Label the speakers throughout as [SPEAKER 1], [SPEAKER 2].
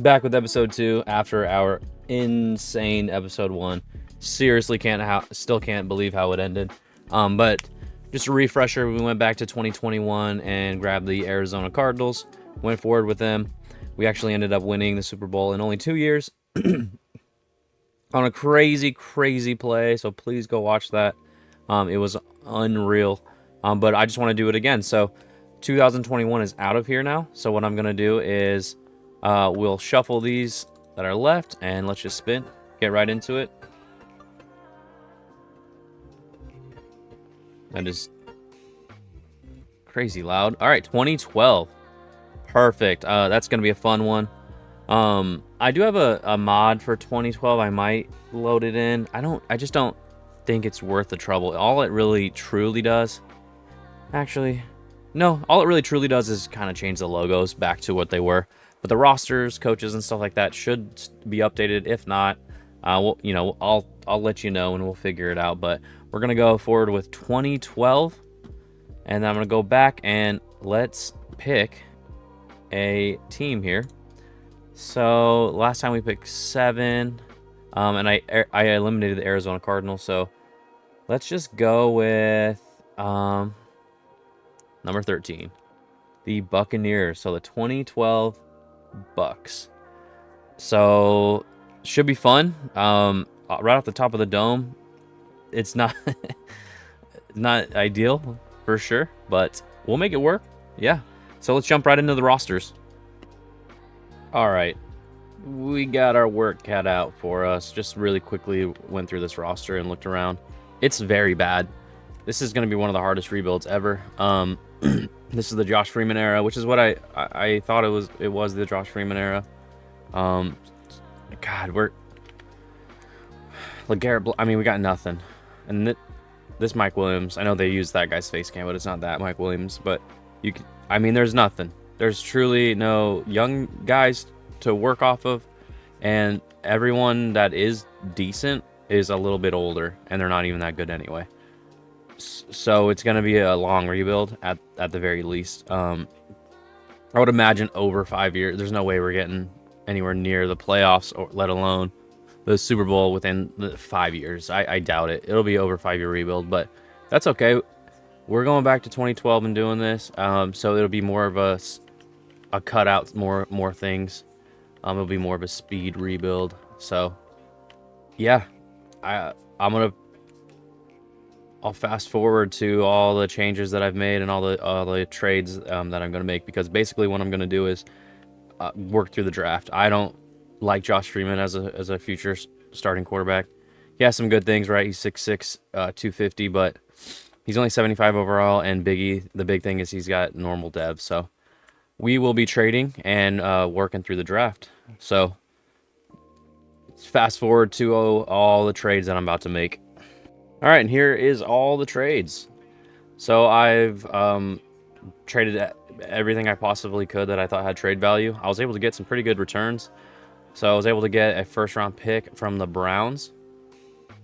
[SPEAKER 1] back with episode 2 after our insane episode 1. Seriously still can't believe how it ended. But just a refresher, we went back to 2021 and grabbed the Arizona Cardinals, went forward with them. We actually ended up winning the Super Bowl in only 2 years on a crazy play, so please go watch that. It was unreal. But I just want to do it again. So 2021 is out of here now. So what I'm going to do is we'll shuffle these that are left and let's just spin. Get right into it. That is crazy loud. All right, 2012. Perfect. That's going to be a fun one. I do have a mod for 2012. I might load it in. I just don't think it's worth the trouble. All it really truly does, actually, no, all it really truly does is kind of change the logos back to what they were. But the rosters, coaches, and stuff like that should be updated. If not, I'll let you know and we'll figure it out. But we're gonna go forward with 2012, and then I'm gonna go back and let's pick a team here. So last time we picked 7, and I eliminated the Arizona Cardinals. So let's just go with number 13, the Buccaneers. So the 2012 Bucs. So should be fun. Right off the top of the dome, it's not not ideal for sure, but we'll make it work. Yeah. So let's jump right into the rosters. All right, we got our work cut out for us. Just really quickly went through this roster and looked around. It's very bad. This is going to be one of the hardest rebuilds ever. This is the Josh Freeman era, which is what I thought it was. It was the Josh Freeman era. God, we're LeGarrette. I mean, we got nothing. And this Mike Williams. I know they used that guy's face cam, but it's not that Mike Williams. But you can. I mean, there's nothing. There's truly no young guys to work off of, and everyone that is decent is a little bit older, and they're not even that good anyway. So it's going to be a long rebuild at the very least. I would imagine over 5 years. There's no way we're getting anywhere near the playoffs, or let alone the Super Bowl within the 5 years. I doubt it. It'll be over 5-year rebuild, but that's okay. We're going back to 2012 and doing this, so it'll be more of a cutout, more things. It'll be more of a speed rebuild. So yeah, I'll fast forward to all the changes that I've made and all the trades that I'm going to make, because basically what I'm going to do is work through the draft. I don't like Josh Freeman as a future starting quarterback. He has some good things, right? He's 6'6", 250, but he's only 75 overall, and the big thing is he's got normal dev. So we will be trading and working through the draft. So fast forward to all the trades that I'm about to make. All right, and here is all the trades. So I've traded everything I possibly could that I thought had trade value. I was able to get some pretty good returns. So I was able to get a first-round pick from the Browns.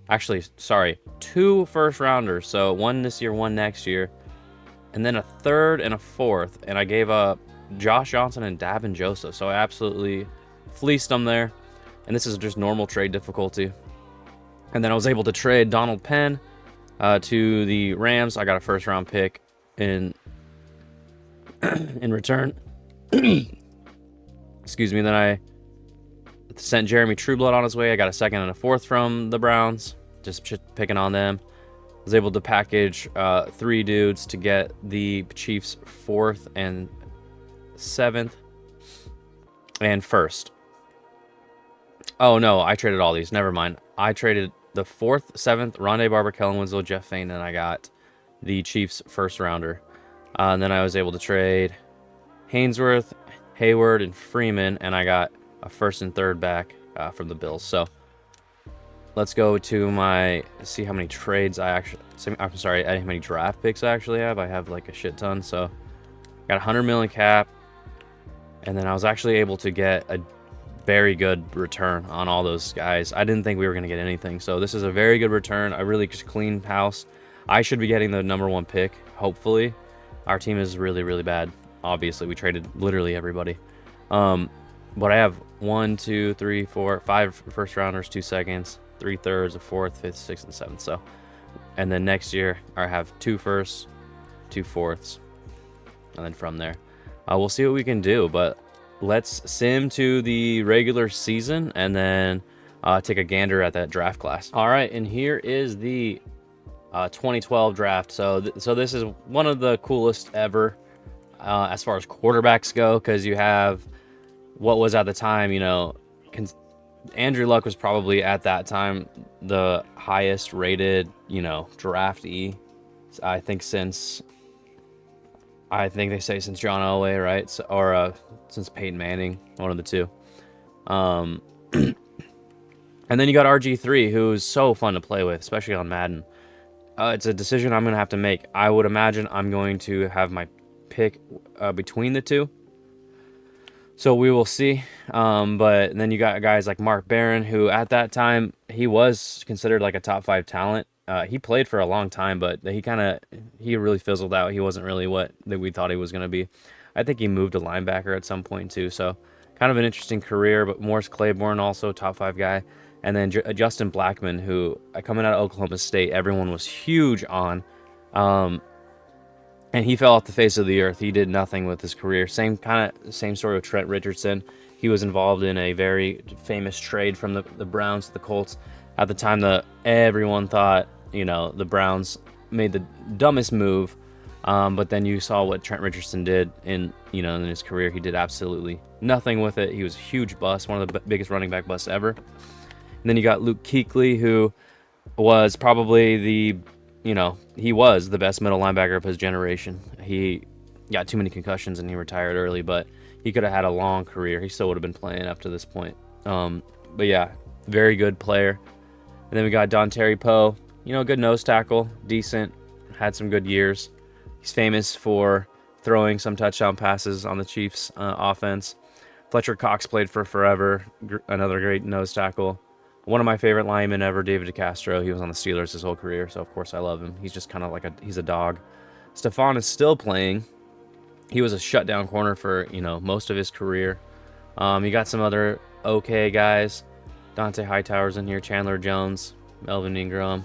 [SPEAKER 1] Actually, sorry, 2 first-rounders. So 1 this year, 1 next year. And then a 3rd and a 4th. And I gave up Josh Johnson and Davin Joseph. So I absolutely fleeced them there. And this is just normal trade difficulty. And then I was able to trade Donald Penn to the Rams. I got a first-round pick in return. Excuse me. Then I sent Jeremy Trueblood on his way. I got a 2nd and a 4th from the Browns. Just picking on them. I was able to package 3 dudes to get the Chiefs' 4th and 7th and 1st. Oh no, I traded all these. Never mind. I traded the 4th, 7th, Rondé Barber, Kellen Winslow, Jeff Fain, and I got the Chiefs' first-rounder. And then I was able to trade Hainsworth, Hayward, and Freeman, and I got a 1st and 3rd back from the Bills. So let's go to see how many trades how many draft picks I actually have. I have like a shit ton. So got 100 million cap, and then I was actually able to get a very good return on all those guys. I didn't think we were going to get anything, so this is a very good return. I really just cleaned house. I should be getting the #1 pick, hopefully. Our team is really bad. Obviously, we traded literally everybody. but I have 1, 2, 3, 4, 5 first rounders, 2 seconds, 3 thirds, a fourth, fifth, sixth, and seventh. So, and then next year I have 2 firsts, 2 fourths, and then from there, we'll see what we can do. But let's sim to the regular season and then take a gander at that draft class. All right, and here is the 2012 draft. So this is one of the coolest ever as far as quarterbacks go, because you have what was at the time, Andrew Luck was probably at that time the highest rated, draftee. I think they say since John Elway, right? So, or since Peyton Manning, one of the two. And then you got RG3, who's so fun to play with, especially on Madden. It's a decision I'm going to have to make. I would imagine I'm going to have my pick between the two. So we will see. But then you got guys like Mark Barron, who at that time, he was considered like a top 5 talent. He played for a long time, but he really fizzled out. He wasn't really what we thought he was going to be. I think he moved to linebacker at some point too. So kind of an interesting career, but Morris Claiborne, also top 5 guy. And then Justin Blackman, who coming out of Oklahoma State, everyone was huge on. And he fell off the face of the earth. He did nothing with his career. Same story with Trent Richardson. He was involved in a very famous trade from the Browns to the Colts. At the time, everyone thought, the Browns made the dumbest move. But then you saw what Trent Richardson did in in his career. He did absolutely nothing with it. He was a huge bust, one of the biggest running back busts ever. And then you got Luke Kuechly, who was probably he was the best middle linebacker of his generation. He got too many concussions and he retired early, but he could have had a long career. He still would have been playing up to this point. But yeah, very good player. And then we got Dontari Poe, good nose tackle, decent, had some good years. He's famous for throwing some touchdown passes on the Chiefs offense. Fletcher Cox played for forever, another great nose tackle. One of my favorite linemen ever, David DeCastro. He was on the Steelers his whole career, so of course I love him. He's just kind of like he's a dog. Stephon is still playing. He was a shutdown corner for, most of his career. You got some other okay guys. Dante Hightower's in here, Chandler Jones, Melvin Ingram.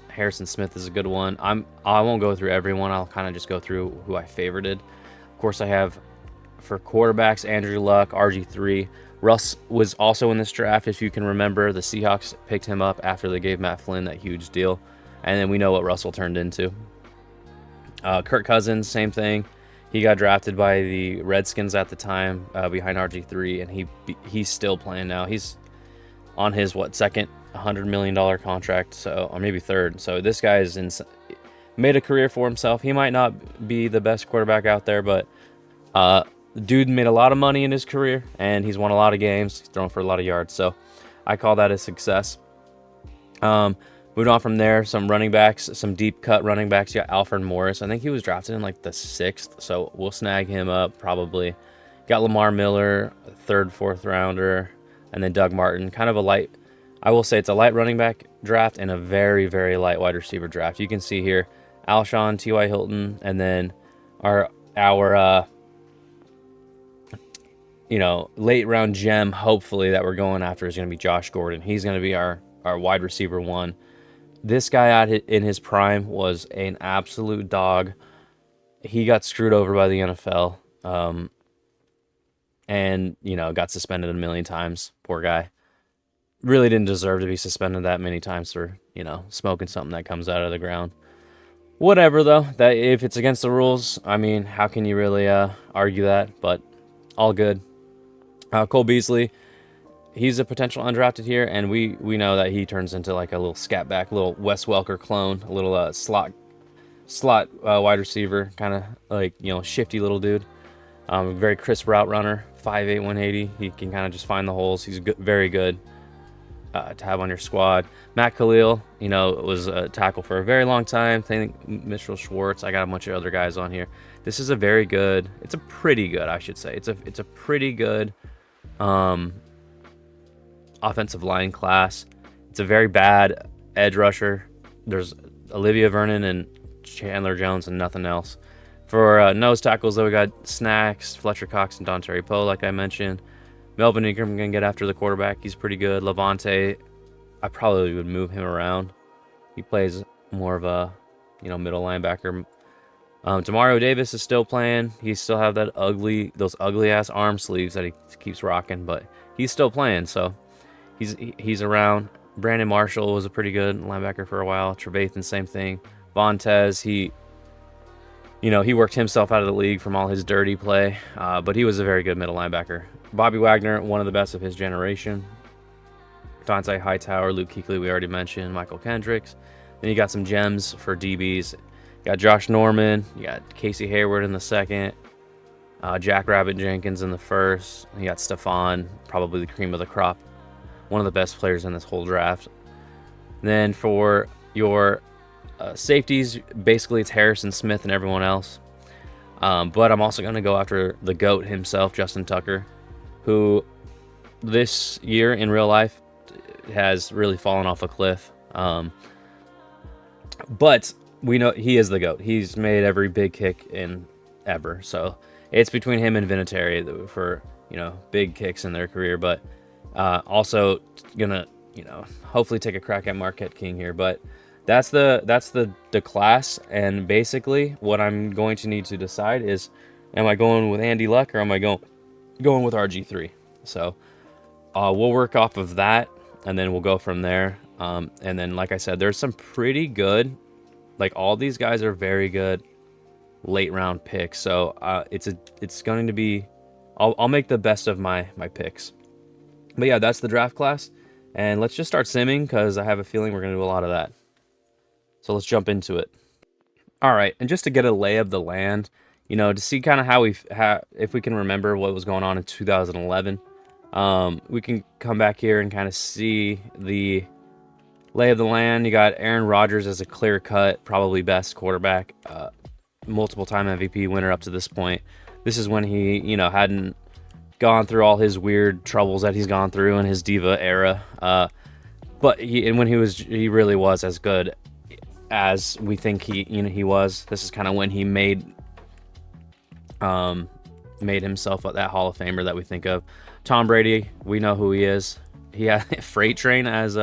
[SPEAKER 1] Harrison Smith is a good one. I won't go through everyone. I'll kind of just go through who I favorited. Of course, I have for quarterbacks, Andrew Luck, RG3. Russ was also in this draft, if you can remember. The Seahawks picked him up after they gave Matt Flynn that huge deal. And then we know what Russell turned into. Kirk Cousins, same thing. He got drafted by the Redskins at the time behind RG3, and he's still playing now. He's on his, second $100 million contract, or maybe third. So this guy is made a career for himself. He might not be the best quarterback out there, but the dude made a lot of money in his career, and he's won a lot of games. He's thrown for a lot of yards, so I call that a success. Moving on from there, some running backs, some deep cut running backs. You got Alfred Morris. I think he was drafted in the 6th, so we'll snag him up probably. Got Lamar Miller, 3rd, 4th rounder, and then Doug Martin. Kind of I will say it's a light running back draft and a very, very light wide receiver draft. You can see here, Alshon, T.Y. Hilton, and then our late round gem, hopefully, that we're going after is going to be Josh Gordon. He's going to be our wide receiver 1. This guy in his prime was an absolute dog. He got screwed over by the NFL, and got suspended a million times. Poor guy. Really didn't deserve to be suspended that many times for smoking something that comes out of the ground. Whatever though, that if it's against the rules, I mean, how can you really argue that? But all good. Cole Beasley, he's a potential undrafted here, and we know that he turns into like a little scat back, little Wes Welker clone, a little slot wide receiver, kind of like shifty little dude. Very crisp route runner, 5'8", 180. He can kind of just find the holes. He's very good to have on your squad. Matt Khalil, was a tackle for a very long time. I think Mitchell Schwartz. I got a bunch of other guys on here. This is a pretty good, I should say. It's a pretty good offensive line class. It's a very bad edge rusher. There's Olivia Vernon and Chandler Jones and nothing else. For nose tackles, though, we got Snacks, Fletcher Cox, and Dontari Poe, like I mentioned. Melvin Ingram can get after the quarterback. He's pretty good. Levante, I probably would move him around. He plays more of a, middle linebacker. Demario Davis is still playing. He still have those ugly ass arm sleeves that he keeps rocking, but he's still playing, so he's around. Brandon Marshall was a pretty good linebacker for a while. Trevathan, same thing. Vontez, he worked himself out of the league from all his dirty play, but he was a very good middle linebacker. Bobby Wagner, one of the best of his generation. Dante Hightower, Luke Kuechly, we already mentioned. Michael Kendricks. Then you got some gems for DBs. You got Josh Norman. You got Casey Hayward in the second. Jack Rabbit Jenkins in the first. You got Stephon, probably the cream of the crop. One of the best players in this whole draft. Then for your safeties, basically it's Harrison Smith and everyone else. But I'm also going to go after the GOAT himself, Justin Tucker, who this year in real life has really fallen off a cliff. But we know he is the GOAT. He's made every big kick in ever. So it's between him and Vinatieri for, big kicks in their career. But also gonna, hopefully take a crack at Marquette King here. But that's the class. And basically what I'm going to need to decide is, am I going with Andy Luck or am I going with RG3? So we'll work off of that, and then we'll go from there. And then, like I said, there's some pretty good, like all these guys are very good late round picks. So it's going to be, I'll make the best of my picks. But yeah, that's the draft class, and let's just start simming because I have a feeling we're going to do a lot of that. So let's jump into it. All right, and just to get a lay of the land, to see kind of how if we can remember what was going on in 2011. We can come back here and kind of see the lay of the land. You got Aaron Rodgers as a clear-cut, probably best quarterback, multiple-time MVP winner up to this point. This is when he, hadn't gone through all his weird troubles that he's gone through in his diva era. But when he really was as good as we think he was. This is kind of when he made himself that Hall of Famer that we think of. Tom Brady, we know who he is. He had Freight Train as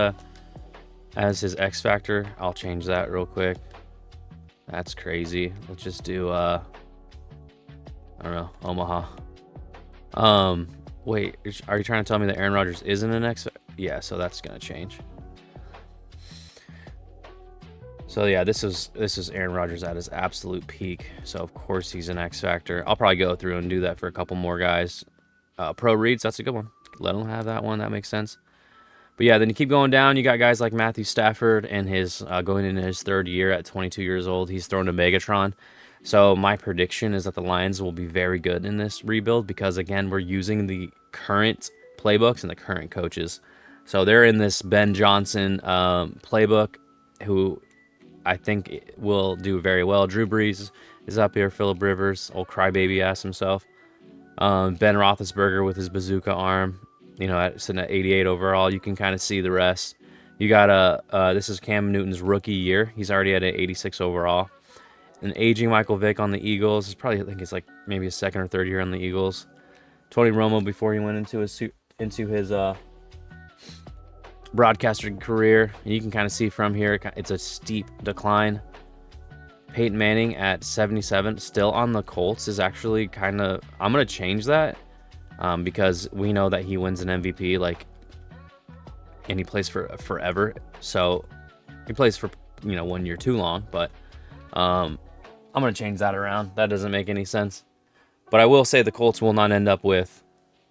[SPEAKER 1] his X Factor. I'll change that real quick. That's crazy. Let's just do I don't know, Omaha. Wait, are you trying to tell me that Aaron Rodgers isn't an X? Yeah, so that's gonna change. So yeah, this is Aaron Rodgers at his absolute peak. So of course he's an X Factor. I'll probably go through and do that for a couple more guys. Pro reads, that's a good one. Let him have that one. That makes sense. But yeah, then you keep going down. You got guys like Matthew Stafford and his going into his third year at 22 years old. He's thrown to Megatron. So my prediction is that the Lions will be very good in this rebuild because, again, we're using the current playbooks and the current coaches. So they're in this Ben Johnson playbook, who I think will do very well. Drew Brees is up here. Phillip Rivers, old crybaby ass himself. Ben Roethlisberger with his bazooka arm, sitting at 88 overall. You can kind of see the rest. You got this is Cam Newton's rookie year. He's already at an 86 overall. An aging Michael Vick on the Eagles. It's probably, I think it's like maybe his second or third year on the Eagles. Tony Romo before he went into his broadcasting career. And you can kind of see from here, it's a steep decline. Peyton Manning at 77, still on the Colts, is actually kind of, I'm going to change that because we know that he wins an MVP, and he plays for forever. So he plays for, 1 year too long, but I'm going to change that around. That doesn't make any sense. But I will say the Colts will not end up with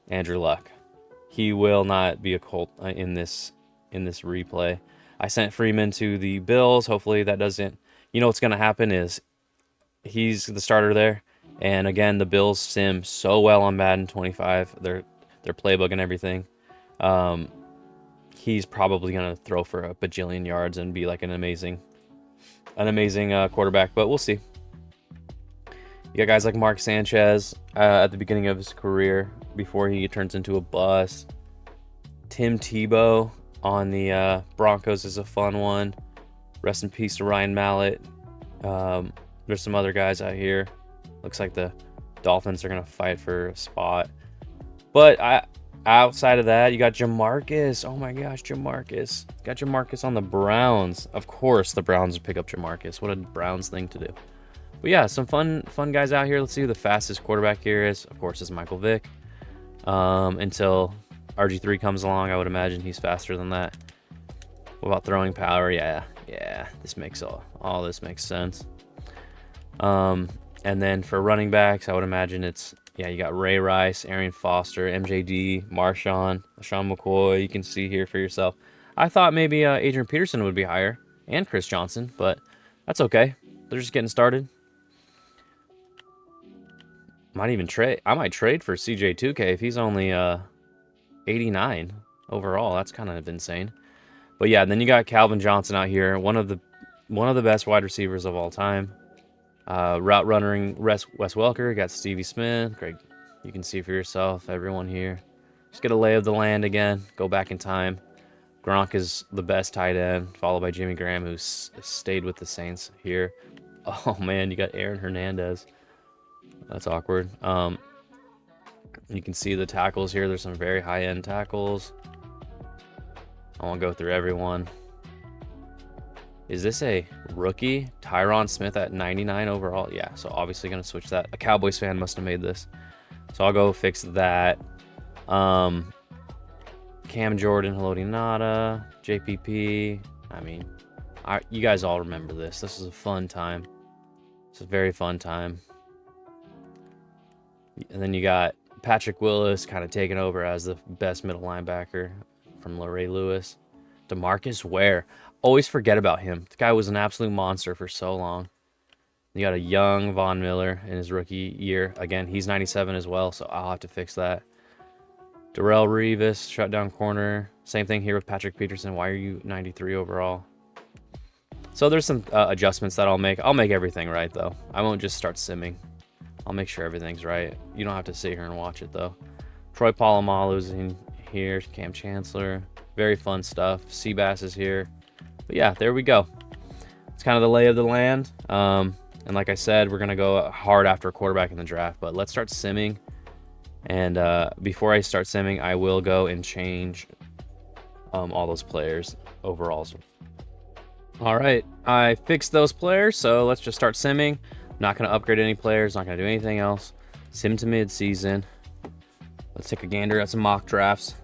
[SPEAKER 1] Andrew Luck. He will not be a Colt in this replay. I sent Freeman to the Bills. Hopefully that doesn't, what's going to happen is he's the starter there. And again, the Bills sim so well on Madden 25, their playbook and everything. He's probably going to throw for a bajillion yards and be like an amazing quarterback, but we'll see. You got guys like Mark Sanchez at the beginning of his career before he turns into a bust. Tim Tebow on the Broncos is a fun one. Rest in peace to Ryan Mallett. There's some other guys out here. Looks like the Dolphins are going to fight for a spot. But outside of that, you got Jamarcus. Oh my gosh, Jamarcus. Got Jamarcus on the Browns. Of course, the Browns would pick up Jamarcus. What a Browns thing to do. But yeah, some fun guys out here. Let's see who the fastest quarterback here is. Of course, it's Michael Vick. Until RG3 comes along, I would imagine he's faster than that. What about throwing power? Yeah. This makes all this makes sense. And then for running backs, I would imagine it's, yeah, you got Ray Rice, Arian Foster, MJD, Marshawn, LaShawn McCoy. You can see here for yourself. I thought maybe Adrian Peterson would be higher, and Chris Johnson, but that's okay. They're just getting started. Might even trade. I might trade for CJ2K if he's only 89 overall. That's kind of insane. But yeah, then you got Calvin Johnson out here, one of the best wide receivers of all time. Route running Wes Welker, got Stevie Smith. Greg, you can see for yourself, everyone here. Just get a lay of the land again, go back in time. Gronk is the best tight end, followed by Jimmy Graham, who's stayed with the Saints here. Oh man, you got Aaron Hernandez. That's awkward. You can see the tackles here. There's some very high-end tackles. I won't go through everyone. Is this a rookie? Tyron Smith at 99 overall? Yeah, so obviously going to switch that. A Cowboys fan must have made this. So I'll go fix that. Cam Jordan, Haloti Nada, JPP. I mean, you guys all remember this. This is a fun time. It's a very fun time. And then you got Patrick Willis kind of taking over as the best middle linebacker from Ray Lewis. DeMarcus Ware. Always forget about him. The guy was an absolute monster for so long. You got a young Von Miller in his rookie year. Again, he's 97 as well, so I'll have to fix that. Darrelle Revis, shutdown corner. Same thing here with Patrick Peterson. Why are you 93 overall? So there's some adjustments that I'll make. I'll make everything right, though. I won't just start simming. I'll make sure everything's right. You don't have to sit here and watch it, though. Troy Polamalu's in here. Cam Chancellor. Very fun stuff. Seabass is here. But yeah, there we go. It's kind of the lay of the land. And like I said, we're going to go hard after a quarterback in the draft. But let's start simming. And before I start simming, I will go and change all those players' overalls. All right, I fixed those players, so let's just start simming. Not going to upgrade any players, not going to do anything else. Sim to mid-season. Let's take a gander at some mock drafts.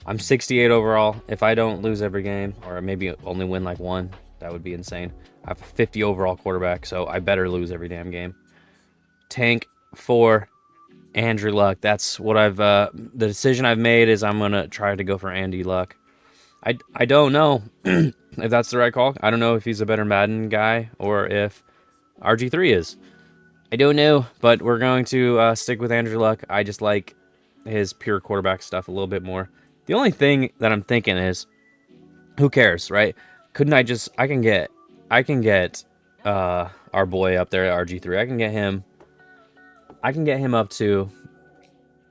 [SPEAKER 1] I'm 68 overall. If I don't lose every game, or maybe only win like one, that would be insane. I have a 50 overall quarterback, so I better lose every damn game. Tank for Andrew Luck. That's what the decision I've made is I'm going to try to go for Andy Luck. I don't know if that's the right call. I don't know if he's a better Madden guy or if RG3 is. I don't know, but we're going to stick with Andrew Luck. I just like his pure quarterback stuff a little bit more. The only thing that I'm thinking is, who cares, right? Couldn't I can get our boy up there at RG3. I can get him up to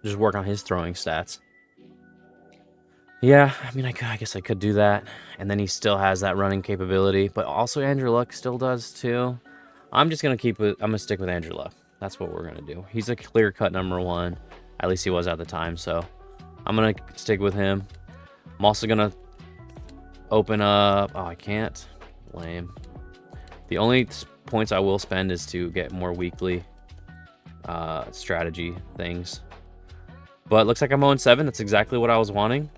[SPEAKER 1] just work on his throwing stats. Yeah, I mean, I guess I could do that. And then he still has that running capability. But also Andrew Luck still does too. I'm just going to stick with Andrew Luck. That's what we're going to do. He's a clear-cut number one. At least he was at the time, so I'm going to stick with him. I'm also going to open up... Oh, I can't. Lame. The only points I will spend is to get more weekly strategy things. But it looks like I'm 0-7. That's exactly what I was wanting.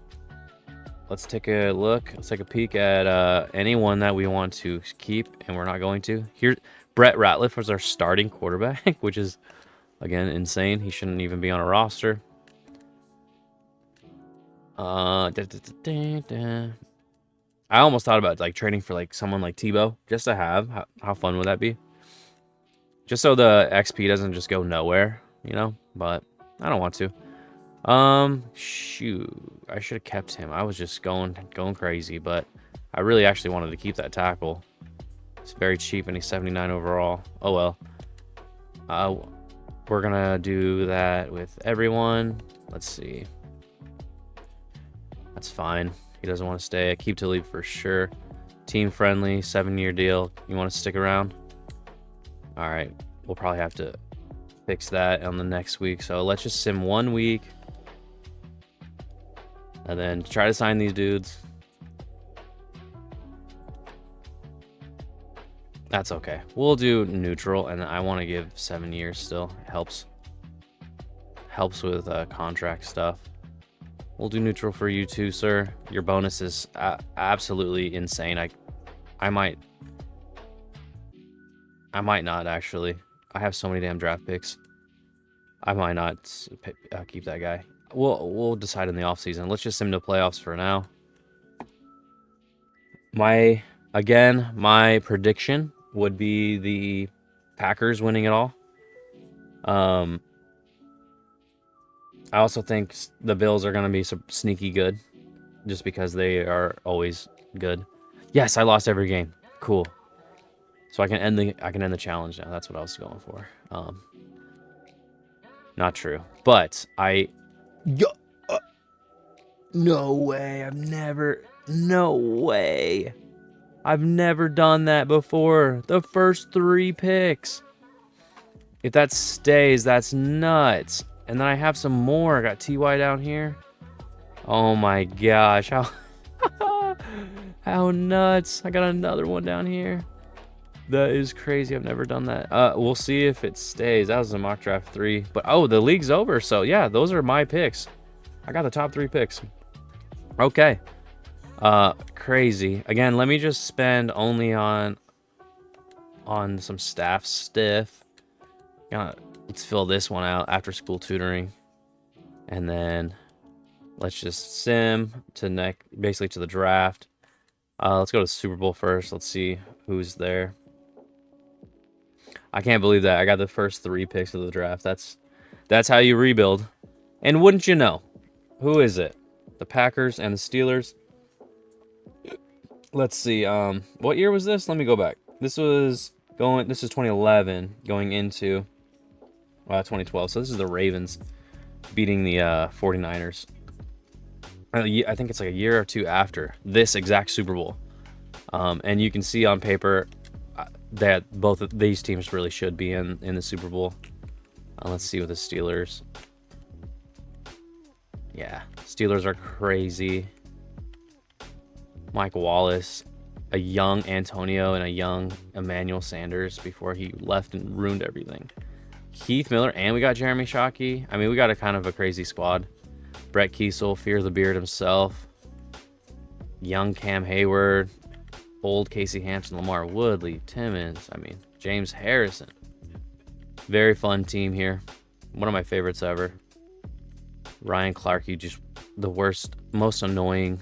[SPEAKER 1] Let's take a look. Let's take a peek at anyone that we want to keep, and we're not going to. Here, Brett Ratliff was our starting quarterback, which is, again, insane. He shouldn't even be on a roster. I almost thought about like trading for like someone like Tebow just to have. How fun would that be? Just so the XP doesn't just go nowhere, you know. But I don't want to. Shoot, I should have kept him. I was just going crazy, but I really actually wanted to keep that tackle. It's very cheap, and he's 79 overall. Oh well. We're gonna do that with everyone. Let's see. That's fine. He doesn't want to stay. I keep to leave for sure. Team friendly, 7-year deal. You want to stick around? All right. We'll probably have to fix that on the next week. So let's just sim 1 week. And then try to sign these dudes. That's okay. We'll do neutral, and I want to give 7 years still. It helps with contract stuff. We'll do neutral for you too, sir. Your bonus is absolutely insane. I might not actually. I have so many damn draft picks. I might not keep that guy. We'll decide in the offseason. Let's just sim to playoffs for now. My prediction would be the Packers winning it all. I also think the Bills are going to be sneaky good, just because they are always good. Yes, I lost every game. Cool. So I can end the challenge now. That's what I was going for. Not true, but no way. I've never done that before. The first 3 picks. If that stays, that's nuts. And then I have some more. I got TY down here. Oh my gosh. How nuts. I got another one down here. That is crazy. I've never done that. We'll see if it stays. That was a mock draft 3. But the league's over. So yeah, those are my picks. I got the top 3 picks. Okay. Crazy. Again, let me just spend only on some staff stiff. Let's fill this one out, after school tutoring. And then let's just sim to basically to the draft. Let's go to Super Bowl first. Let's see who's there. I can't believe that I got the first 3 picks of the draft. That's how you rebuild. And wouldn't you know? Who is it? The Packers and the Steelers. Let's see. What year was this? Let me go back. This is 2011 going into 2012. So this is the Ravens beating the 49ers. I think it's like a year or 2 after this exact Super Bowl. And you can see on paper that both of these teams really should be in the Super Bowl. Let's see with the Steelers. Yeah, Steelers are crazy. Mike Wallace, a young Antonio, and a young Emmanuel Sanders before he left and ruined everything. Keith Miller, and we got Jeremy Shockey. I mean, we got a kind of a crazy squad. Brett Kiesel, Fear the Beard himself. Young Cam Hayward. Old Casey Hampton, Lamar Woodley, Timmons. I mean, James Harrison. Very fun team here. One of my favorites ever. Ryan Clarkey, just the worst, most annoying,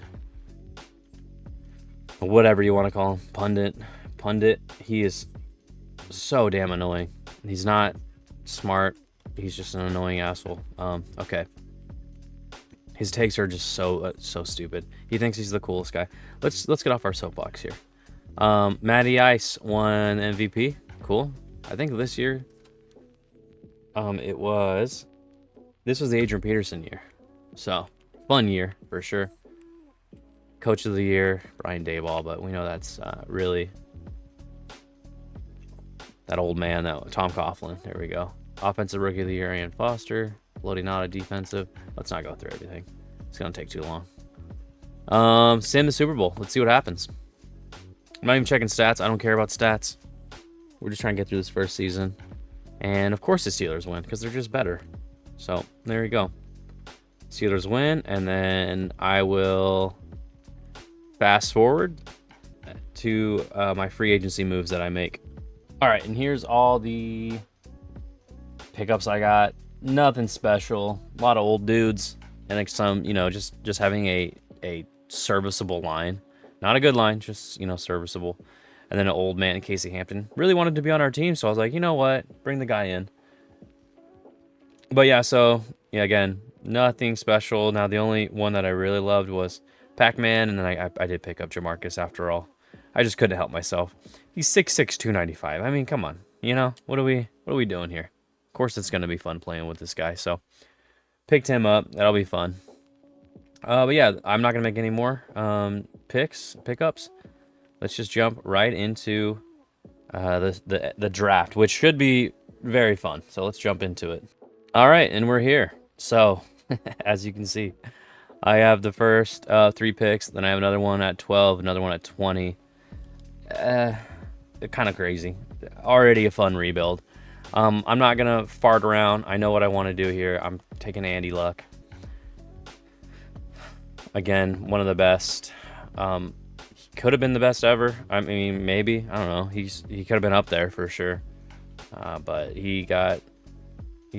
[SPEAKER 1] whatever you want to call him, pundit. He is so damn annoying. He's not smart. He's just an annoying asshole. Okay. His takes are just so stupid. He thinks he's the coolest guy. Let's get off our soapbox here. Matty Ice won MVP. Cool. I think this year, this was the Adrian Peterson year. So, fun year for sure. Coach of the year, Brian Daboll, but we know that's really that old man, that Tom Coughlin. There we go. Offensive Rookie of the Year, Arian Foster. Lodinata defensive. Let's not go through everything. It's going to take too long. Sim the Super Bowl. Let's see what happens. I'm not even checking stats. I don't care about stats. We're just trying to get through this first season. And, of course, the Steelers win because they're just better. So, there you go. Steelers win, and then I will fast forward to my free agency moves that I make. All right, and here's all the pickups I got. Nothing special. A lot of old dudes, and like some, just having a serviceable line. Not a good line, just, serviceable. And then an old man, Casey Hampton. Really wanted to be on our team, so I was like, you know what? Bring the guy in. But yeah, again, nothing special. Now, the only one that I really loved was Pac-Man, and then I did pick up Jamarcus after all. I just couldn't help myself. He's 6'6", 295. I mean, come on. What are we doing here? Of course it's going to be fun playing with this guy, so picked him up. That'll be fun. But yeah, I'm not going to make any more pickups. Let's just jump right into the draft, which should be very fun. So let's jump into it. All right, and we're here. So as you can see, I have the first 3 picks. Then I have another one at 12, another one at 20. Kind of crazy. Already a fun rebuild. I'm not gonna fart around. I know what I want to do here. I'm taking Andy Luck. Again, one of the best. He could have been the best ever. I mean, maybe. I don't know. He could have been up there for sure. But he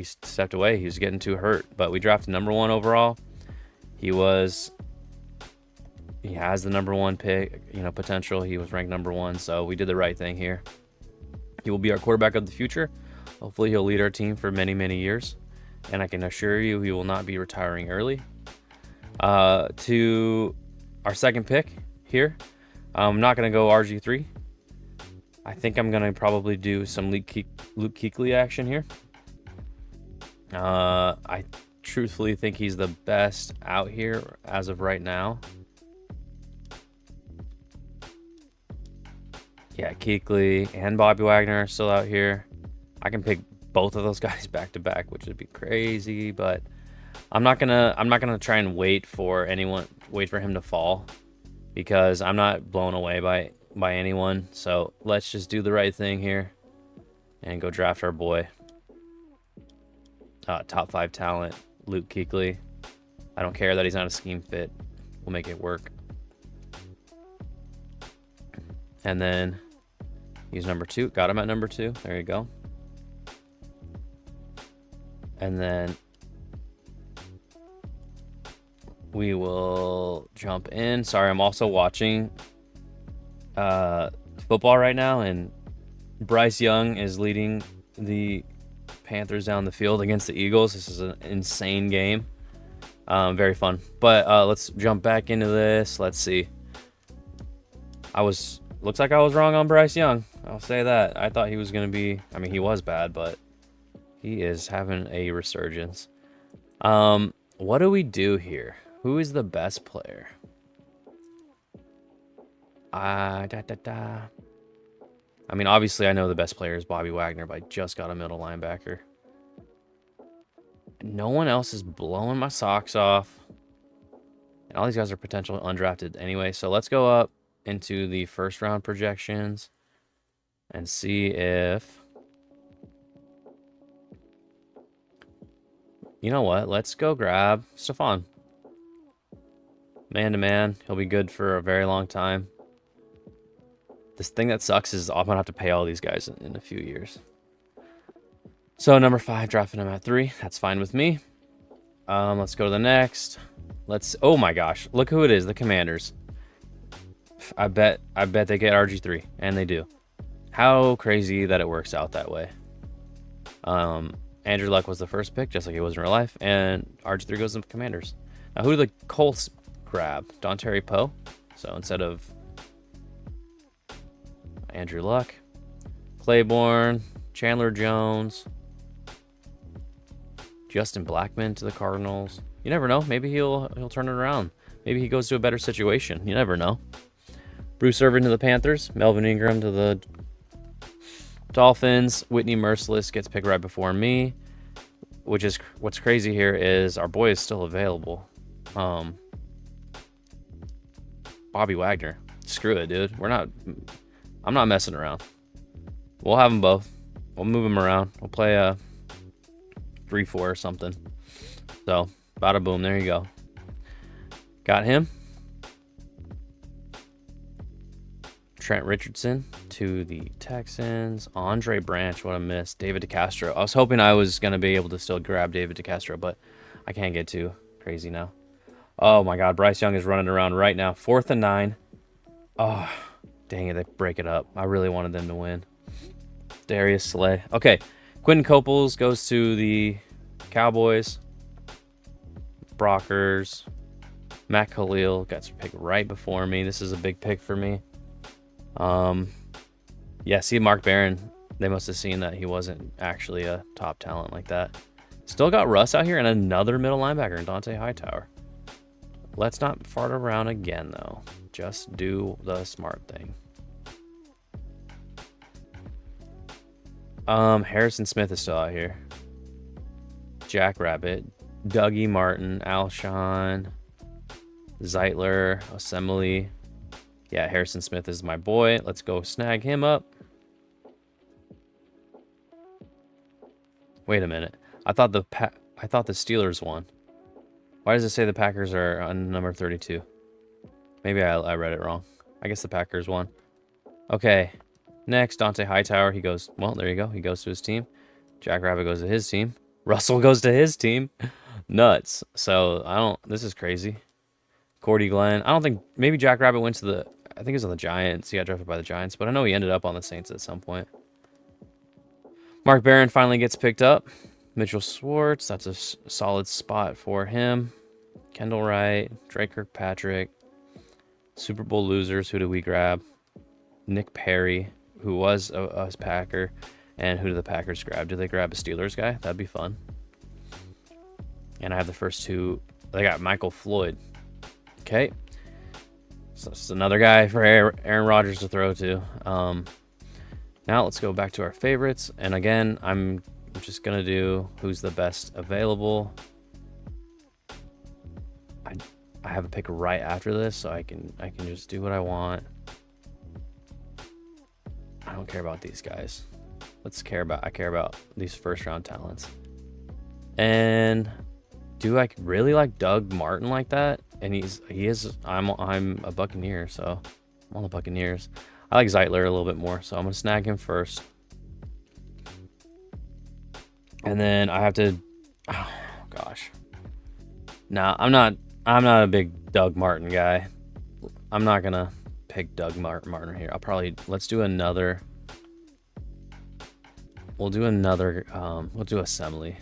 [SPEAKER 1] stepped away. He was getting too hurt. But we drafted number 1 overall. He has the number 1 pick, potential. He was ranked number 1, so we did the right thing here. He will be our quarterback of the future. Hopefully he'll lead our team for many, many years. And I can assure you he will not be retiring early. To our second pick here, I'm not going to go RG3. I think I'm going to probably do some Luke Kuechly action here. I truthfully think he's the best out here as of right now. Yeah, Kuechly and Bobby Wagner are still out here. I can pick both of those guys back to back, which would be crazy, but I'm not gonna try and wait for him to fall, because I'm not blown away by anyone. So let's just do the right thing here and go draft our boy. Top 5 talent, Luke Kuechly. I don't care that he's not a scheme fit. We'll make it work. And then he's number 2. Got him at number 2. There you go. And then we will jump in. Sorry, I'm also watching football right now, and Bryce Young is leading the Panthers down the field against the Eagles. This is an insane game. Very fun. But let's jump back into this. Let's see. Looks like I was wrong on Bryce Young. I'll say that. I thought he was going to be... I mean, he was bad, but he is having a resurgence. What do we do here? Who is the best player? I mean, obviously, I know the best player is Bobby Wagner, but I just got a middle linebacker. No one else is blowing my socks off. And all these guys are potentially undrafted anyway. So let's go up into the first round projections and see if... You know what? Let's go grab Stephon. Man to man. He'll be good for a very long time. This thing that sucks is I'm going to have to pay all these guys in a few years. So number 5, drafting him at 3. That's fine with me. Let's go to the next. Oh my gosh. Look who it is. The Commanders. I bet they get RG3, and they do. How crazy that it works out that way. Andrew Luck was the first pick, just like he was in real life, and RG3 goes to the Commanders. Now, who do the Colts grab? Dontari Poe. So instead of Andrew Luck, Claiborne, Chandler Jones, Justin Blackmon to the Cardinals. You never know. Maybe he'll turn it around. Maybe he goes to a better situation. You never know. Bruce Irvin to the Panthers. Melvin Ingram to the Dolphins. Whitney Merciless gets picked right before me. Which is what's crazy here is our boy is still available. Bobby Wagner. Screw it, dude. I'm not messing around. We'll have them both. We'll move them around. We'll play a 3-4 or something. So, bada boom. There you go. Got him. Trent Richardson to the Texans. Andre Branch, what a miss. David DeCastro. I was hoping I was going to be able to still grab David DeCastro, but I can't get too crazy now. Oh my God, Bryce Young is running around right now. 4th and 9. Oh, dang it, they break it up. I really wanted them to win. Darius Slay. Okay, Quentin Coples goes to the Cowboys. Brockers. Matt Khalil gets picked right before me. This is a big pick for me. Yeah, see Mark Barron. They must have seen that he wasn't actually a top talent like that. Still got Russ out here and another middle linebacker in Dante Hightower. Let's not fart around again, though. Just do the smart thing. Harrison Smith is still out here. Jackrabbit, Dougie Martin, Alshon, Zeitler, Assembly. Yeah, Harrison Smith is my boy. Let's go snag him up. Wait a minute. I thought the Steelers won. Why does it say the Packers are on number 32? Maybe I read it wrong. I guess the Packers won. Okay. Next, Dante Hightower. He goes, well, there you go. He goes to his team. Jackrabbit goes to his team. Russell goes to his team. Nuts. So, this is crazy. Cordy Glenn. I don't think, maybe Jackrabbit went to I think it was on the Giants. He got drafted by the Giants, but I know he ended up on the Saints at some point. Mark Barron finally gets picked up. Mitchell Schwartz, that's a solid spot for him. Kendall Wright, Drake Kirkpatrick. Super Bowl losers, who did we grab? Nick Perry, who was a Packer. And who did the Packers grab? Did they grab a Steelers guy? That'd be fun. And I have the first two. They got Michael Floyd. Okay. So it's another guy for Aaron Rodgers to throw to. Now let's go back to our favorites. And again, I'm just going to do who's the best available. I have a pick right after this, so I can just do what I want. I don't care about these guys. I care about these first round talents. And do I really like Doug Martin like that? And I'm a Buccaneer, so I'm on the Buccaneers. I like Zeitler a little bit more, so I'm gonna snag him first. And then I have to, oh gosh. Nah, I'm not a big Doug Martin guy. I'm not gonna pick Doug Martin here. Let's do another. We'll do another, we'll do Assembly.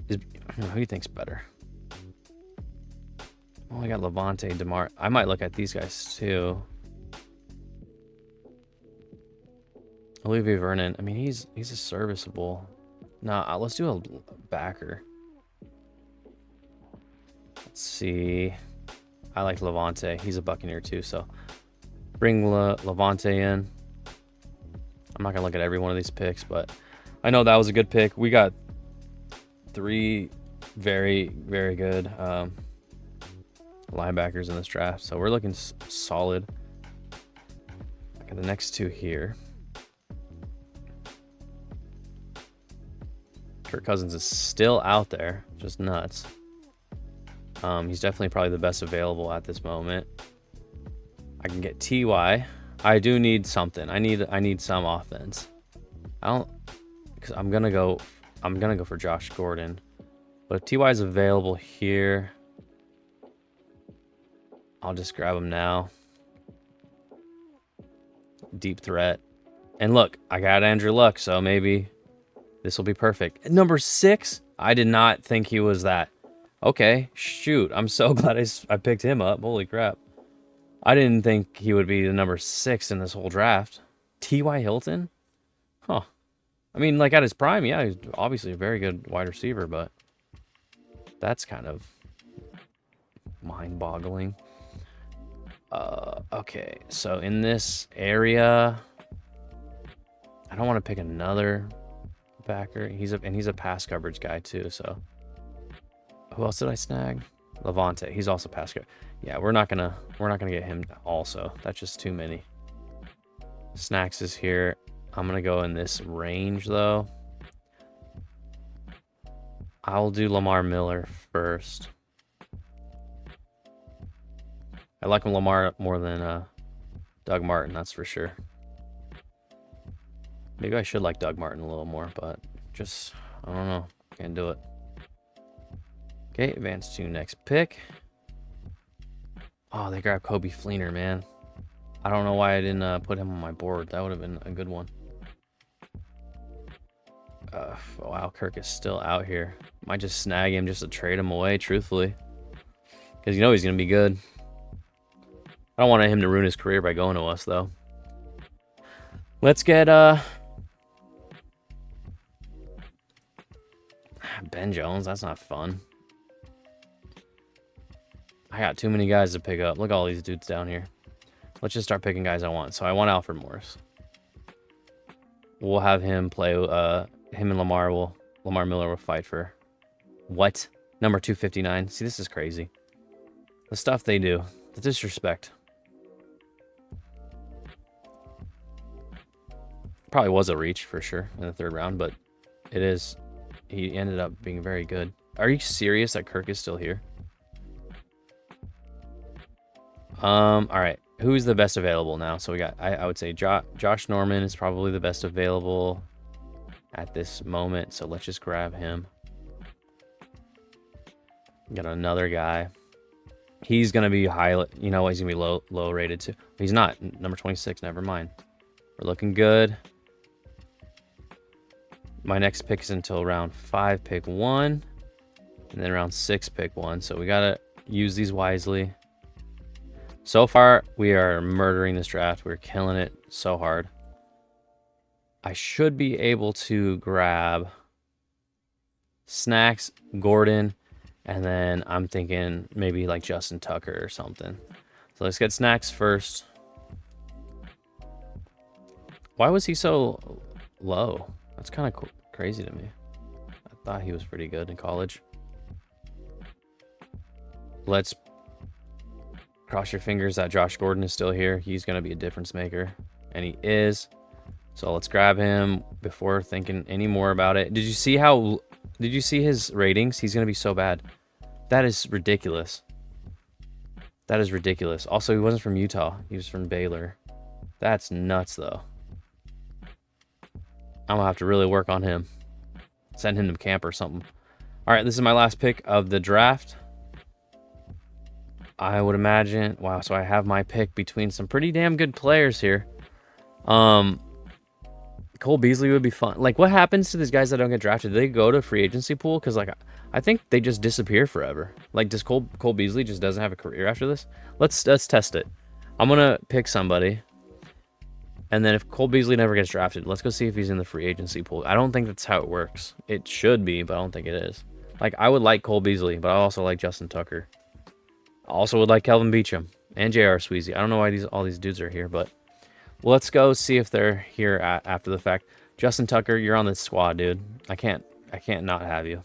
[SPEAKER 1] Who do you think's better? Well, I got Levante, DeMar. I might look at these guys too. Olivier Vernon. I mean, he's a serviceable. Nah, let's do a backer. Let's see. I like Levante. He's a Buccaneer too, so bring Levante in. I'm not gonna look at every one of these picks, but I know that was a good pick. We got 3 very, very good linebackers in this draft, so we're looking solid. Okay, the next 2 here. Kirk Cousins is still out there, just nuts. He's definitely probably the best available at this moment. I can get Ty. I do need something. I need some offense. Because I'm gonna go for Josh Gordon. But if Ty is available here, I'll just grab him now. Deep threat. And look, I got Andrew Luck, so maybe this will be perfect. Number 6, I did not think he was that. Okay, shoot. I'm so glad I picked him up. Holy crap. I didn't think he would be the number 6 in this whole draft. T.Y. Hilton? Huh. I mean, like at his prime, yeah, he's obviously a very good wide receiver, but that's kind of mind-boggling. Okay, so in this area, I don't want to pick another backer. He's a pass coverage guy too, so who else did I snag? Levante. He's also pass coverage. Yeah, we're not gonna get him also. That's just too many. Snacks is here. I'm gonna go in this range though. I'll do Lamar Miller first. I like Lamar more than Doug Martin, that's for sure. Maybe I should like Doug Martin a little more, but just, I don't know. Can't do it. Okay, advance to next pick. Oh, they grabbed Kobe Fleener, man. I don't know why I didn't put him on my board. That would have been a good one. Wow, Kirk is still out here. Might just snag him just to trade him away, truthfully. Because you know he's going to be good. I don't want him to ruin his career by going to us, though. Let's get Ben Jones. That's not fun. I got too many guys to pick up. Look at all these dudes down here. Let's just start picking guys I want. So I want Alfred Morris. we'll have him play. Him and Lamar Miller will fight for what? Number 259. See, this is crazy. The stuff they do, the disrespect. Probably was a reach for sure in the 3rd round, but it is. He ended up being very good. Are you serious that Kirk is still here? All right. Who's the best available now? So we got, I would say Josh Norman is probably the best available at this moment. So let's just grab him. Got another guy. He's going to be high, you know, he's going to be low rated too. He's not. Number 26, never mind. We're looking good. My next pick is until round 5, pick 1. And then round 6, pick 1. So we got to use these wisely. So far, we are murdering this draft. We're killing it so hard. I should be able to grab Snacks, Gordon, and then I'm thinking maybe like Justin Tucker or something. So let's get Snacks first. Why was he so low? That's kind of crazy to me. I thought he was pretty good in college. Let's cross your fingers that Josh Gordon is still here. He's going to be a difference maker, and he is. So let's grab him before thinking any more about it. Did you see his ratings? He's going to be so bad. That is ridiculous. That is ridiculous. Also, he wasn't from Utah. He was from Baylor. That's nuts, though. I'm going to have to really work on him. Send him to camp or something. All right, this is my last pick of the draft. I would imagine. Wow, so I have my pick between some pretty damn good players here. Cole Beasley would be fun. Like, what happens to these guys that don't get drafted? Do they go to free agency pool? Because, like, I think they just disappear forever. Like, does Cole Beasley just doesn't have a career after this? Let's test it. I'm going to pick somebody. And then if Cole Beasley never gets drafted, let's go see if he's in the free agency pool. I don't think that's how it works. It should be, but I don't think it is. Like, I would like Cole Beasley, but I also like Justin Tucker. I also would like Kelvin Beachum and J.R. Sweezy. I don't know why all these dudes are here, but let's go see if they're here after the fact. Justin Tucker, you're on the squad, dude. I can't not have you.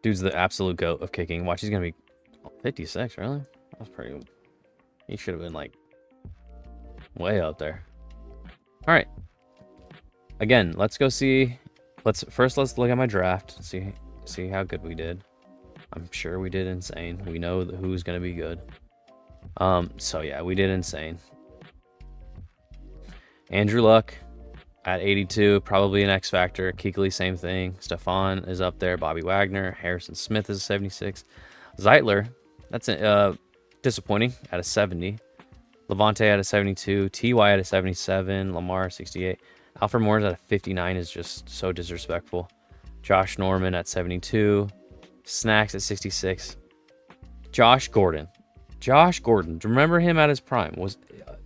[SPEAKER 1] Dude's the absolute goat of kicking. Watch, he's gonna be 56. Really? That's pretty good. He should have been like way out there. All right. Again, let's go see. Let's look at my draft. See how good we did. I'm sure we did insane. We know who's gonna be good. So yeah, we did insane. Andrew Luck at 82, probably an X factor. Kuechly, same thing. Stephon is up there. Bobby Wagner, Harrison Smith is a 76. Zeitler, that's disappointing at a 70. Levante at a 72. Ty at a 77. Lamar 68. Alfred Morris at a 59 is just so disrespectful. Josh Norman at 72. Snacks at 66. Josh Gordon. Do you remember him at his prime?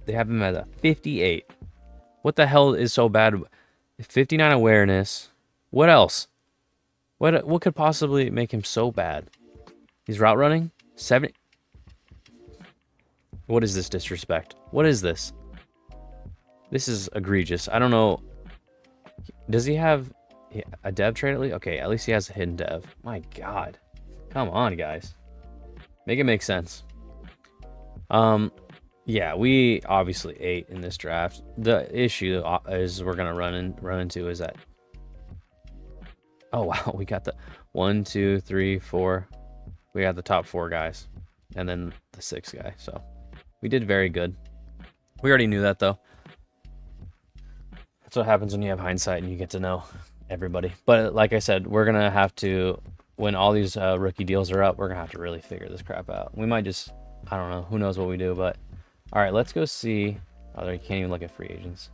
[SPEAKER 1] They have him at a 58. What the hell is so bad? 59 awareness. What else? What could possibly make him so bad? He's route running? 70. What is this disrespect? What is this? This is egregious. I don't know. Does he have a dev trait at least? Okay, at least he has a hidden dev. My God. Come on, guys. Make it make sense. Yeah, we obviously ate in this draft. The issue is we're gonna run into is that. Oh wow, we got the 1, 2, 3, 4. We got the top 4 guys, and then the 6th guy. So we did very good. We already knew that though. That's what happens when you have hindsight and you get to know everybody. But like I said, we're gonna have to, when all these rookie deals are up, we're gonna have to really figure this crap out. We might just, I don't know, who knows what we do, but all right, let's go see. Oh, you can't even look at free agents.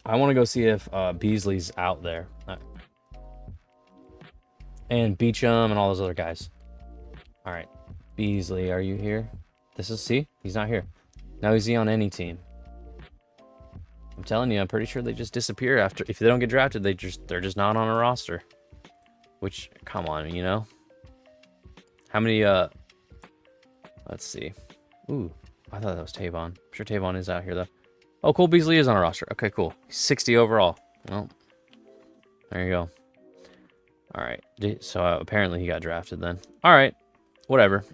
[SPEAKER 1] I want to go see if Beasley's out there. And Beachum and all those other guys. All right, Beasley, are you here? See, he's not here. Now is he on any team? I'm telling you, I'm pretty sure they just disappear after. If they don't get drafted, they're just not on a roster. Which, come on, you know. How many? Let's see. Ooh, I thought that was Tavon. I'm sure Tavon is out here, though. Oh, Cole Beasley is on our roster. Okay, cool. 60 overall. Well, there you go. All right. So apparently he got drafted then. All right. Whatever.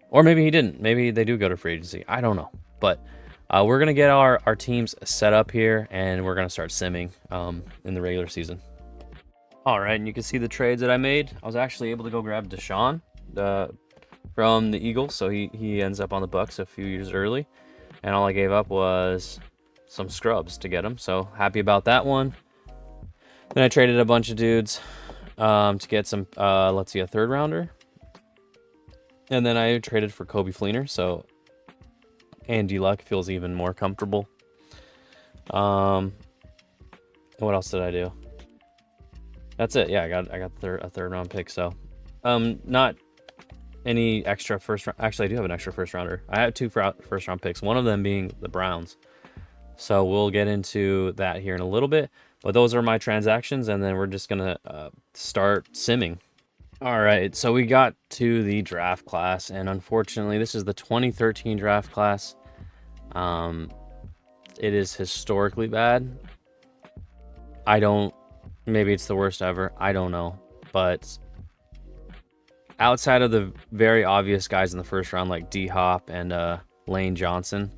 [SPEAKER 1] Or maybe he didn't. Maybe they do go to free agency. I don't know. But we're going to get our teams set up here, and we're going to start simming in the regular season. All right, and you can see the trades that I made. I was actually able to go grab Deshaun from the Eagles, so he ends up on the Bucs a few years early. And all I gave up was some scrubs to get him, so happy about that one. Then I traded a bunch of dudes to get some, let's see, a third rounder. And then I traded for Kobe Fleener, so Andy Luck feels even more comfortable. What else did I do? That's it. Yeah, I got a third round pick. So, not any extra first round. Actually, I do have an extra first rounder. I have 2 first round picks. One of them being the Browns. So we'll get into that here in a little bit. But those are my transactions, and then we're just gonna start simming. All right. So we got to the draft class, and unfortunately, this is the 2013 draft class. It is historically bad. Maybe it's the worst ever. I don't know. But outside of the very obvious guys in the first round, like D-Hop and Lane Johnson,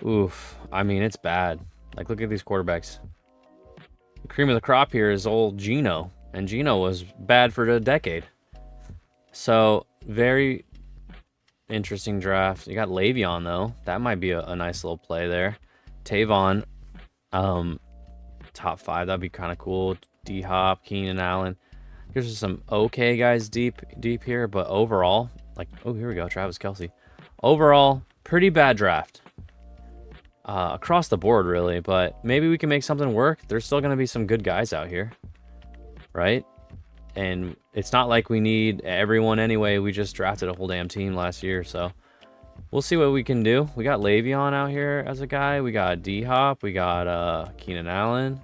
[SPEAKER 1] oof. I mean, it's bad. Like, look at these quarterbacks. The cream of the crop here is old Geno. And Geno was bad for a decade. So, very interesting draft. You got Le'Veon, though. That might be a nice little play there. Tavon, top 5, that'd be kind of cool. D-Hop, Keenan Allen. Here's some okay guys deep here, but overall, like, oh, here we go, Travis Kelce. Overall, pretty bad draft. Across the board, really, but maybe we can make something work. There's still going to be some good guys out here, right? And it's not like we need everyone anyway. We just drafted a whole damn team last year, so we'll see what we can do. We got Le'Veon out here as a guy. We got D-Hop. We got Keenan Allen.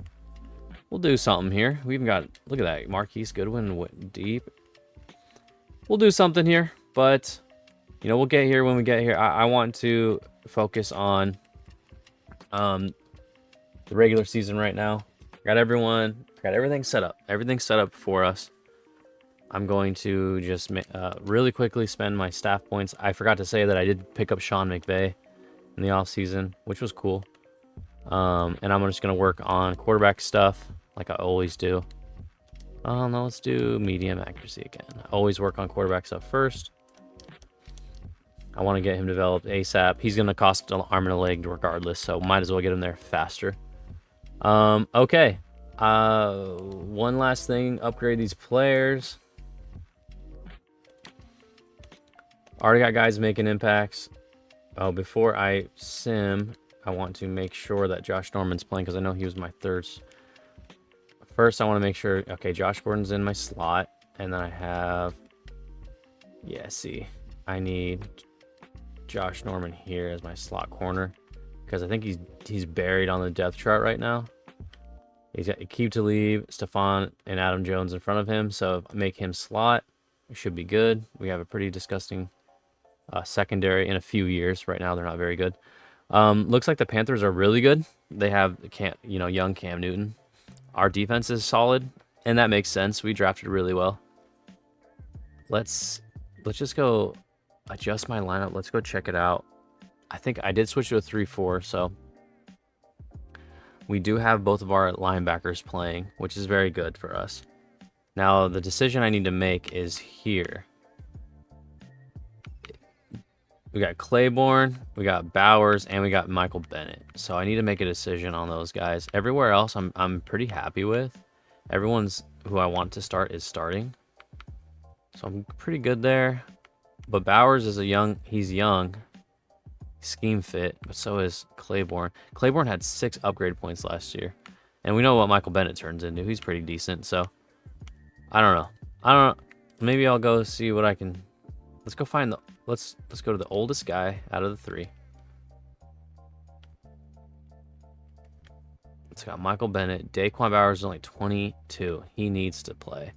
[SPEAKER 1] We'll do something here. We even got, look at that, Marquise Goodwin deep. We'll do something here, but, you know, we'll get here when we get here. I want to focus on the regular season right now. Got everything set up. Everything's set up for us. I'm going to just really quickly spend my staff points. I forgot to say that I did pick up Sean McVay in the offseason, which was cool. And I'm just going to work on quarterback stuff like I always do. No, let's do medium accuracy again. I always work on quarterback stuff first. I want to get him developed ASAP. He's going to cost an arm and a leg regardless, so might as well get him there faster. Okay. One last thing. Upgrade these players. Already got guys making impacts. Oh, before I sim, I want to make sure that Josh Norman's playing because I know he was my third. First, I want to make sure, okay, Josh Gordon's in my slot. And then I have, yeah, see, I need Josh Norman here as my slot corner because I think he's buried on the depth chart right now. He's got Aqib Talib, Stephon, and Adam Jones in front of him. So if I make him slot, we should be good. We have a pretty disgusting secondary in a few years. Right now, they're not very good. Looks like the Panthers are really good. They have young Cam Newton. Our defense is solid, and that makes sense. We drafted really well. Let's just go adjust my lineup. Let's go check it out. I think I did switch to a 3-4, so we do have both of our linebackers playing, which is very good for us. Now, the decision I need to make is here. We got Claiborne, we got Bowers, and we got Michael Bennett. So I need to make a decision on those guys. Everywhere else, I'm pretty happy with. Everyone's who I want to start is starting. So I'm pretty good there. But Bowers is he's young. Scheme fit, but so is Claiborne. Claiborne had 6 upgrade points last year. And we know what Michael Bennett turns into. He's pretty decent, so I don't know. Maybe I'll go see what I can. Let's go find the let's go to the oldest guy out of the 3. It's got Michael Bennett. Daquan Bowers is only 22. He needs to play.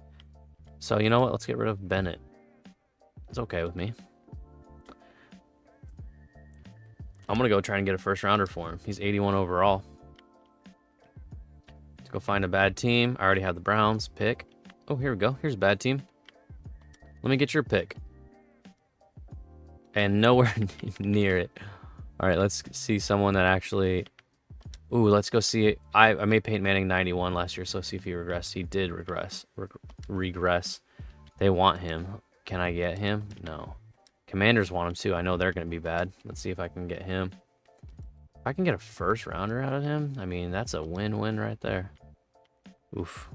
[SPEAKER 1] So you know what? Let's get rid of Bennett. It's okay with me. I'm going to go try and get a first rounder for him. He's 81 overall. Let's go find a bad team. I already have the Browns pick. Oh, here we go. Here's a bad team. Let me get your pick. And nowhere near it. All right, let's see someone that actually... Ooh, let's go see... I made Peyton Manning 91 last year, so let's see if he regressed. He did regress. They want him. Can I get him? No. Commanders want him too. I know they're going to be bad. Let's see if I can get him. If I can get a first rounder out of him, I mean, that's a win-win right there. Oof.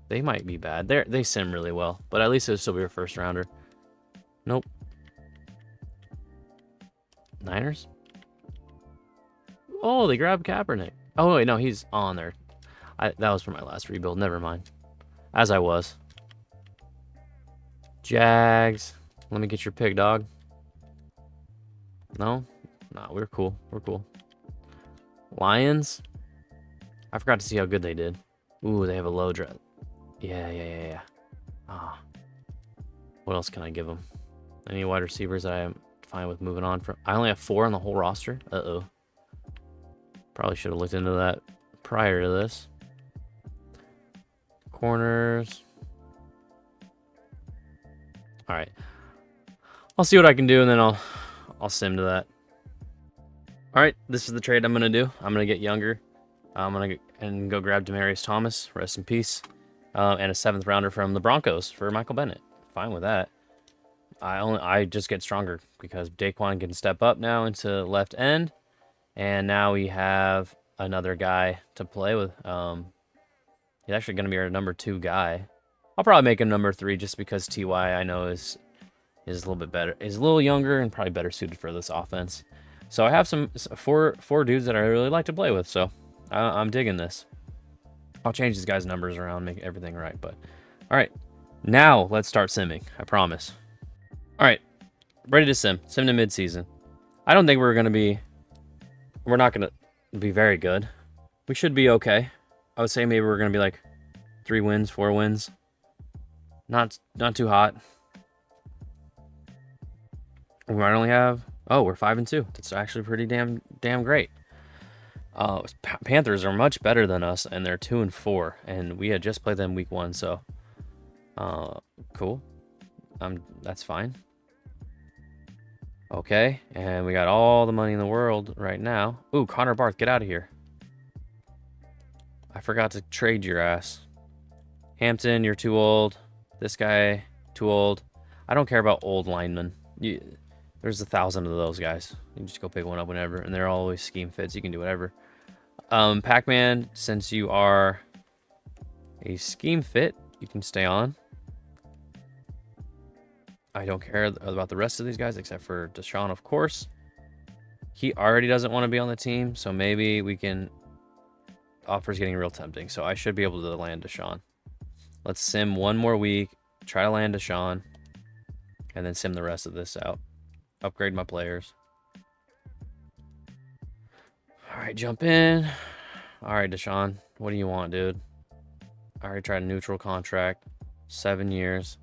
[SPEAKER 1] They might be bad. They sim really well, but at least it'll still be a first rounder. Nope. Niners? Oh, they grabbed Kaepernick. Oh, wait, no, he's on there. That was for my last rebuild. Never mind. As I was. Jags. Let me get your pick, dog. No? Nah, we're cool. We're cool. Lions? I forgot to see how good they did. Ooh, they have a low draft. Yeah. Ah. What else can I give them? Any wide receivers that I am fine with moving on from? I only have 4 on the whole roster. Uh-oh. Probably should have looked into that prior to this. Corners. All right. I'll see what I can do, and then I'll sim to that. All right, this is the trade I'm going to do. I'm going to get younger. I'm going to go grab Demaryius Thomas, rest in peace, and a 7th rounder from the Broncos for Michael Bennett. Fine with that. I just get stronger because Daquan can step up now into left end, and now we have another guy to play with. He's actually going to be our number 2 guy. I'll probably make him number 3 just because Ty I know is a little bit better. He's a little younger and probably better suited for this offense. So I have four dudes that I really like to play with. So I'm digging this. I'll change these guys' numbers around, make everything right. But all right, now let's start simming. I promise. All right, ready to sim to midseason. I don't think we're not gonna be very good. We should be okay. I would say maybe we're gonna be like 3 wins, 4 wins. Not too hot. We might only have... Oh, we're 5-2. That's actually pretty damn great. Panthers are much better than us, and they're 2-4, and we had just played them week 1, so cool. That's fine. Okay, and we got all the money in the world right now. Ooh, Connor Barth, get out of here. I forgot to trade your ass. Hampton, you're too old. This guy, too old. I don't care about old linemen. There's 1,000 of those guys. You just go pick one up whenever, and they're always scheme fits. You can do whatever. Pac-Man, since you are a scheme fit, you can stay on. I don't care about the rest of these guys except for Deshaun, of course. He already doesn't want to be on the team, so maybe we can... Offer's getting real tempting, so I should be able to land Deshaun. Let's sim one more week, try to land Deshaun, and then sim the rest of this out. Upgrade my players. All right, jump in. All right, Deshaun, what do you want, dude? I already tried a neutral contract, 7 years,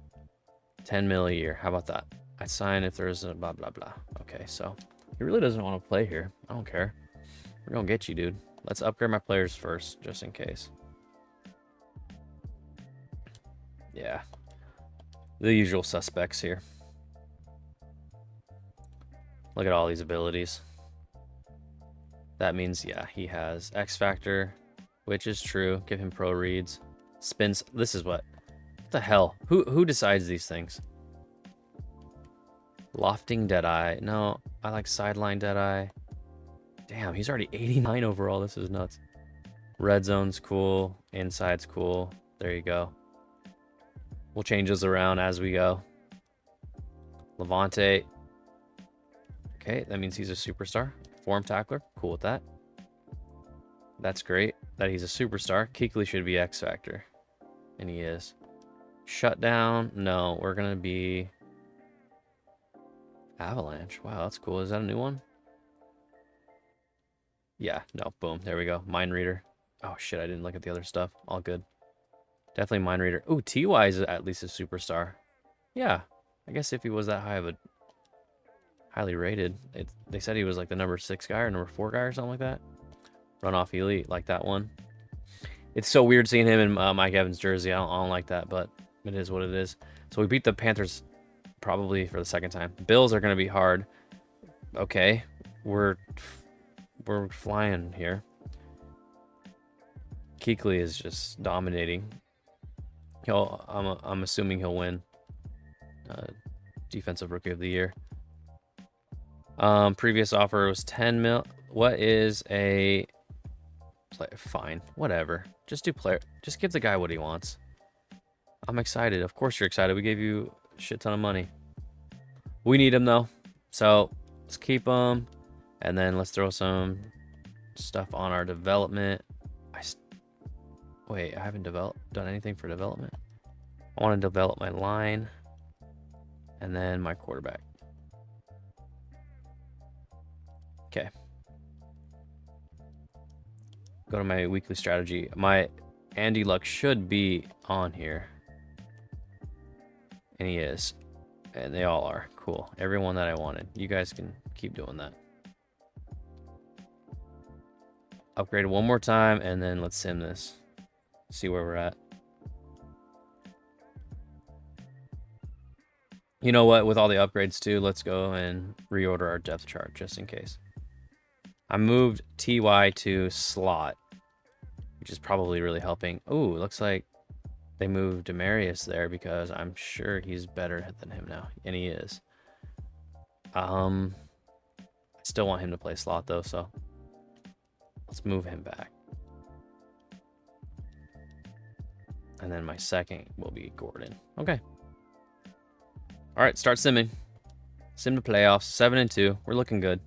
[SPEAKER 1] 10 mil a year. How about that? I'd sign if there's a blah, blah, blah. Okay, so he really doesn't want to play here. I don't care. We're going to get you, dude. Let's upgrade my players first, just in case. Yeah. The usual suspects here. Look at all these abilities. That means, yeah, he has X Factor, which is true. Give him pro reads. Spins. This is what the hell? Who decides these things? Lofting Deadeye. No, I like Sideline Deadeye. Damn, he's already 89 overall. This is nuts. Red Zone's cool. Inside's cool. There you go. We'll change those around as we go. Levante. Okay, that means he's a superstar. Form tackler. Cool with that. That's great that he's a superstar. Kuechly should be X Factor. And he is. Shutdown. No, we're going to be... Avalanche. Wow, that's cool. Is that a new one? Yeah, no. Boom. There we go. Mind Reader. Oh, shit. I didn't look at the other stuff. All good. Definitely Mind Reader. Ooh, TY is at least a superstar. Yeah. I guess if he was that high highly rated. They said he was like the number 6 guy or number 4 guy or something like that. Runoff elite, like that one. It's so weird seeing him in Mike Evans' jersey. I don't like that, but it is what it is. So we beat the Panthers probably for the second time. Bills are going to be hard. Okay, we're flying here. Kuechly is just dominating. I'm assuming he'll win Defensive Rookie of the Year. Previous offer was 10 mil. What is a play? Fine, whatever. Just do player. Just give the guy what he wants. I'm excited. Of course you're excited. We gave you a shit ton of money. We need him though, so let's keep him, and then let's throw some stuff on our development. Wait, I haven't done anything for development. I want to develop my line, and then my quarterback. Okay. Go to my weekly strategy. My Andy Luck should be on here. And he is. And they all are. Cool. Everyone that I wanted. You guys can keep doing that. Upgrade one more time, and then let's sim this. See where we're at. You know what? With all the upgrades too, let's go and reorder our depth chart just in case. I moved TY to slot, which is probably really helping. Ooh, looks like they moved Demarius there because I'm sure he's better than him now, and he is. I still want him to play slot though, so let's move him back. And then my second will be Gordon. Okay. All right, start simming. Sim to playoffs, 7-2. We're looking good.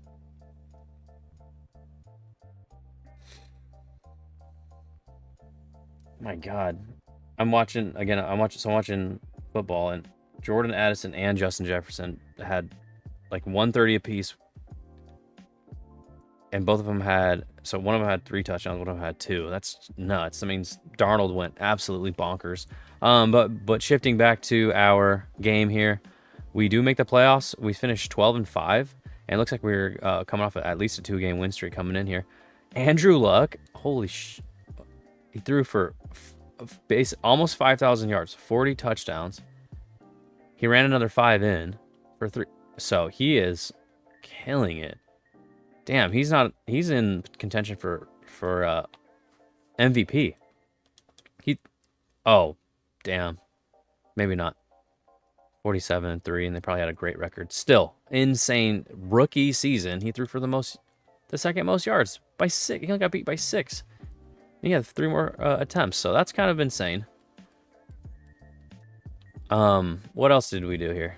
[SPEAKER 1] My God, I'm watching again. I'm watching football, and Jordan Addison and Justin Jefferson had like 130 apiece, and both of them had. So one of them had 3 touchdowns, one of them had 2. That's nuts. That means Darnold went absolutely bonkers. But shifting back to our game here, we do make the playoffs. We finished 12-5, and it looks like we're coming off at least a 2-game win streak coming in here. Andrew Luck, holy sh! He threw for almost 5,000 yards, 40 touchdowns. He ran another 5 in for 3. So he is killing it. Damn, he's in contention for MVP. Oh, damn. Maybe not. 47-3, and they probably had a great record. Still, insane rookie season. He threw for the second most yards by 6. He only got beat by 6. He had 3 more attempts, so that's kind of insane. What else did we do here?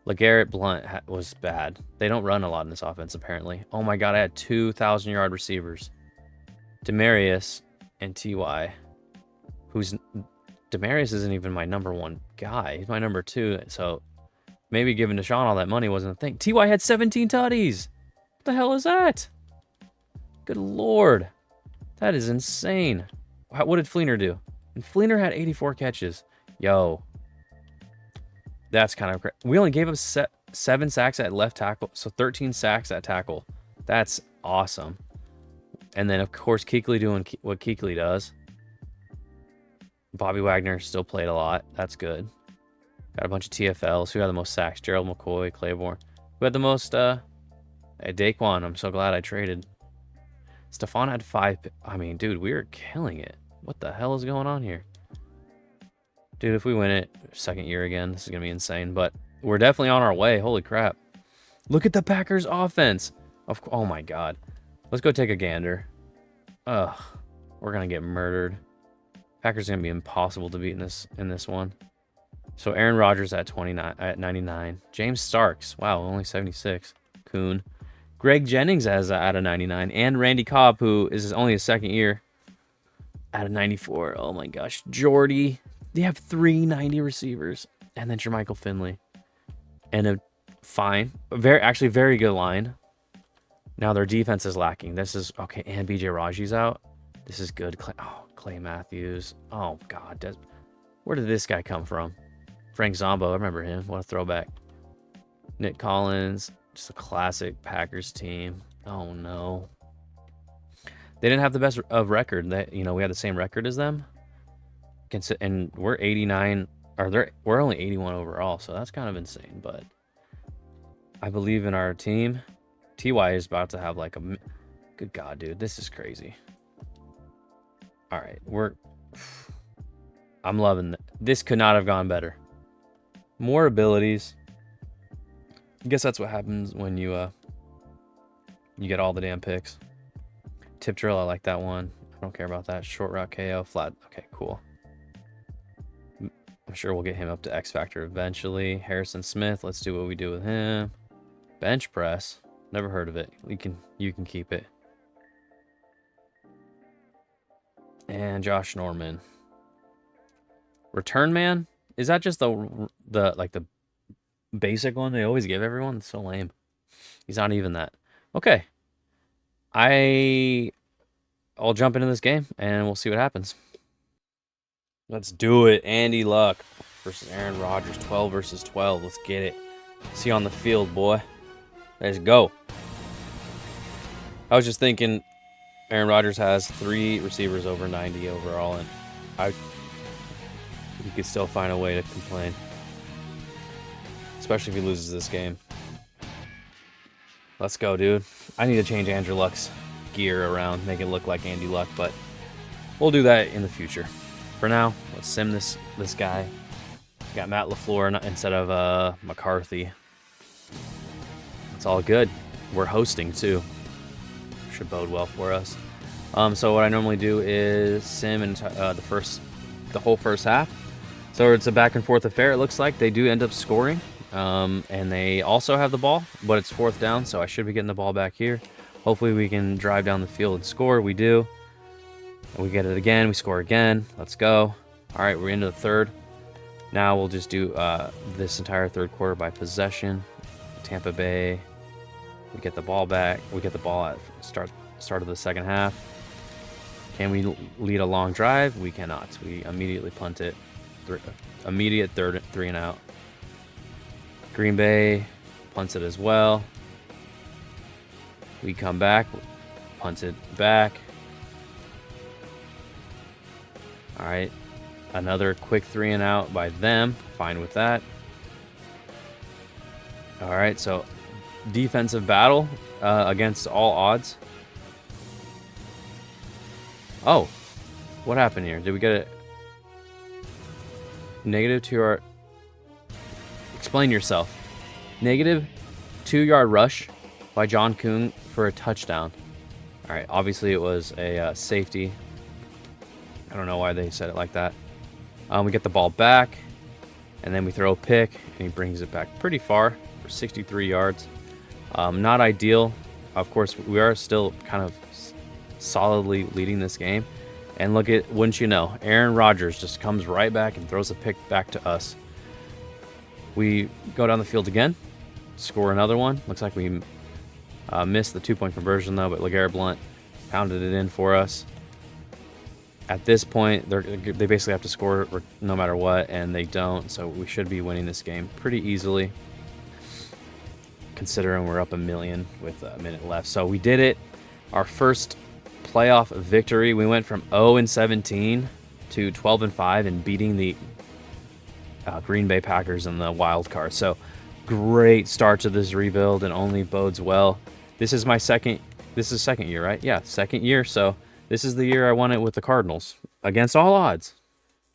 [SPEAKER 1] LeGarrette Blount was bad. They don't run a lot in this offense, apparently. Oh my God, I had 2,000-yard receivers. Demarius and Ty, Demarius isn't even my number 1 guy. He's my number 2, so maybe giving Deshaun all that money wasn't a thing. Ty had 17 tutties. What the hell is that? Good Lord. That is insane. What did Fleener do? And Fleener had 84 catches. Yo. That's kind of crazy. We only gave up 7 sacks at left tackle, so 13 sacks at tackle. That's awesome. And then, of course, Kuechly doing what Kuechly does. Bobby Wagner still played a lot. That's good. Got a bunch of TFLs. Who had the most sacks? Gerald McCoy, Claiborne. Who had the most? Daquan. I'm so glad I traded. Stephon had 5. I mean, dude, we were killing it. What the hell is going on here? Dude, if we win it, second year again, this is going to be insane. But we're definitely on our way. Holy crap. Look at the Packers offense. Oh, my God. Let's go take a gander. Ugh. We're going to get murdered. Packers are going to be impossible to beat in this one. So Aaron Rodgers at 99. James Starks. Wow, only 76. Coon. Greg Jennings has out of 99. And Randy Cobb, who is only his second year, out of 94. Oh, my gosh. Jordy. They have 3 90 receivers. And then Jermichael Finley. And a very good line. Now their defense is lacking. This is okay. And BJ Raji's out. This is good. Clay Matthews. Oh, God. Where did this guy come from? Frank Zombo. I remember him. What a throwback. Nick Collins, just a classic Packers team. Oh no. They didn't have the best of record. That we had the same record as them. And we're 89, or we're only 81 overall, so that's kind of insane. But I believe in our team. TY is about to have like a good God, dude. This is crazy. All right, I'm loving it. This could not have gone better. More abilities. I guess that's what happens when you get all the damn picks. Tip drill, I like that one. I don't care about that. Short route KO, flat. Okay, cool. I'm sure we'll get him up to X Factor eventually. Harrison Smith, let's do what we do with him. Bench press. Never heard of it. You can keep it. And Josh Norman. Return man? Is that just the basic one they always give everyone? It's so lame. He's not even that. Okay. I'll jump into this game and we'll see what happens. Let's do it. Andy Luck versus Aaron Rodgers. 12 versus 12. Let's get it. See you on the field, boy. Let's go. I was just thinking Aaron Rodgers has 3 receivers over 90 overall, and he could still find a way to complain. Especially if he loses this game. Let's go, dude. I need to change Andrew Luck's gear around, make it look like Andy Luck, but we'll do that in the future. For now, let's sim this guy. Got Matt LaFleur instead of McCarthy. It's all good. We're hosting too. Should bode well for us. So what I normally do is sim in the whole first half. So it's a back and forth affair. It looks like they do end up scoring, and they also have the ball, but it's 4th down, so I should be getting the ball back here. Hopefully we can drive down the field and score. We do. And we get it again. We score again. Let's go. All right, we're into the third. Now we'll just do this entire third quarter by possession. Tampa Bay. We get the ball back. We get the ball at start of the second half. Can we lead a long drive? We cannot. We immediately punt it. Immediate 3 and out. Green Bay punts it as well. We come back, punt it back. All right, another quick 3 and out by them. Fine with that. All right, so defensive battle against all odds. Oh, what happened here? Did we get a negative 2-yard? Explain yourself. Negative 2-yard rush by John Kuhn for a touchdown. All right, obviously it was a safety. I don't know why they said it like that. We get the ball back, and then we throw a pick, and he brings it back pretty far for 63 yards. Not ideal. Of course, we are still kind of solidly leading this game. And look at, wouldn't you know, Aaron Rodgers just comes right back and throws a pick back to us. We go down the field again, score another one. Looks like we missed the 2-point conversion, though, but LeGarrette Blount pounded it in for us. At this point, they basically have to score no matter what, and they don't, so we should be winning this game pretty easily, considering we're up 1 million with a minute left. So we did it. Our first playoff victory. We went from 0-17 to 12-5 and beating the Green Bay Packers in the wild card. So great start to this rebuild, and only bodes well. This is my second year, right? Yeah, second year. So this is the year I won it with the Cardinals against all odds.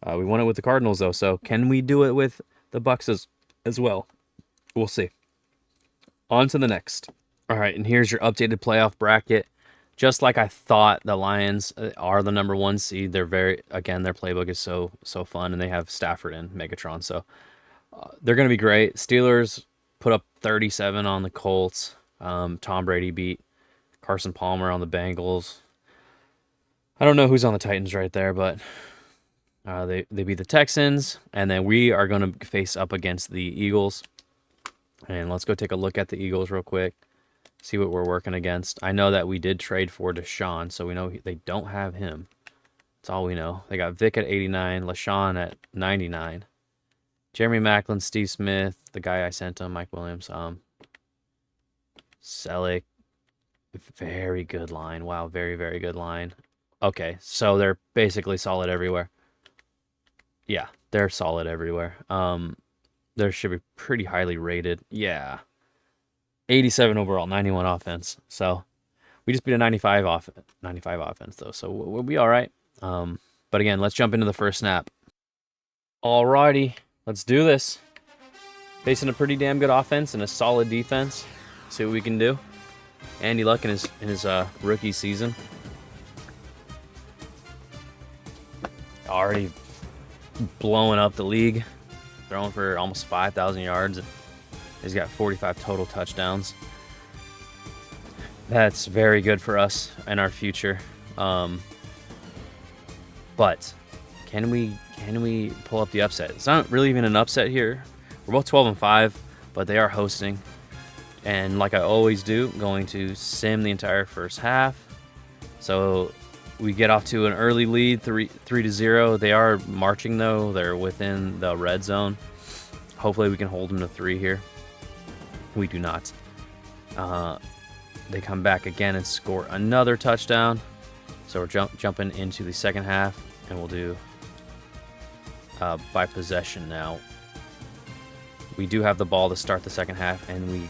[SPEAKER 1] We won it with the Cardinals though. So can we do it with the Bucs as well? We'll see. On to the next. All right, and here's your updated playoff bracket. Just like I thought, the Lions are the #1 seed. They're their playbook is so fun, and they have Stafford and Megatron, so they're going to be great. Steelers put up 37 on the Colts. Tom Brady beat Carson Palmer on the Bengals. I don't know who's on the Titans right there, but they beat the Texans, and then we are going to face up against the Eagles. And let's go take a look at the Eagles real quick. See what we're working against. I know that we did trade for Deshaun, so we know they don't have him. That's all we know. They got Vic at 89, LaShawn at 99. Jeremy Maclin, Steve Smith, the guy I sent him, Mike Williams, Selleck. Very good line. Wow, very, very good line. Okay, so they're basically solid everywhere. Yeah, they're solid everywhere. They should be pretty highly rated. Yeah. 87 overall, 91 offense. So we just beat a 95 offense though. So we'll be all right. But again, let's jump into the first snap. Alrighty, let's do this. Facing a pretty damn good offense and a solid defense. See what we can do. Andy Luck in his rookie season. Already blowing up the league. Throwing for almost 5,000 yards. He's got 45 total touchdowns. That's very good for us and our future. But can we pull up the upset? It's not really even an upset here. We're both 12-5, but they are hosting. And like I always do, going to sim the entire first half. So we get off to an early lead, 3-0. They are marching though. They're within the red zone. Hopefully we can hold them to 3 here. We do not. They come back again and score another touchdown. So we're jumping into the second half, and we'll do by possession now. We do have the ball to start the second half, and we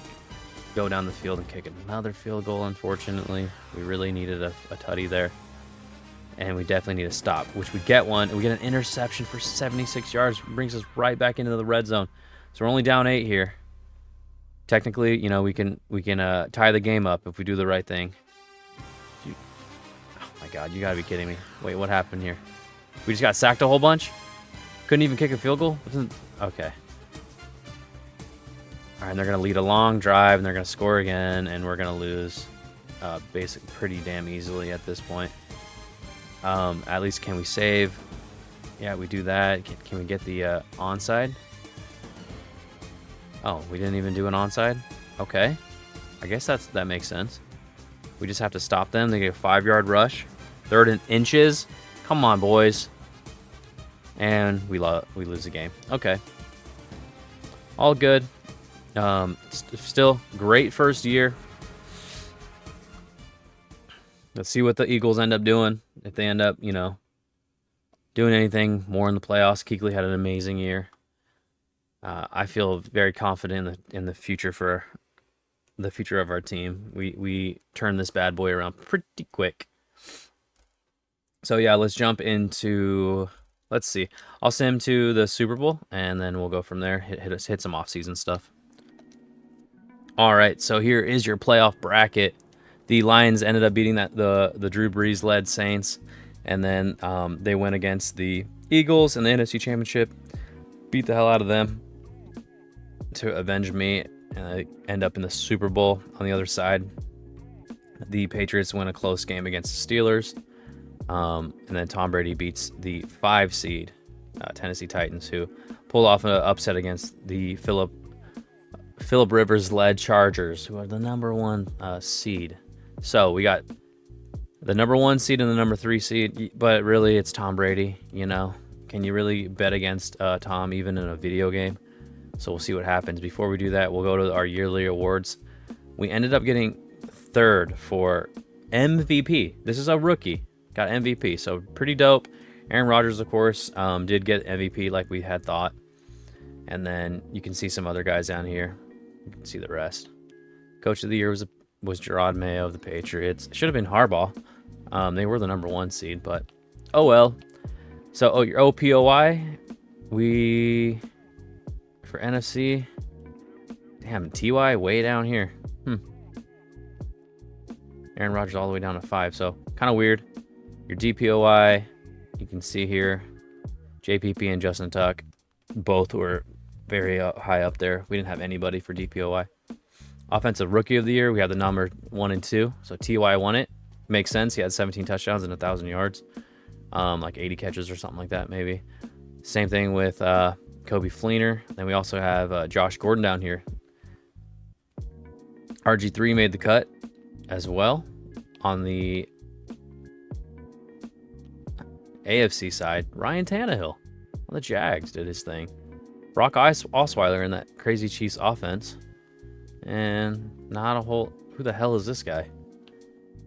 [SPEAKER 1] go down the field and kick another field goal, unfortunately. We really needed a tutty there. And we definitely need a stop, which we get one. And we get an interception for 76 yards. Brings us right back into the red zone. So we're only down 8 here. Technically, you know, we can tie the game up if we do the right thing. Oh my God, you gotta be kidding me. Wait, what happened here? We just got sacked a whole bunch? Couldn't even kick a field goal? Okay. All right, and they're going to lead a long drive, and they're going to score again, and we're going to lose basically pretty damn easily at this point. At least can we save? Yeah, we do that. Can we get the onside? Oh, we didn't even do an onside? Okay. I guess that makes sense. We just have to stop them. They get a 5-yard rush. 3rd and inches. Come on, boys. And we lose the game. Okay. All good. Still great first year. Let's see what the Eagles end up doing. If they end up, you know, doing anything more in the playoffs. Kuechly had an amazing year. I feel very confident in the future for the future of our team. We turn this bad boy around pretty quick. So yeah, let's jump into. Let's see. I'll send him to the Super Bowl, and then we'll go from there. Hit some off-season stuff. All right, so here is your playoff bracket. The Lions ended up beating the Drew Brees-led Saints, and then they went against the Eagles in the NFC Championship, beat the hell out of them to avenge me, and I end up in the Super Bowl on the other side. The Patriots win a close game against the Steelers, and then Tom Brady beats the 5 seed Tennessee Titans, who pulled off an upset against the Philip Rivers-led Chargers, who are the number 1 seed. So we got the number 1 seed and the number 3 seed, but really it's Tom Brady. You know, can you really bet against Tom even in a video game? So we'll see what happens. Before we do that, we'll go to our yearly awards. We ended up getting 3rd for MVP. This is a rookie. Got MVP, so pretty dope. Aaron Rodgers, of course, did get MVP like we had thought. And then you can see some other guys down here. You can see the rest. Coach of the year was Gerard Mayo of the Patriots. It should have been Harbaugh. They were the number 1 seed, but oh well. So your OPOY, for NFC, damn, TY way down here. Aaron Rodgers all the way down to 5, so kind of weird. Your DPOY, you can see here, JPP and Justin Tuck, both were very high up there. We didn't have anybody for DPOY. Offensive Rookie of the Year, we have the number 1 and 2. So TY won it. Makes sense. He had 17 touchdowns and 1,000 yards, like 80 catches or something like that, maybe. Same thing with Kobe Fleener. Then we also have Josh Gordon down here. RG3 made the cut as well. On the AFC side, Ryan Tannehill on the Jags did his thing. Brock Osweiler in that crazy Chiefs offense. And not a whole... Who the hell is this guy?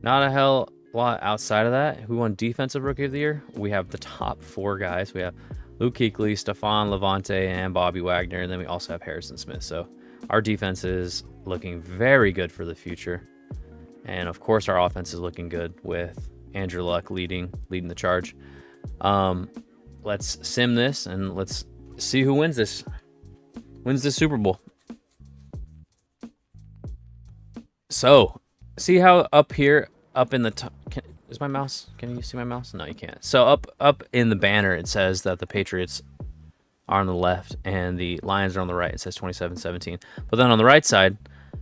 [SPEAKER 1] Not a hell lot outside of that. Who won Defensive Rookie of the Year? We have the top 4 guys. We have Luke Kuechly, Stephon Levante, and Bobby Wagner. And then we also have Harrison Smith. So our defense is looking very good for the future. And, of course, our offense is looking good with Andrew Luck leading the charge. Let's sim this, and let's see who wins this Super Bowl. So, see how up here, up in the top, is my mouse, can you see my mouse? No, you can't. So up in the banner, it says that the Patriots are on the left and the Lions are on the right. It says 27-17. But then on the right side,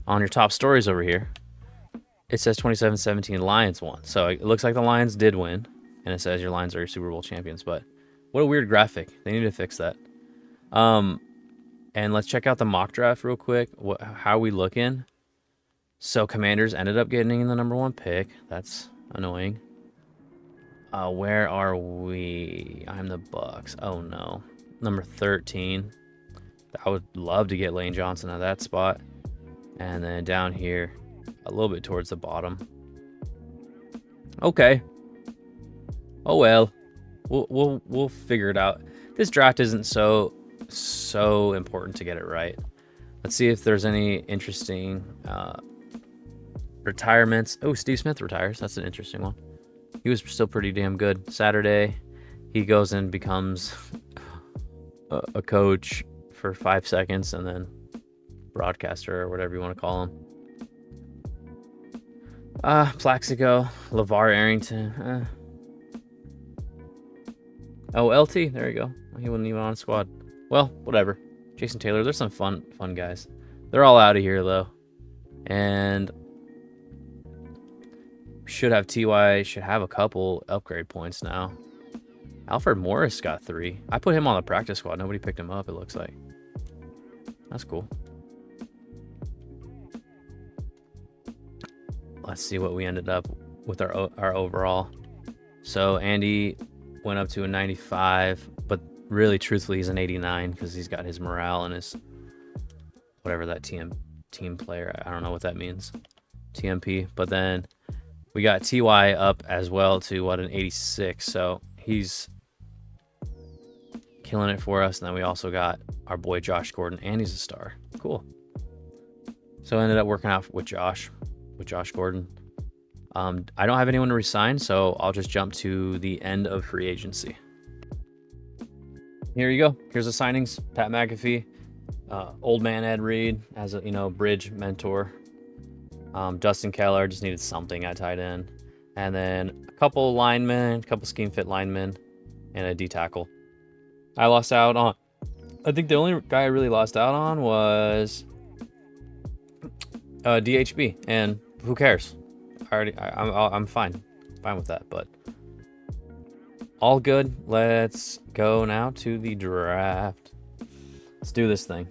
[SPEAKER 1] on your top stories over here, it says 27-17 Lions won. So it looks like the Lions did win, and it says your Lions are your Super Bowl champions. But what a weird graphic. They need to fix that. And let's check out the mock draft real quick. How we looking? So Commanders ended up getting the number 1 pick. That's annoying. Where are we? I'm the Bucs. Oh no, number 13. I would love to get Lane Johnson at that spot. And then down here, a little bit towards the bottom. Okay. Oh well. We'll figure it out. This draft isn't so important to get it right. Let's see if there's any interesting retirements. Oh, Steve Smith retires. That's an interesting one. He was still pretty damn good. Saturday, he goes and becomes a coach for 5 seconds and then broadcaster or whatever you want to call him. Plaxico, LeVar Arrington. Oh, LT. There you go. He wasn't even on a squad. Well, whatever. Jason Taylor. There's some fun guys. They're all out of here though, and should have Ty. Should have a couple upgrade points now. Alfred Morris got 3. I put him on the practice squad. Nobody picked him up. It looks like. That's cool. Let's see what we ended up with our overall. So Andy went up to a 95, but really, truthfully, he's an 89 because he's got his morale and his whatever that team player. I don't know what that means. TMP. But then we got TY up as well to an 86. So he's killing it for us. And then we also got our boy Josh Gordon, and he's a star. Cool. So I ended up working out with Josh Gordon. I don't have anyone to resign, so I'll just jump to the end of free agency. Here you go. Here's the signings. Pat McAfee, old man Ed Reed as a bridge mentor. Dustin Keller just needed something at tight end, and then a couple linemen, a couple scheme fit linemen, and a D tackle. I lost out on. I think the only guy I really lost out on was DHB, and who cares? I'm fine with that, but all good. Let's go now to the draft. Let's do this thing.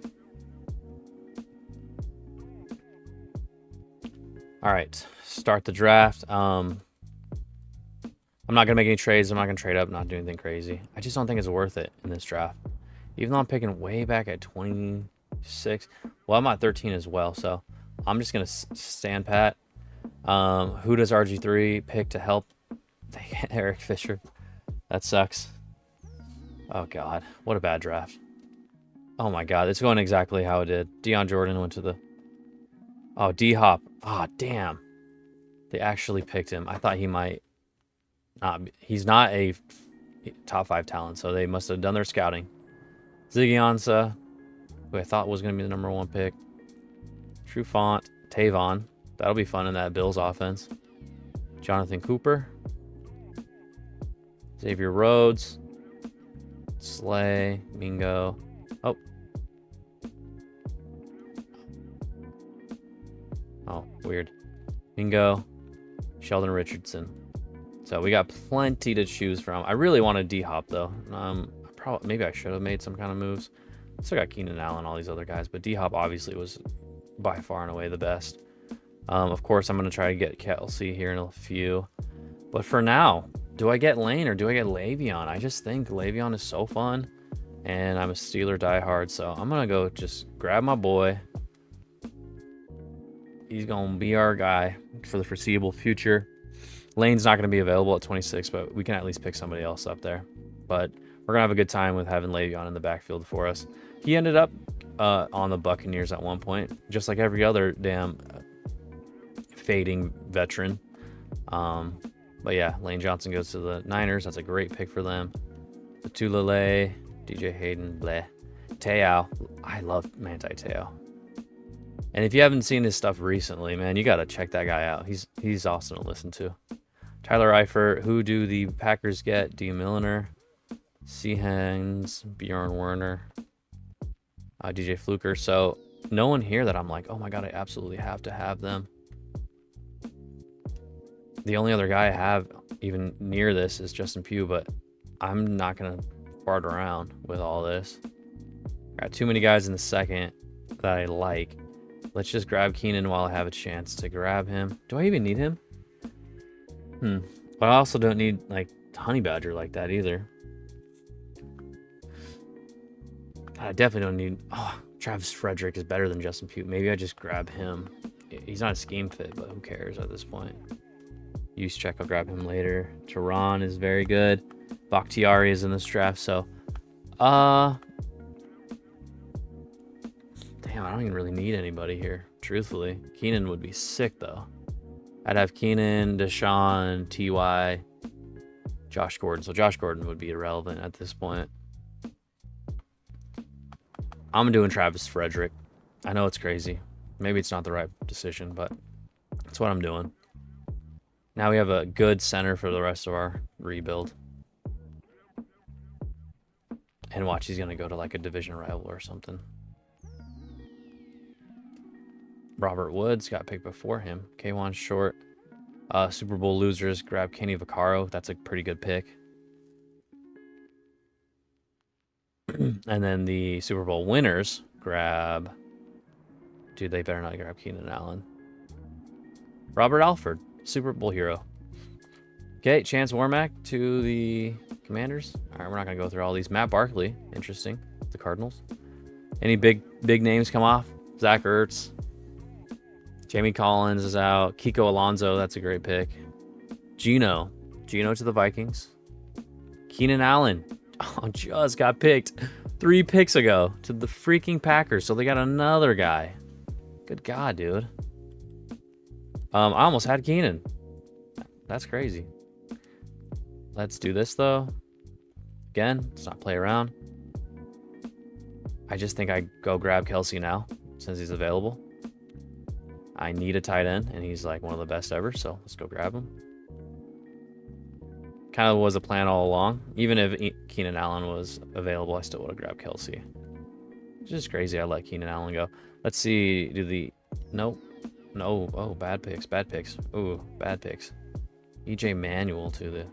[SPEAKER 1] All right, start the draft. I'm not gonna make any trades. I'm not gonna trade up. Not do anything crazy. I just don't think it's worth it in this draft. Even though I'm picking way back at 26. Well, I'm at 13 as well, so I'm just gonna stand pat. Who does RG3 pick to help? Eric Fisher. That sucks. Oh god, what a bad draft. Oh my god, it's going exactly how it did. Deion Jordan went to the... Oh, D-Hop. Ah, damn. They actually picked him. I thought he might not be. He's not a top 5 talent, so they must have done their scouting. Ziggy Ansah, who I thought was going to be the number 1 pick. Trufant, Tavon. That'll be fun in that Bills offense. Jonathan Cooper. Xavier Rhodes. Slay. Mingo. Oh. Oh, weird. Mingo. Sheldon Richardson. So we got plenty to choose from. I really wanted D-Hop, though. Maybe I should have made some kind of moves. Still got Keenan Allen, all these other guys. But D-Hop obviously was by far and away the best. Of course, I'm going to try to get Kelsey here in a few. But for now, do I get Lane or do I get Le'Veon? I just think Le'Veon is so fun. And I'm a Steeler diehard, so I'm going to go just grab my boy. He's going to be our guy for the foreseeable future. Lane's not going to be available at 26, but we can at least pick somebody else up there. But we're going to have a good time with having Le'Veon in the backfield for us. He ended up on the Buccaneers at one point, just like every other damn fading veteran. But yeah, Lane Johnson goes to the Niners. That's a great pick for them. Batulele, DJ Hayden, bleh. Te'o. I love Manti Te'o. And if you haven't seen his stuff recently, man, you got to check that guy out. He's awesome to listen to. Tyler Eifert. Who do the Packers get? D. Milliner, Seahans, Bjorn Werner, DJ Fluker. So no one here that I'm like, oh my God, I absolutely have to have them. The only other guy I have even near this is Justin Pugh, but I'm not going to fart around with all this. Got too many guys in the second that I like. Let's just grab Keenan while I have a chance to grab him. Do I even need him? But I also don't need like Honey Badger like that either. I definitely don't need... Oh, Travis Frederick is better than Justin Pugh. Maybe I just grab him. He's not a scheme fit, but who cares at this point? Use check, I'll grab him later. Tehran is very good. Bakhtiari is in this draft, so... Damn, I don't even really need anybody here, truthfully. Keenan would be sick, though. I'd have Keenan, Deshaun, T.Y., Josh Gordon. So Josh Gordon would be irrelevant at this point. I'm doing Travis Frederick. I know it's crazy. Maybe it's not the right decision, but that's what I'm doing. Now we have a good center for the rest of our rebuild. And watch, he's going to go to like a division rival or something. Robert Woods got picked before him. K'Wan Short. Super Bowl losers grab Kenny Vaccaro. That's a pretty good pick. And then the Super Bowl winners grab... Dude, they better not grab Keenan Allen. Robert Alford, Super Bowl hero. Okay, Chance Warmack to the Commanders. All right, we're not going to go through all these. Matt Barkley, interesting. The Cardinals. Any big names come off? Zach Ertz. Jamie Collins is out. Kiko Alonso, that's a great pick. Gino to the Vikings. Keenan Allen, just got picked 3 picks ago to the freaking Packers. So they got another guy. Good God, dude. I almost had Keenan. That's crazy. Let's do this, though. Again, let's not play around. I just think I go grab Kelsey now since he's available. I need a tight end, and he's like one of the best ever, so let's go grab him. Kind of was a plan all along. Even if Keenan Allen was available, I still would have grabbed Kelsey. It's just crazy I let Keenan Allen go. Let's see, Nope. No. Oh, bad picks. Ooh, bad picks. EJ Manuel to the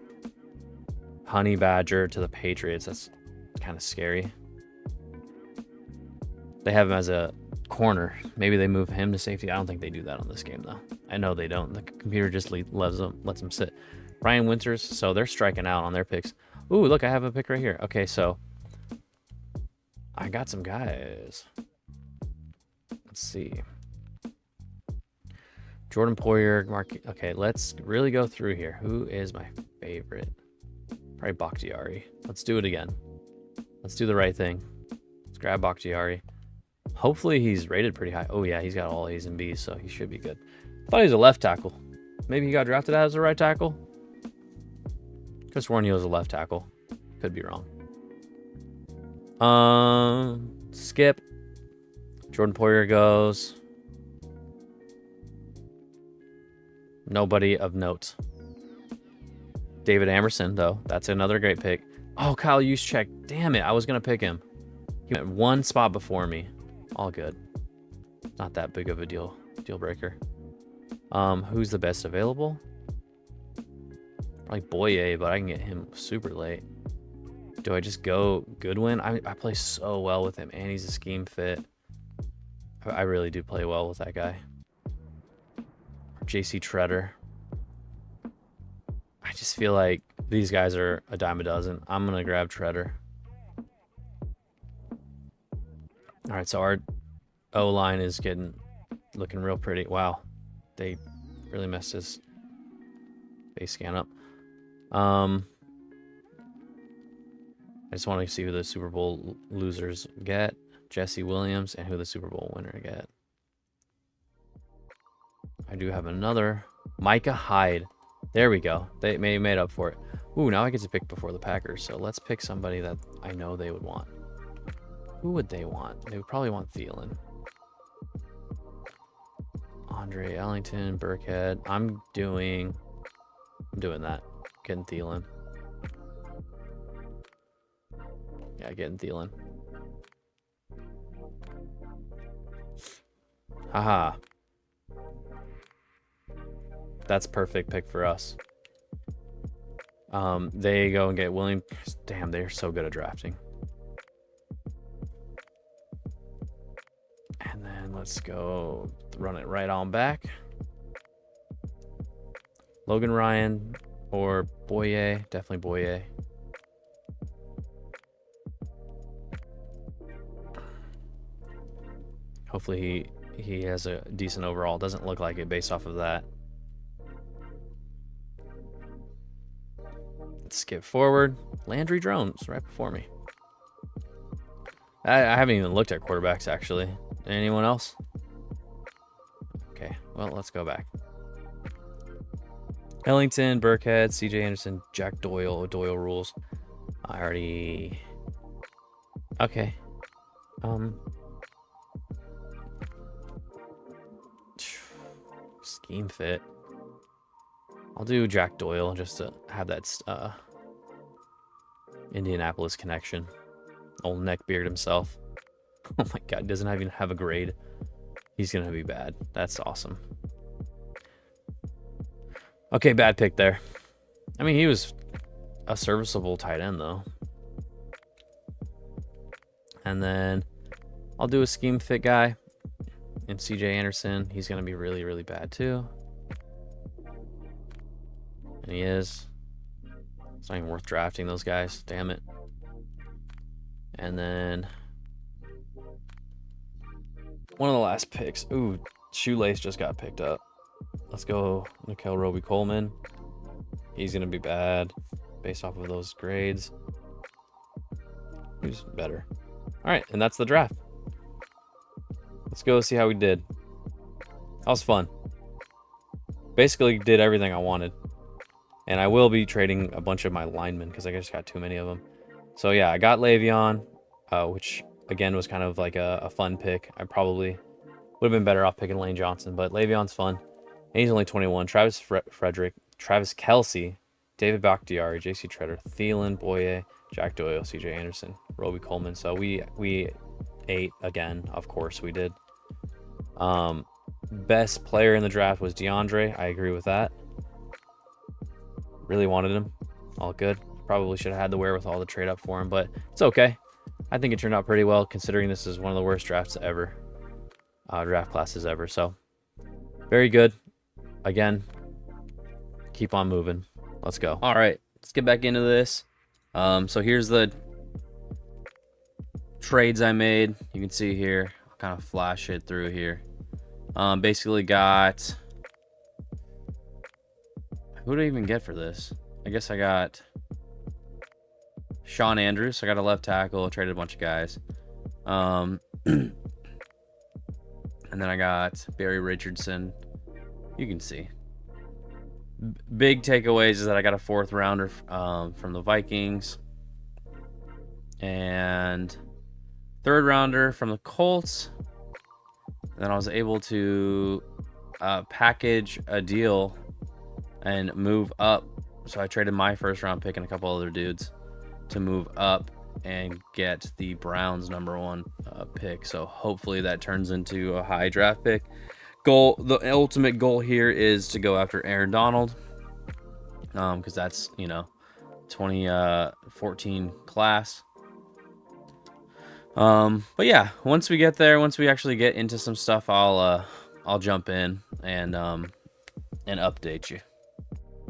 [SPEAKER 1] Honey Badger to the Patriots. That's kind of scary. They have him as a corner. Maybe they move him to safety. I don't think they do that on this game, though. I know they don't. The computer just lets them sit. Ryan Winters, so they're striking out on their picks. Ooh, look, I have a pick right here. Okay, so I got some guys. Let's see. Jordan Poyer, Mark. Okay, let's really go through here. Who is my favorite? Probably Bakhtiari. Let's do it again. Let's do the right thing. Let's grab Bakhtiari. Hopefully he's rated pretty high. Oh yeah, he's got all A's and B's, so he should be good. I thought he was a left tackle. Maybe he got drafted as a right tackle. Could have sworn he was a left tackle. Could be wrong. Skip. Jordan Poyer goes. Nobody of note. David Amerson, though. That's another great pick. Oh, Kyle Juszczyk. Damn it. I was going to pick him. He went one spot before me. All good. Not that big of a deal breaker. Who's the best available? Probably Boye, but I can get him super late. Do I just go Goodwin? I play so well with him, and he's a scheme fit. I really do play well with that guy. JC Treader. I just feel like these guys are a dime a dozen. I'm going to grab Treader. All right, so our O-line is looking real pretty. Wow, they really messed his face scan up. I just want to see who the Super Bowl losers get. Jesse Williams, and who the Super Bowl winner get. I do have another. Micah Hyde. There we go. They made up for it. Ooh, now I get to pick before the Packers. So let's pick somebody that I know they would want. Who would they want? They would probably want Thielen. Andre Ellington, Burkhead. I'm doing that. Getting Thielen. Yeah, getting Thielen. Haha. That's perfect pick for us. They go and get William. Damn, they're so good at drafting. And then let's go run it right on back. Logan Ryan or Boye. Definitely Boye. Hopefully he has a decent overall. Doesn't look like it based off of that. Let's skip forward. Landry Jones right before me. I haven't even looked at quarterbacks, actually. Anyone else? Okay, well, let's go back. Ellington, Burkhead, CJ Anderson, Jack Doyle. Doyle rules. I already... Okay. Scheme fit. I'll do Jack Doyle just to have that Indianapolis connection. Old neckbeard himself. Oh my god, doesn't even have a grade. He's gonna be bad. That's awesome. Okay, bad pick there. I mean, he was a serviceable tight end though. And then I'll do a scheme fit guy. And CJ Anderson, he's gonna be really, really bad too. And he is. It's not even worth drafting those guys. Damn it. And then one of the last picks. Ooh, Shoelace just got picked up. Let's go Nickel Roby-Coleman. He's going to be bad based off of those grades. Who's better? All right, and that's the draft. Let's go see how we did. That was fun. Basically did everything I wanted. And I will be trading a bunch of my linemen because I just got too many of them. So yeah, I got Le'Veon, which again was kind of like a fun pick. I probably would have been better off picking Lane Johnson, but Le'Veon's fun. And he's only 21. Travis Frederick, Travis Kelce, David Bakhtiari, J.C. Treader, Thielen, Boye, Jack Doyle, C.J. Anderson, Roby-Coleman. So we ate again. Of course we did. Best player in the draft was DeAndre. I agree with that. Really wanted him. All good. Probably should have had the wherewithal to trade up for him, but it's okay. I think it turned out pretty well considering this is one of the worst drafts ever. Draft classes ever. So very good. Again, keep on moving. Let's go. All right, let's get back into this. So here's the trades I made. You can see here. I'll kind of flash it through here. Basically got... Who did I even get for this? I guess I got Sean Andrews. I got a left tackle. I traded a bunch of guys. And then I got Barry Richardson. You can see. Big takeaways is that I got a 4th rounder from the Vikings. And 3rd rounder from the Colts. And then I was able to package a deal and move up. So I traded my 1st round pick and a couple other dudes to move up and get the Browns #1 pick. So hopefully that turns into a high draft pick. The ultimate goal here is to go after Aaron Donald. Because that's, 2014 class. But yeah, once we get there, once we actually get into some stuff, I'll jump in and update you.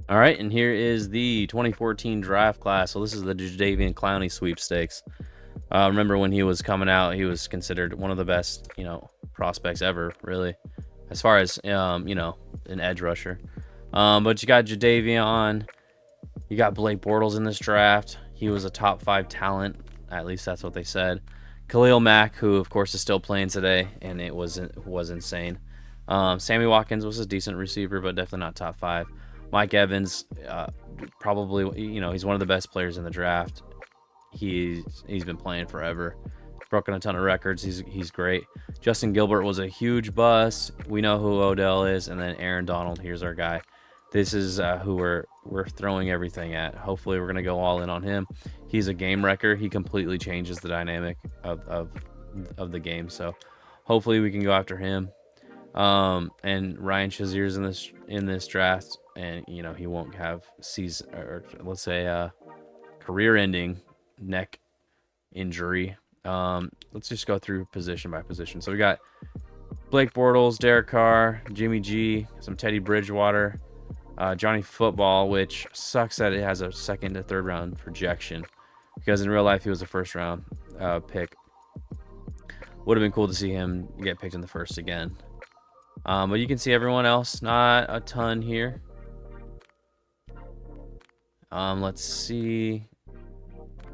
[SPEAKER 1] All right, and here is the 2014 draft class. So this is the Jadeveon Clowney sweepstakes. Remember when he was coming out, he was considered one of the best, prospects ever, really, as far as, an edge rusher. But you got Jadeveon, you got Blake Bortles in this draft. He was a top 5 talent, at least that's what they said. Khalil Mack, who of course is still playing today, and it was insane. Sammy Watkins was a decent receiver, but definitely not top 5. Mike Evans, probably, he's one of the best players in the draft. He's been playing forever, broken a ton of records. He's great. Justin Gilbert was a huge bust. We know who Odell is, and then Aaron Donald. Here's our guy. This is who we're throwing everything at. Hopefully, we're gonna go all in on him. He's a game wrecker. He completely changes the dynamic of the game. So hopefully, we can go after him. And Ryan Shazier's in this draft, and he won't have season, or let's say career-ending neck injury. Let's just go through position by position. So we got Blake Bortles, Derek Carr, Jimmy G, some Teddy Bridgewater, Johnny Football, which sucks that it has a 2nd to 3rd round projection, because in real life he was a 1st round pick. Would have been cool to see him get picked in the 1st again. But you can see everyone else, not a ton here. Let's see.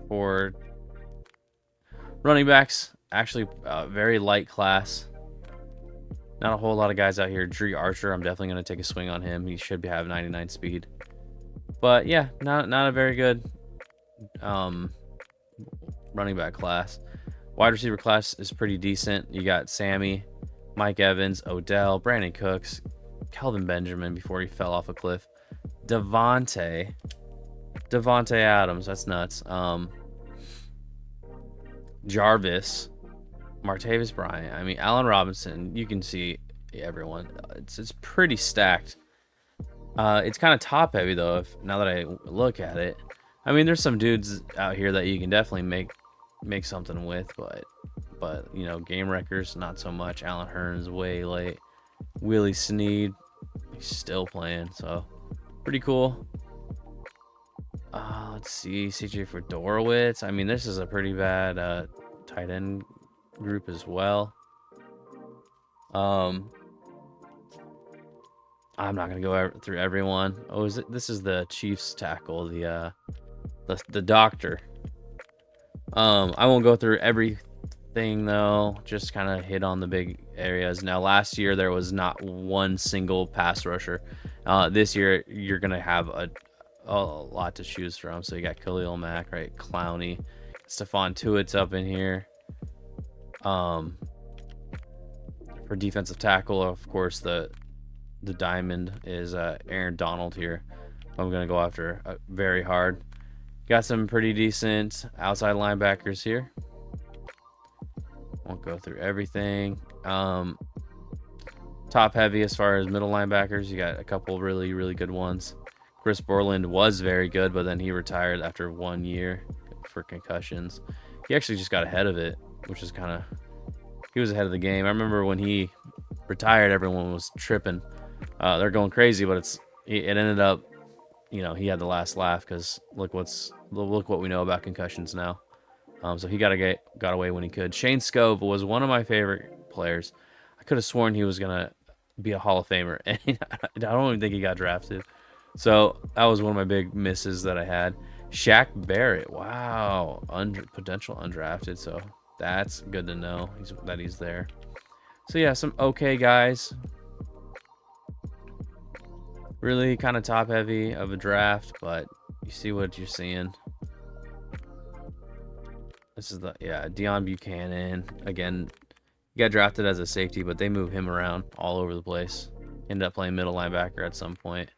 [SPEAKER 1] For running backs, actually very light class. Not a whole lot of guys out here. Dree Archer, I'm definitely going to take a swing on him. He should have 99 speed. But yeah, not a very good running back class. Wide receiver class is pretty decent. You got Sammy, Mike Evans, Odell, Brandon Cooks, Kelvin Benjamin before he fell off a cliff, Devontae Adams, that's nuts. Jarvis, Martavis Bryant. I mean, Allen Robinson. You can see everyone. It's pretty stacked. It's kind of top heavy though. Now that I look at it, I mean, there's some dudes out here that you can definitely make something with, but game wreckers not so much. Allen Hurns way late. Willie Snead, he's still playing, so pretty cool. Let's see, CJ Fedorowicz. I mean, this is a pretty bad tight end group as well. I'm not gonna go through everyone. Oh, this is the Chiefs tackle, the doctor. I won't go through everything though. Just kind of hit on the big areas. Now, last year there was not one single pass rusher. This year you're gonna have a lot to choose from. So you got Khalil Mack, right? Clowney, Stephon Tuitt's up in here. For defensive tackle, of course, the diamond is Aaron Donald here. I'm gonna go after very hard. Got some pretty decent outside linebackers here. Won't go through everything. Top heavy as far as middle linebackers. You got a couple really, really good ones. Chris Borland was very good, but then he retired after 1 year for concussions. He actually just got ahead of it, which is kind of... He was ahead of the game. I remember when he retired, everyone was tripping. They're going crazy, but it ended up, he had the last laugh, because look what we know about concussions now. So he got away when he could. Shane Scove was one of my favorite players. I could have sworn he was gonna be a Hall of Famer, and I don't even think he got drafted. So that was one of my big misses that I had. Shaq Barrett, wow, potential undrafted. So that's good to know that he's there. So yeah, some okay guys. Really kind of top heavy of a draft, but you see what you're seeing. This is Deion Buchanan. Again, he got drafted as a safety, but they move him around all over the place. Ended up playing middle linebacker at some point.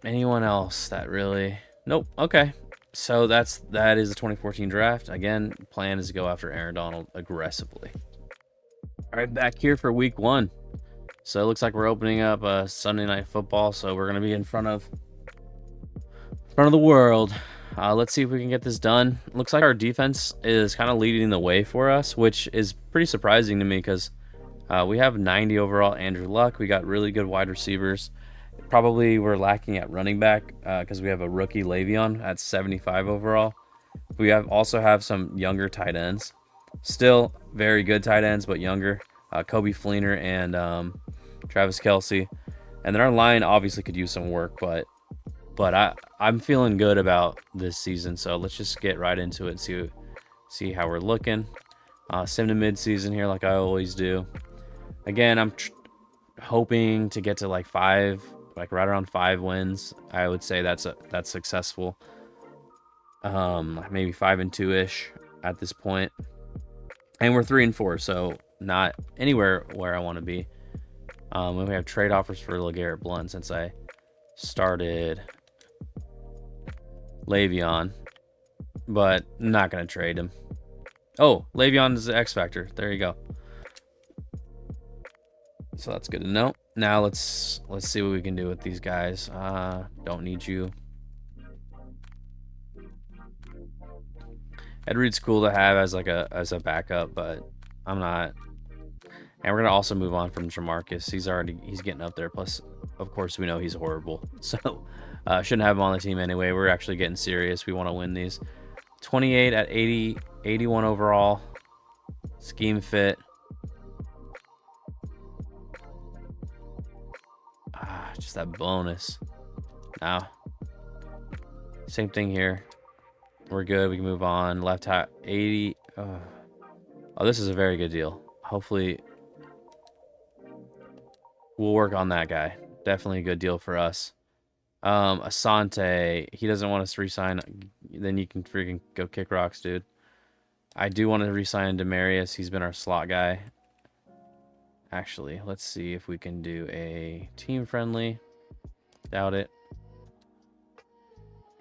[SPEAKER 1] Anyone else that really... Nope. Okay. So that is the 2014 draft. Again, plan is to go after Aaron Donald aggressively. All right, back here for week 1. So it looks like we're opening up Sunday Night Football. So we're gonna be in front of the world. Let's see if we can get this done. Looks like our defense is kind of leading the way for us, which is pretty surprising to me because we have 90 overall Andrew Luck. We got really good wide receivers. Probably we're lacking at running back because we have a rookie Le'Veon at 75 overall. We also have some younger tight ends. Still very good tight ends, but younger. Kobe Fleener and Travis Kelce. And then our line obviously could use some work, but I'm feeling good about this season. So let's just get right into it and see how we're looking. Sim to mid-season here, like I always do. Again, I'm hoping to get to like right around 5 wins. I would say that's successful. Maybe 5-2 ish at this point, and we're 3-4, so not anywhere where I want to be. We have trade offers for LeGarrette Blount since I started Le'Veon, but I'm not gonna trade him. Oh, Le'Veon is the X factor. There you go. So that's good to know. Now let's see what we can do with these guys. Don't need you. Ed Reed's cool to have as as a backup, but I'm not. And we're gonna also move on from Jamarcus. He's getting up there. Plus, of course, we know he's horrible, so shouldn't have him on the team anyway. We're actually getting serious. We want to win these. 28 at 80, 81 overall. Scheme fit. Just that bonus. Now, same thing here. We're good. We can move on. Left hat 80. Oh, this is a very good deal. Hopefully, we'll work on that guy. Definitely a good deal for us. Asante, he doesn't want us to resign. Then you can freaking go kick rocks, dude. I do want to resign Demarius. He's been our slot guy. Actually, let's see if we can do a team friendly. Doubt it.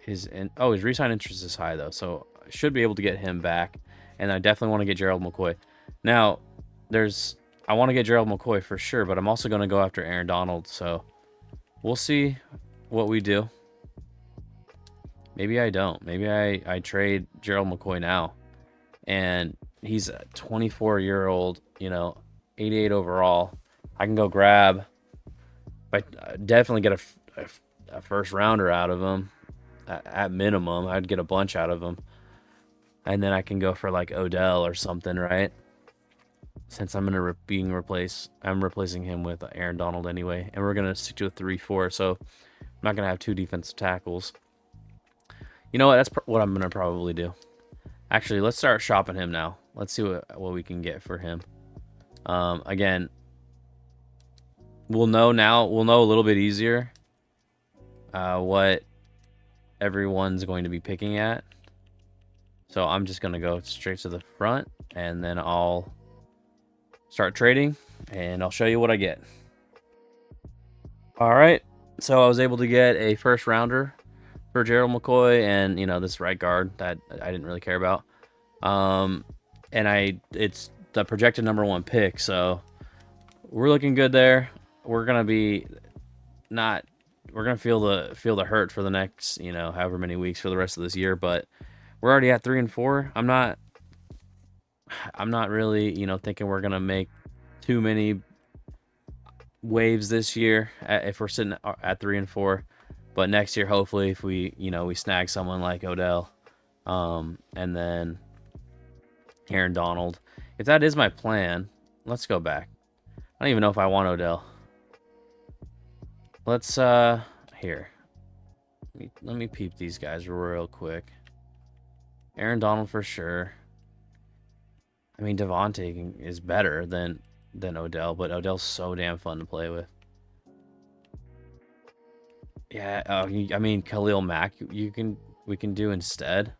[SPEAKER 1] His resign interest is high though, so I should be able to get him back. And I definitely want to get Gerald McCoy. Now, I want to get Gerald McCoy for sure, but I'm also going to go after Aaron Donald. So we'll see what we do. Maybe I don't. Maybe I trade Gerald McCoy now. And he's a 24-year-old, 88 overall. I can go grab, but definitely get a first rounder out of him. At minimum, I'd get a bunch out of him. And then I can go for like Odell or something, right? Since I'm I'm replacing him with Aaron Donald anyway, and we're gonna stick to a 3-4. So I'm not gonna have 2 defensive tackles. You know what? That's what I'm gonna probably do. Actually, let's start shopping him now. Let's see what we can get for him. Again, we'll know now. We'll know a little bit easier what everyone's going to be picking at. So I'm just gonna go straight to the front, and then I'll start trading, and I'll show you what I get. All right, so I was able to get a first rounder for Gerald McCoy, and this right guard that I didn't really care about. And it's the projected #1 pick, so we're looking good there. We're gonna feel the hurt for the next however many weeks for the rest of this year, but we're already at 3-4. I'm not really thinking we're gonna make too many waves this year if we're sitting at 3-4. But next year, hopefully, if we snag someone like Odell, and then Aaron Donald, if that is my plan, let's go back. I don't even know if I want Odell. Let's here. Let me peep these guys real quick. Aaron Donald for sure. I mean, Devontae is better than Odell, but Odell's so damn fun to play with. Yeah, I mean Khalil Mack, we can do instead.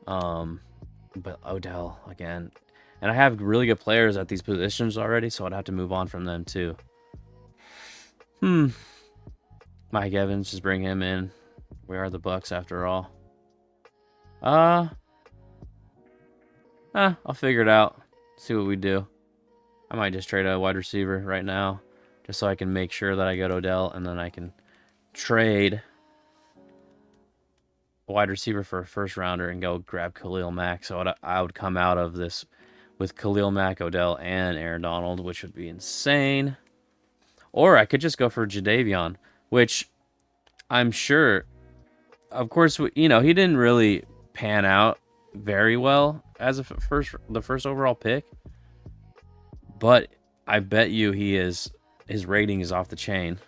[SPEAKER 1] But Odell again, and I have really good players at these positions already, so I'd have to move on from them too. Mike Evans, just bring him in. We are the Bucs after all. I'll figure it out. See what we do. I might just trade a wide receiver right now, just so I can make sure that I get Odell, and then I can trade a wide receiver for a first rounder and go grab Khalil Mack. So I would come out of this with Khalil Mack, Odell, and Aaron Donald, which would be insane. Or I could just go for Jadeveon, which I'm sure, of course, he didn't really pan out very well as the first overall pick, but I bet you his rating is off the chain.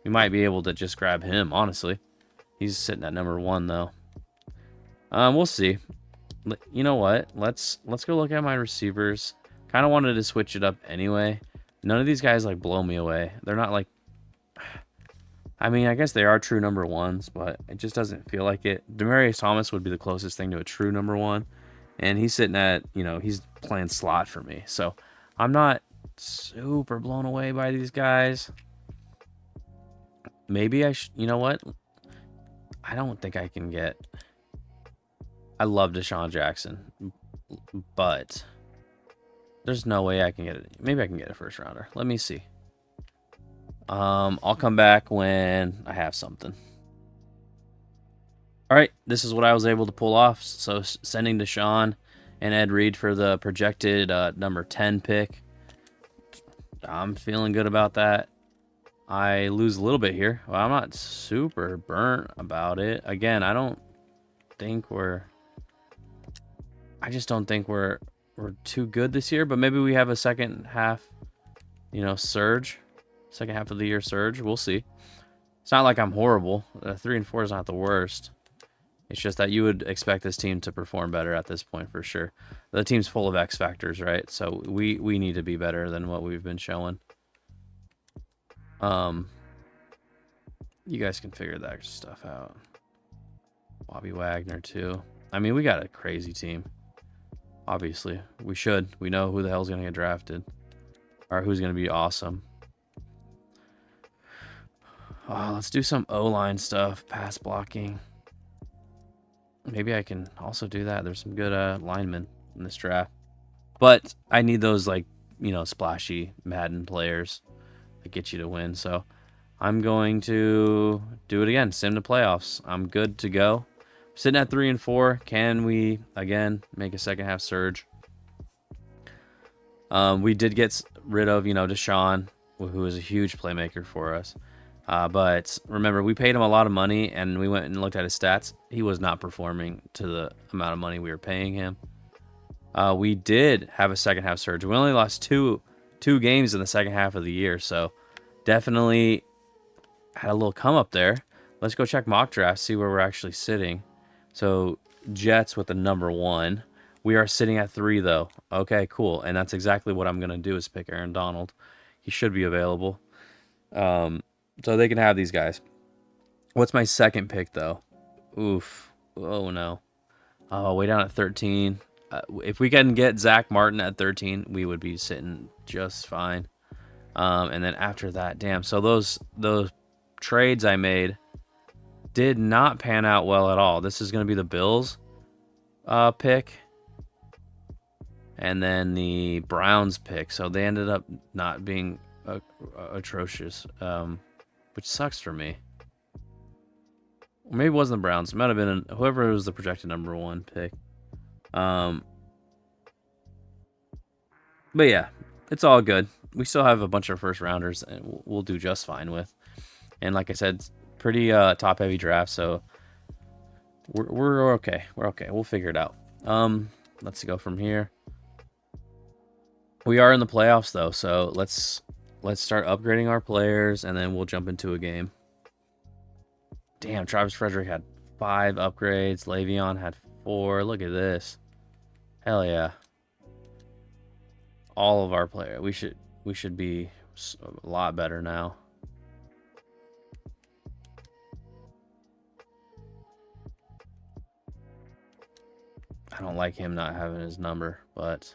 [SPEAKER 1] We might be able to just grab him, honestly. He's sitting at number 1 though. We'll see. You know what? Let's go look at my receivers. Kind of wanted to switch it up anyway. None of these guys like blow me away. They're not like, I mean, I guess they are true number 1s, but it just doesn't feel like it. Demaryius Thomas would be the closest thing to a true number 1, and he's sitting at, he's playing slot for me. So I'm not super blown away by these guys. Maybe you know what? I don't think I can get. I love Deshaun Jackson, but there's no way I can get it. Maybe I can get a first rounder. Let me see. I'll come back when I have something. All right, this is what I was able to pull off. So sending Deshaun and Ed Reed for the projected number 10 pick. I'm feeling good about that. I lose a little bit here. Well, I'm not super burnt about it. Again, I just don't think we're too good this year, but maybe we have a second half, surge. Second half of the year surge. We'll see. It's not like I'm horrible. 3 and 4 is not the worst. It's just that you would expect this team to perform better at this point for sure. The team's full of X factors, right? So we need to be better than what we've been showing. You guys can figure that stuff out. Bobby Wagner too. I mean, we got a crazy team. Obviously, we should. We know who the hell's gonna get drafted, or who's gonna be awesome. Let's do some O-line stuff, pass blocking. Maybe I can also do that. There's some good linemen in this draft. But I need those, like, splashy Madden players that get you to win. So I'm going to do it again. Sim to playoffs. I'm good to go. Sitting at 3 and 4. Can we, again, make a second half surge? We did get rid of, Deshaun, who is a huge playmaker for us. But remember, we paid him a lot of money, and we went and looked at his stats. He was not performing to the amount of money we were paying him. We did have a second half surge. We only lost two games in the second half of the year, so definitely had a little come up there. Let's go check mock draft, see where we're actually sitting. So Jets with the number 1. We are sitting at 3 though. Okay, cool. And that's exactly what I'm gonna do is pick Aaron Donald. He should be available. So they can have these guys. What's my second pick, though? Oof. Oh, no. Way down at 13. If we can get Zach Martin at 13, we would be sitting just fine. And then after that, damn. So those trades I made did not pan out well at all. This is going to be the Bills pick. And then the Browns pick. So they ended up not being atrocious. Which sucks for me. Or maybe it wasn't the Browns. It might have been whoever was the projected number 1 pick. But yeah, it's all good. We still have a bunch of first rounders, and we'll do just fine with. And like I said, it's pretty top heavy draft, so we're okay. We're okay. We'll figure it out. Let's go from here. We are in the playoffs though, so let's start upgrading our players, and then we'll jump into a game. Damn, Travis Frederick had 5 upgrades. Le'Veon had 4. Look at this. Hell yeah. All of our players. We should be a lot better now. I don't like him not having his number, but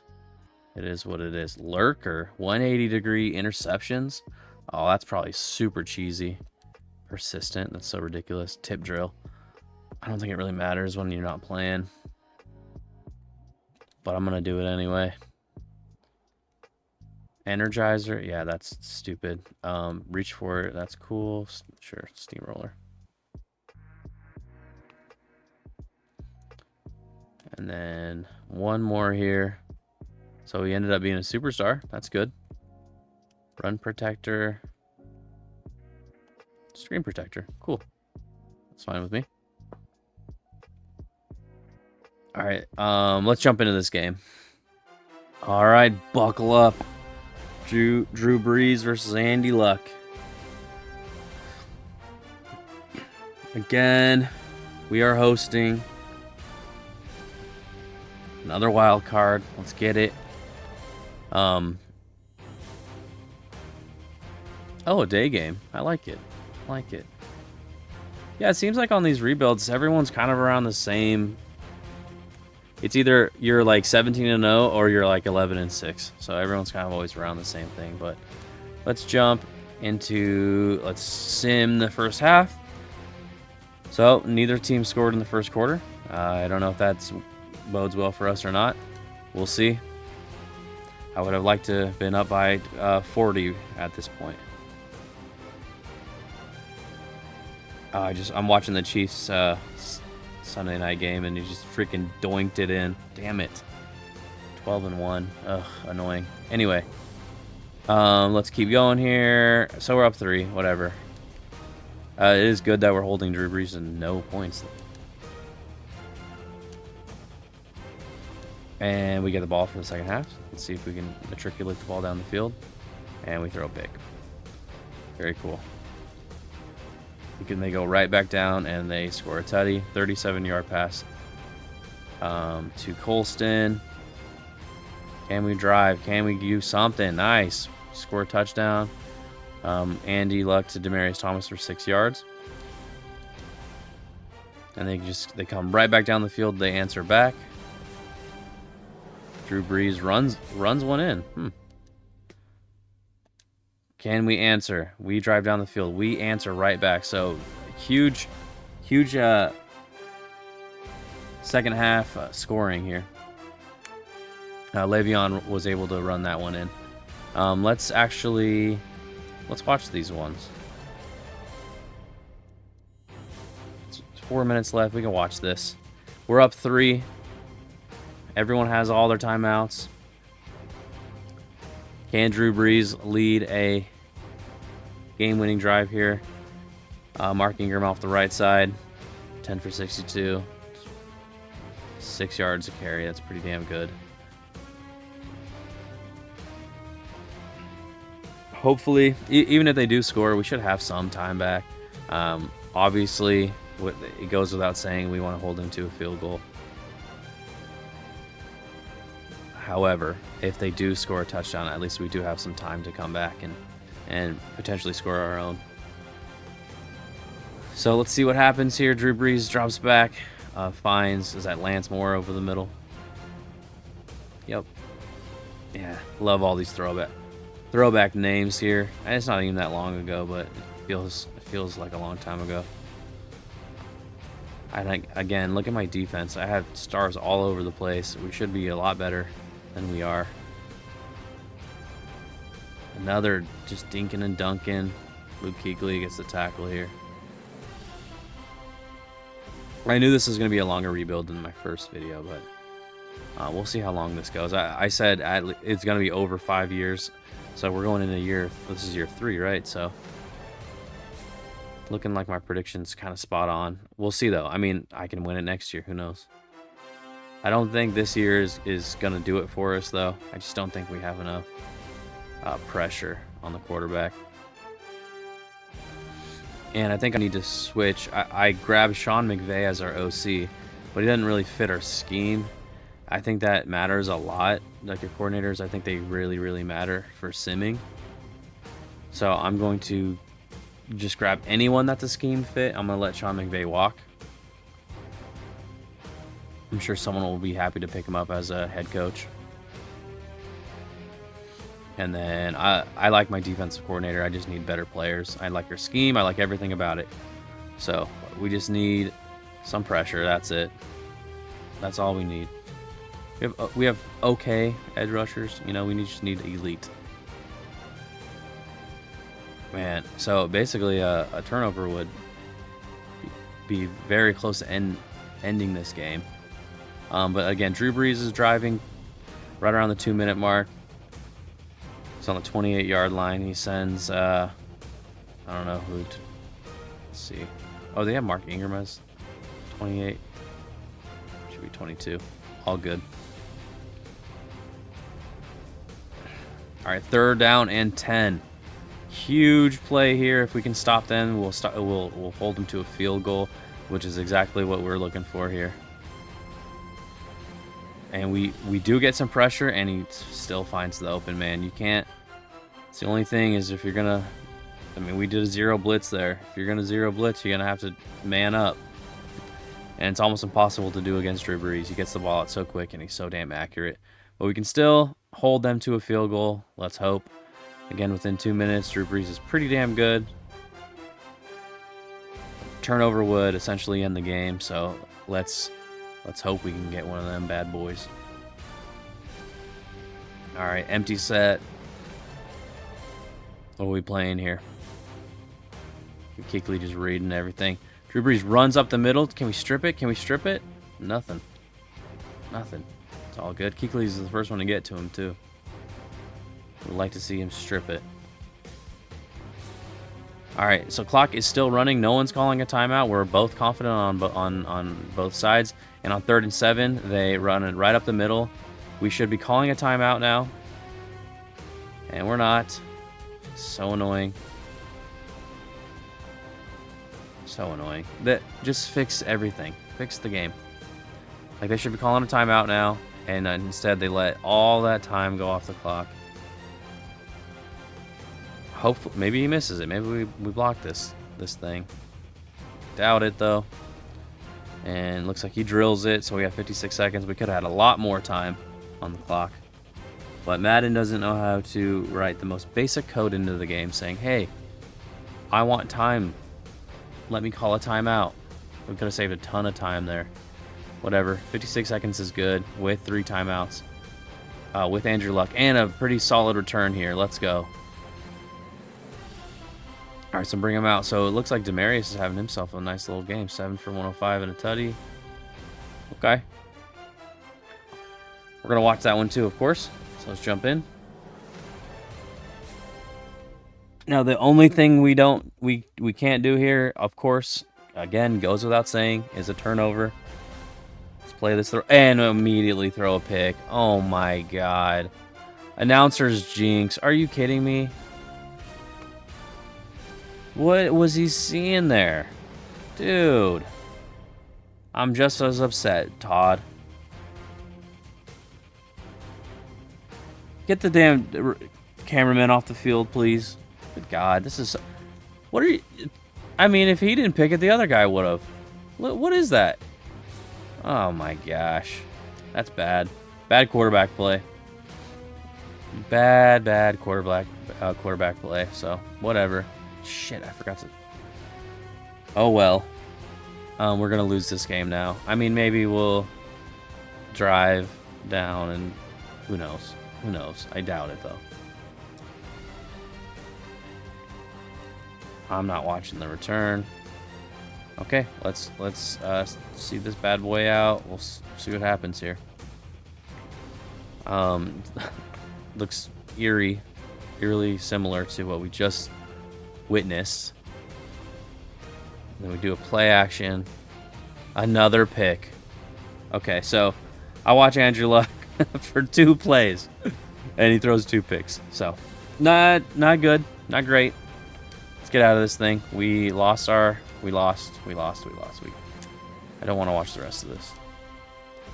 [SPEAKER 1] it is what it is. Lurker, 180-degree interceptions. Oh, that's probably super cheesy. Persistent, that's so ridiculous. Tip drill. I don't think it really matters when you're not playing, but I'm going to do it anyway. Energizer, yeah, that's stupid. Reach for it, that's cool. Sure, steamroller. And then one more here. So he ended up being a superstar. That's good. Run protector. Screen protector. Cool. That's fine with me. All right, let's jump into this game. All right, buckle up. Drew Brees versus Andy Luck. Again, we are hosting another wild card. Let's get it. Oh, a day game. I like it. I like it. Yeah, it seems like on these rebuilds, everyone's kind of around the same. It's either you're like 17-0 or you're like 11-6. So everyone's kind of always around the same thing. But let's jump into, let's sim the first half. So neither team scored in the first quarter. I don't know if that bodes well for us or not. We'll see. I would have liked to have been up by 40 at this point. I'm watching the Chiefs Sunday night game, and he just freaking doinked it in. Damn it. 12-1. Ugh, annoying. Anyway, let's keep going here. So we're up 3. Whatever. It is good that we're holding Drew Brees and no points. And we get the ball for the second half. Let's see if we can matriculate the ball down the field. And we throw a pick. Very cool. They go right back down, and they score a tutty. 37-yard pass to Colston. Can we drive? Can we do something? Nice. Score a touchdown. Andy Luck to Demaryius Thomas for 6 yards. And they come right back down the field. They answer back. Drew Brees runs one in. Can we answer? We drive down the field. We answer right back. So huge second half scoring here. Le'Veon was able to run that one in. Let's watch these ones. It's 4 minutes left. We can watch this. We're up 3. Everyone has all their timeouts. Can Drew Brees lead a game-winning drive here? Mark Ingram off the right side. 10 for 62. 6 yards a carry. That's pretty damn good. Hopefully, even if they do score, we should have some time back. Obviously, it goes without saying we want to hold them to a field goal. However, if they do score a touchdown, at least we do have some time to come back and potentially score our own. So let's see what happens here. Drew Brees drops back, finds, is that Lance Moore over the middle? Yep. Yeah, love all these throwback names here. And it's not even that long ago, but it feels like a long time ago. I think, again, look at my defense. I have stars all over the place. We should be a lot better than we are. Another just dinking and dunking. Luke Kuechly gets the tackle here. I knew this was going to be a longer rebuild than my first video, but we'll see how long this goes. I said it's going to be over 5 years, so we're going in a year. This is year 3, right? So looking like my prediction's kind of spot on. We'll see, though. I mean, I can win it next year. Who knows? I don't think this year is going to do it for us, though. I just don't think we have enough pressure on the quarterback. And I think I need to switch. I grabbed Sean McVay as our OC, but he doesn't really fit our scheme. I think that matters a lot. Like your coordinators, I think they really, really matter for simming. So I'm going to just grab anyone that the scheme fit. I'm going to let Sean McVay walk. I'm sure someone will be happy to pick him up as a head coach. And then I like my defensive coordinator. I just need better players. I like your scheme. I like everything about it. So we just need some pressure. That's it. That's all we need. We have okay edge rushers. You know, we just need elite. Man, so basically a turnover would be very close to ending this game. But again, Drew Brees is driving right around the 2-minute mark. He's on the 28-yard line. He sends, I don't know who. Let's see. Oh, they have Mark Ingram as 28. Should be 22. All good. All right, 3rd down and 10. Huge play here. If we can stop them, we'll hold them to a field goal, which is exactly what we're looking for here. And we do get some pressure, and he still finds the open man. You can't. It's the only thing is if you're gonna. I mean, we did a 0 blitz there. If you're gonna 0 blitz, you're gonna have to man up. And it's almost impossible to do against Drew Brees. He gets the ball out so quick, and he's so damn accurate. But we can still hold them to a field goal. Let's hope. Again, within 2 minutes, Drew Brees is pretty damn good. Turnover would essentially end the game, so let's hope we can get one of them bad boys. All right, empty set. What are we playing here? Kuechly just reading everything. Drew Brees runs up the middle. Can we strip it? Can we strip it? Nothing. Nothing. It's all good. Kuechly's the first one to get to him, too. Would like to see him strip it. All right, so clock is still running. No one's calling a timeout. We're both confident on both sides. And on 3rd and 7, they run it right up the middle. We should be calling a timeout now. And we're not. So annoying. So annoying. Just fix everything. Fix the game. Like, they should be calling a timeout now. And instead, they let all that time go off the clock. Hopefully, maybe he misses it. Maybe we block this thing. Doubt it, though. And looks like he drills it, so we have 56 seconds. We could have had a lot more time on the clock. But Madden doesn't know how to write the most basic code into the game saying, hey, I want time. Let me call a timeout. We could have saved a ton of time there. Whatever. 56 seconds is good with 3 timeouts. With Andrew Luck. And a pretty solid return here. Let's go. All right, so bring him out. So it looks like Demarius is having himself a nice little game. 7 for 105 and a tutty. Okay. We're going to watch that one too, of course. So let's jump in. Now, the only thing we can't do here, of course, again, goes without saying, is a turnover. Let's play this throw and immediately throw a pick. Oh, my God. Announcer's jinx. Are you kidding me? What was he seeing there? Dude. I'm just as upset, Todd. Get the damn cameraman off the field, please. Good God, this is... What are you... I mean, if he didn't pick it, the other guy would have. What is that? Oh, my gosh. That's bad. Bad quarterback play. Bad quarterback play, so whatever. Shit, I forgot to... Oh, well. We're going to lose this game now. I mean, maybe we'll drive down and... Who knows? Who knows? I doubt it, though. I'm not watching the return. Okay, let's see this bad boy out. We'll see what happens here. Looks eerily similar to what we just witnessed. Then we do a play action. Another pick. Okay, so I watch Andrew Luck for 2 plays, and he throws 2 picks. So not good, not great. Let's get out of this thing. We lost. I don't want to watch the rest of this.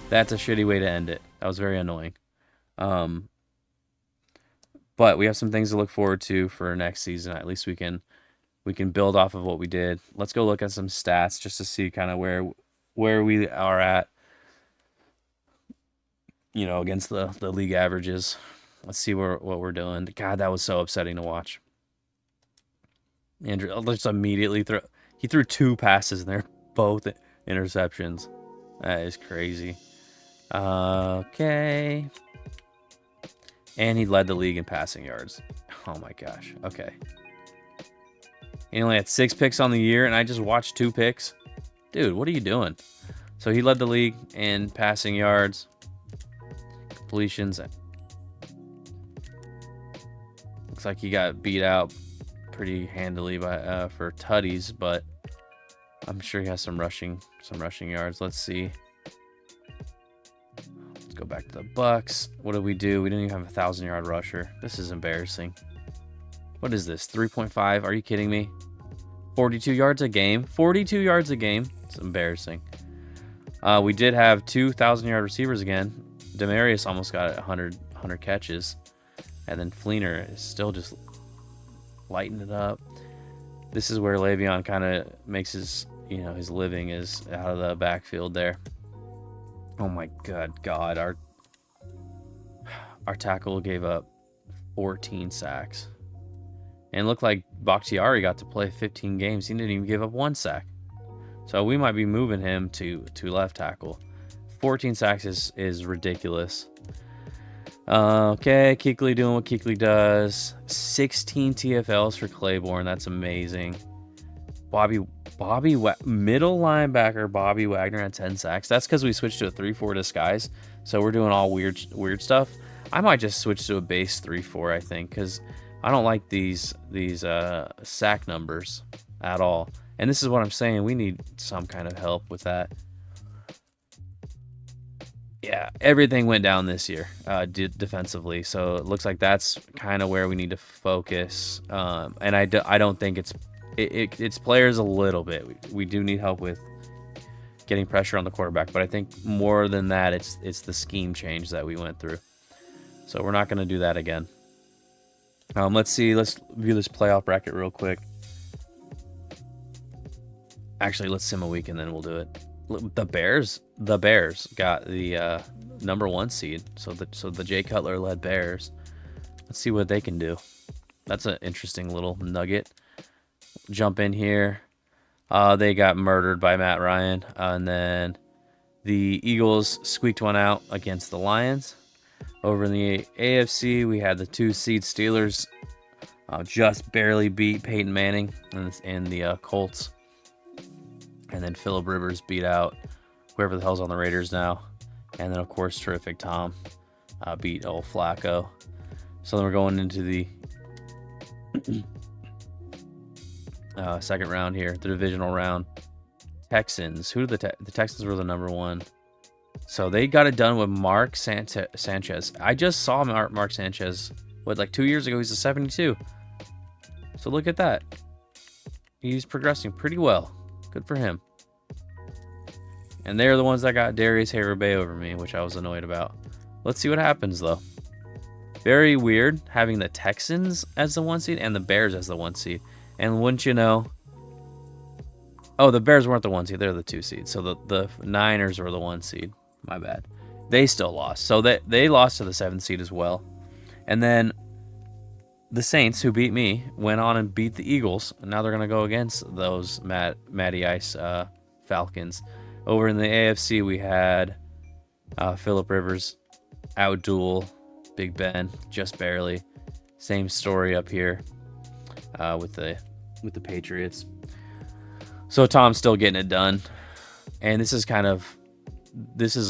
[SPEAKER 1] That's a shitty way to end it. That was very annoying. But we have some things to look forward to for next season. At least we can build off of what we did. Let's go look at some stats just to see kind of where we are at, against the league averages. Let's see what we're doing. God, that was so upsetting to watch. Andrew just immediately he threw 2 passes and they're both interceptions. That is crazy. Okay. And he led the league in passing yards. Oh my gosh. Okay. He only had 6 picks on the year, and I just watched 2 picks. Dude, what are you doing? So he led the league in passing yards, completions. Looks like he got beat out pretty handily by for tutties, but I'm sure he has some rushing yards. Let's see. Go back to the Bucs. What did we do? We didn't even have a 1,000-yard rusher. This is embarrassing. What is this? 3.5? Are you kidding me? 42 yards a game. 42 yards a game. It's embarrassing. We did have 2,000-yard receivers again. Demarius almost got 100 catches. And then Fleener is still just lighting it up. This is where Le'Veon kind of makes his living is out of the backfield there. Oh my God. Our tackle gave up 14 sacks. And it looked like Bakhtiari got to play 15 games. He didn't even give up 1 sack. So we might be moving him to left tackle. 14 sacks is ridiculous. Okay, Kuechly doing what Kuechly does. 16 TFLs for Claiborne. That's amazing. Middle linebacker Bobby Wagner had 10 sacks. That's because we switched to a 3-4 disguise. So we're doing all weird stuff. I might just switch to a base 3-4, I think, because I don't like these sack numbers at all. And this is what I'm saying. We need some kind of help with that. Yeah, everything went down this year defensively. So it looks like that's kind of where we need to focus. And I don't think it's players a little bit. We do need help with getting pressure on the quarterback. But I think more than that, it's the scheme change that we went through. So we're not going to do that again. Let's see. Let's view this playoff bracket real quick. Actually, let's sim a week and then we'll do it. The Bears got the number 1 seed. So the Jay Cutler led Bears. Let's see what they can do. That's an interesting little nugget. Jump in here. They got murdered by Matt Ryan, and then the Eagles squeaked one out against the Lions. Over in the AFC, we had the 2 seed Steelers just barely beat Peyton Manning and the Colts. And then Phillip Rivers beat out whoever the hell's on the Raiders now. And then, of course, terrific Tom beat old Flacco. So then we're going into the second round here, the divisional round. Texans. The Texans were the number 1. So they got it done with Mark Sanchez. I just saw Mark Sanchez, 2 years ago? He's a 72. So look at that. He's progressing pretty well. Good for him. And they're the ones that got Darius Harabay over me, which I was annoyed about. Let's see what happens, though. Very weird having the Texans as the 1 seed and the Bears as the 1 seed. And wouldn't you know... Oh, the Bears weren't the 1 seed. They're the 2 seed. So the Niners were the 1 seed. My bad. They still lost. So they lost to the 7th seed as well. And then the Saints, who beat me, went on and beat the Eagles. And now they're going to go against those Matty Ice Falcons. Over in the AFC, we had Phillip Rivers outduel Big Ben, just barely. Same story up here with the Patriots. So Tom's still getting it done. And this is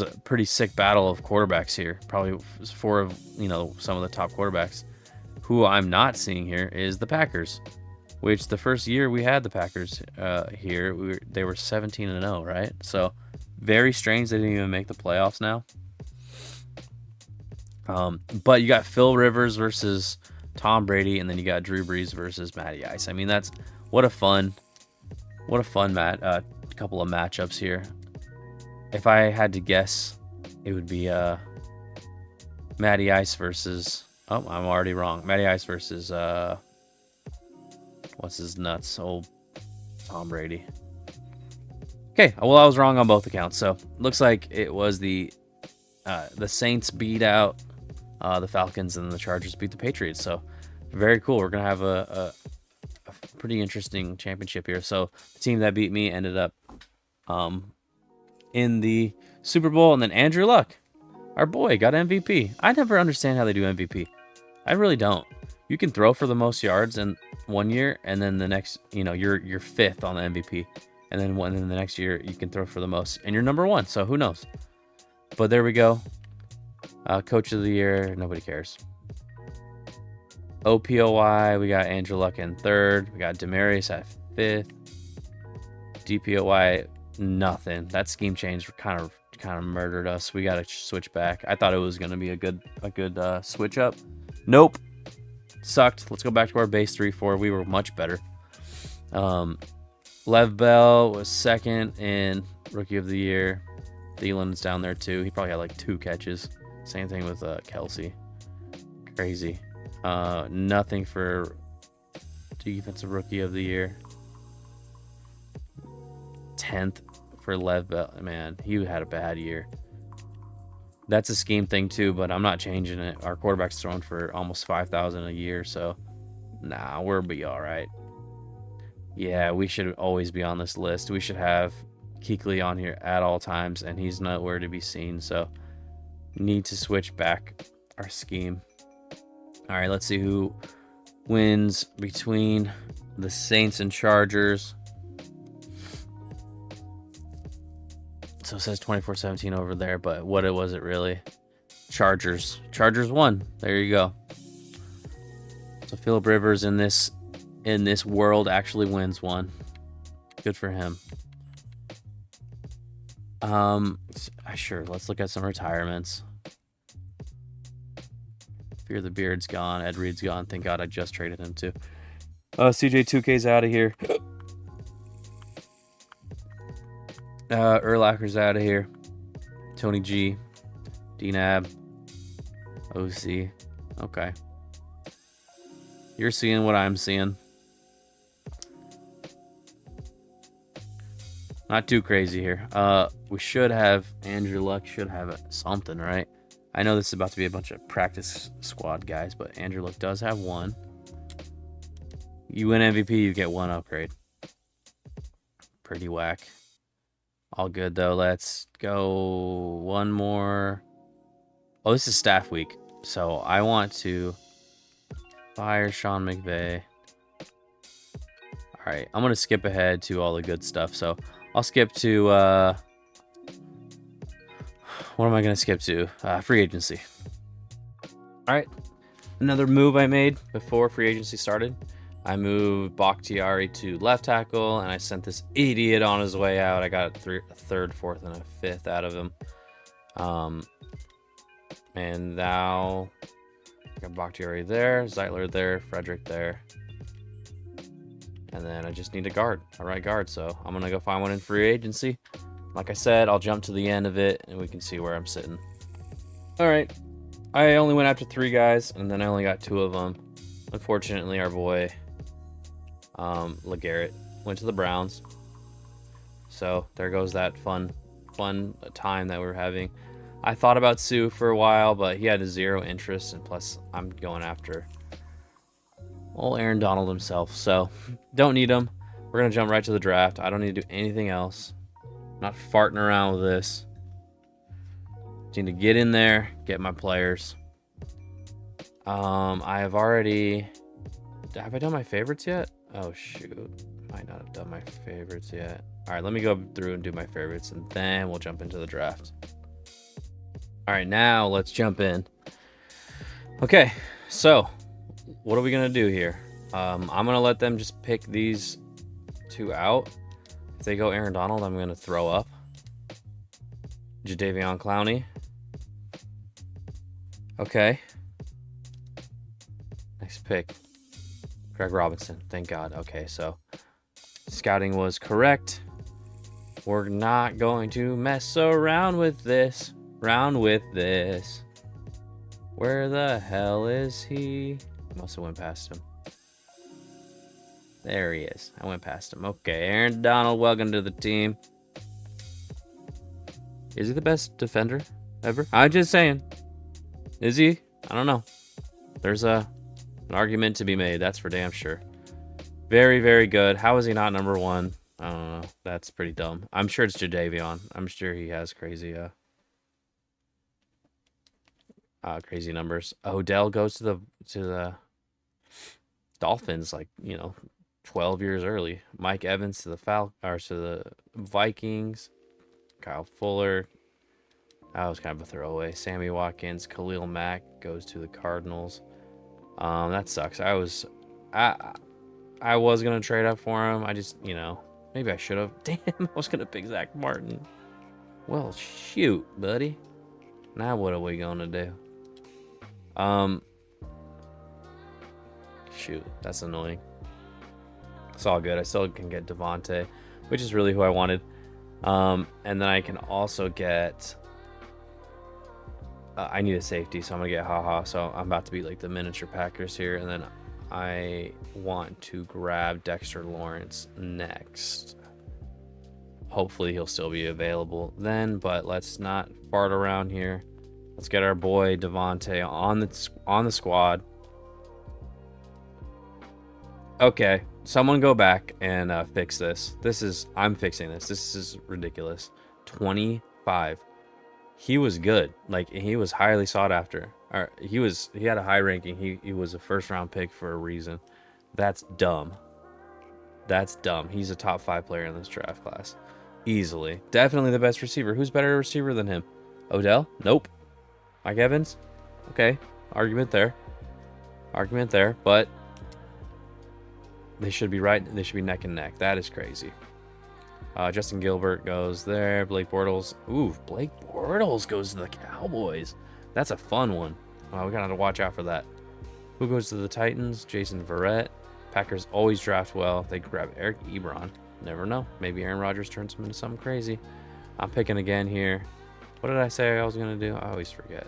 [SPEAKER 1] a pretty sick battle of quarterbacks here. Probably 4 of some of the top quarterbacks. Who I'm not seeing here is the Packers, which the first year we had the Packers here, they were 17-0, right? So very strange they didn't even make the playoffs now. But you got Phil Rivers versus Tom Brady, and then you got Drew Brees versus Matty Ice. I mean, that's what a fun couple of matchups here. If I had to guess, it would be Matty Ice versus... Oh, I'm already wrong. Matty Ice versus... what's his nuts? Old Tom Brady. Okay, well, I was wrong on both accounts. So, looks like it was the Saints beat out the Falcons and the Chargers beat the Patriots. So, very cool. We're going to have a pretty interesting championship here. So, the team that beat me ended up in the Super Bowl. And then Andrew Luck, our boy, got MVP. I never understand how they do MVP. I really don't. You can throw for the most yards in 1 year, and then the next, you're 5th on the MVP. And then the next year, you can throw for the most, and you're number 1. So who knows? But there we go. Coach of the year, nobody cares. OPOY, we got Andrew Luck in 3rd. We got Demarius at 5th. DPOY, nothing. That scheme change kind of kind of murdered us. We got to switch back. I thought it was going to be a good switch up. Nope. Sucked. Let's go back to our base 3-4. We were much better. Lev Bell was second in Rookie of the Year. Thielen's down there too. He probably had like 2 catches. Same thing with Kelsey. Crazy. Nothing for Defensive Rookie of the Year. 10th for Lev Bell. Man, he had a bad year. That's a scheme thing too, but I'm not changing it. Our quarterback's thrown for almost 5,000 a year, so nah, we'll be all right. Yeah, we should always be on this list. We should have Kuechly on here at all times, and he's nowhere to be seen, so need to switch back our scheme. All right, let's see who wins between the Saints and Chargers. So it says 24-17 over there, but what was it really? Chargers. Chargers won. There you go. So Phillip Rivers in this world actually wins Good for him. Sure. Let's look at some retirements. Fear the Beard's gone. Ed Reed's gone. Thank God I just traded him too. CJ2K's out of here. Urlacher's out of here. Tony G. D-Nab. OC. Okay. You're seeing what I'm seeing. Not too crazy here. We should have Andrew Luck should have something, right? I know this is about to be a bunch of practice squad guys, but Andrew Luck does have 1. You win MVP, you get 1 upgrade. Pretty whack. All good though. Let's go 1 more. Oh, this is staff week, so I want to fire Sean McVay. All right, I'm gonna skip ahead to all the good stuff. So I'll skip to what am I gonna skip to? Free agency. All right, another move I made before free agency started. I moved Bakhtiari to left tackle, and I sent this idiot on his way out. I got a third, fourth, and a fifth out of him. And now I got Bakhtiari there, Zeitler there, Frederick there. And then I just need a right guard. So I'm going to go find one in free agency. Like I said, I'll jump to the end of it, and we can see where I'm sitting. All right. I only went after 3 guys, and then I only got 2 of them. Unfortunately, our boy LeGarrette went to the Browns. So there goes that fun time that we were having. I thought about Sue for a while, but he had 0 interest, and plus I'm going after old Aaron Donald himself. So don't need him. We're going to jump right to the draft. I don't need to do anything else. I'm not farting around with this. Just need to get in there, get my players. I have already... Have I done my favorites yet? Oh, shoot. Might not have done my favorites yet. All right, let me go through and do my favorites, and then we'll jump into the draft. All right, now let's jump in. Okay, so what are we going to do here? I'm going to let them just pick these 2 out. If they go Aaron Donald, I'm going to throw up. Jadeveon Clowney. Okay. Next pick. Greg Robinson. Thank God. Okay, so scouting was correct. We're not going to mess around with this. Where the hell is he? I must have went past him. There he is. I went past him. Okay, Aaron Donald, welcome to the team. Is he the best defender ever? I'm just saying. Is he? I don't know. There's an argument to be made. That's for damn sure. Very, very good. How is he not number 1? I don't know. That's pretty dumb. I'm sure it's Jadeveon. I'm sure he has crazy crazy numbers. Odell goes to the Dolphins, like, 12 years early. Mike Evans to the Vikings. Kyle Fuller. That was kind of a throwaway. Sammy Watkins. Khalil Mack goes to the Cardinals. That sucks. I was gonna trade up for him. I just, maybe I should have. Damn, I was gonna pick Zach Martin. Well, shoot, buddy. Now what are we gonna do? Shoot, that's annoying. It's all good. I still can get Devontae, which is really who I wanted. And then I can also get... I need a safety, so I'm going to get Haha. So I'm about to be like the miniature Packers here. And then I want to grab Dexter Lawrence next. Hopefully he'll still be available then, but let's not fart around here. Let's get our boy Devontae on the squad. Okay, someone go back and fix this. I'm fixing this. This is ridiculous. 25. He was good. Like, he was highly sought after. He had a high ranking. He was a first round pick for a reason. That's dumb. That's dumb. He's a top 5 player in this draft class. Easily. Definitely the best receiver. Who's better receiver than him? Odell? Nope. Mike Evans? Okay. Argument there. But they should be right. They should be neck and neck. That is crazy. Justin Gilbert goes there. Blake Bortles. Ooh, Blake Bortles goes to the Cowboys. That's a fun one. We gotta have to watch out for that. Who goes to the Titans? Jason Verrett. Packers always draft well. They grab Eric Ebron. Never know. Maybe Aaron Rodgers turns him into something crazy. I'm picking again here. What did I say I was gonna do? I always forget.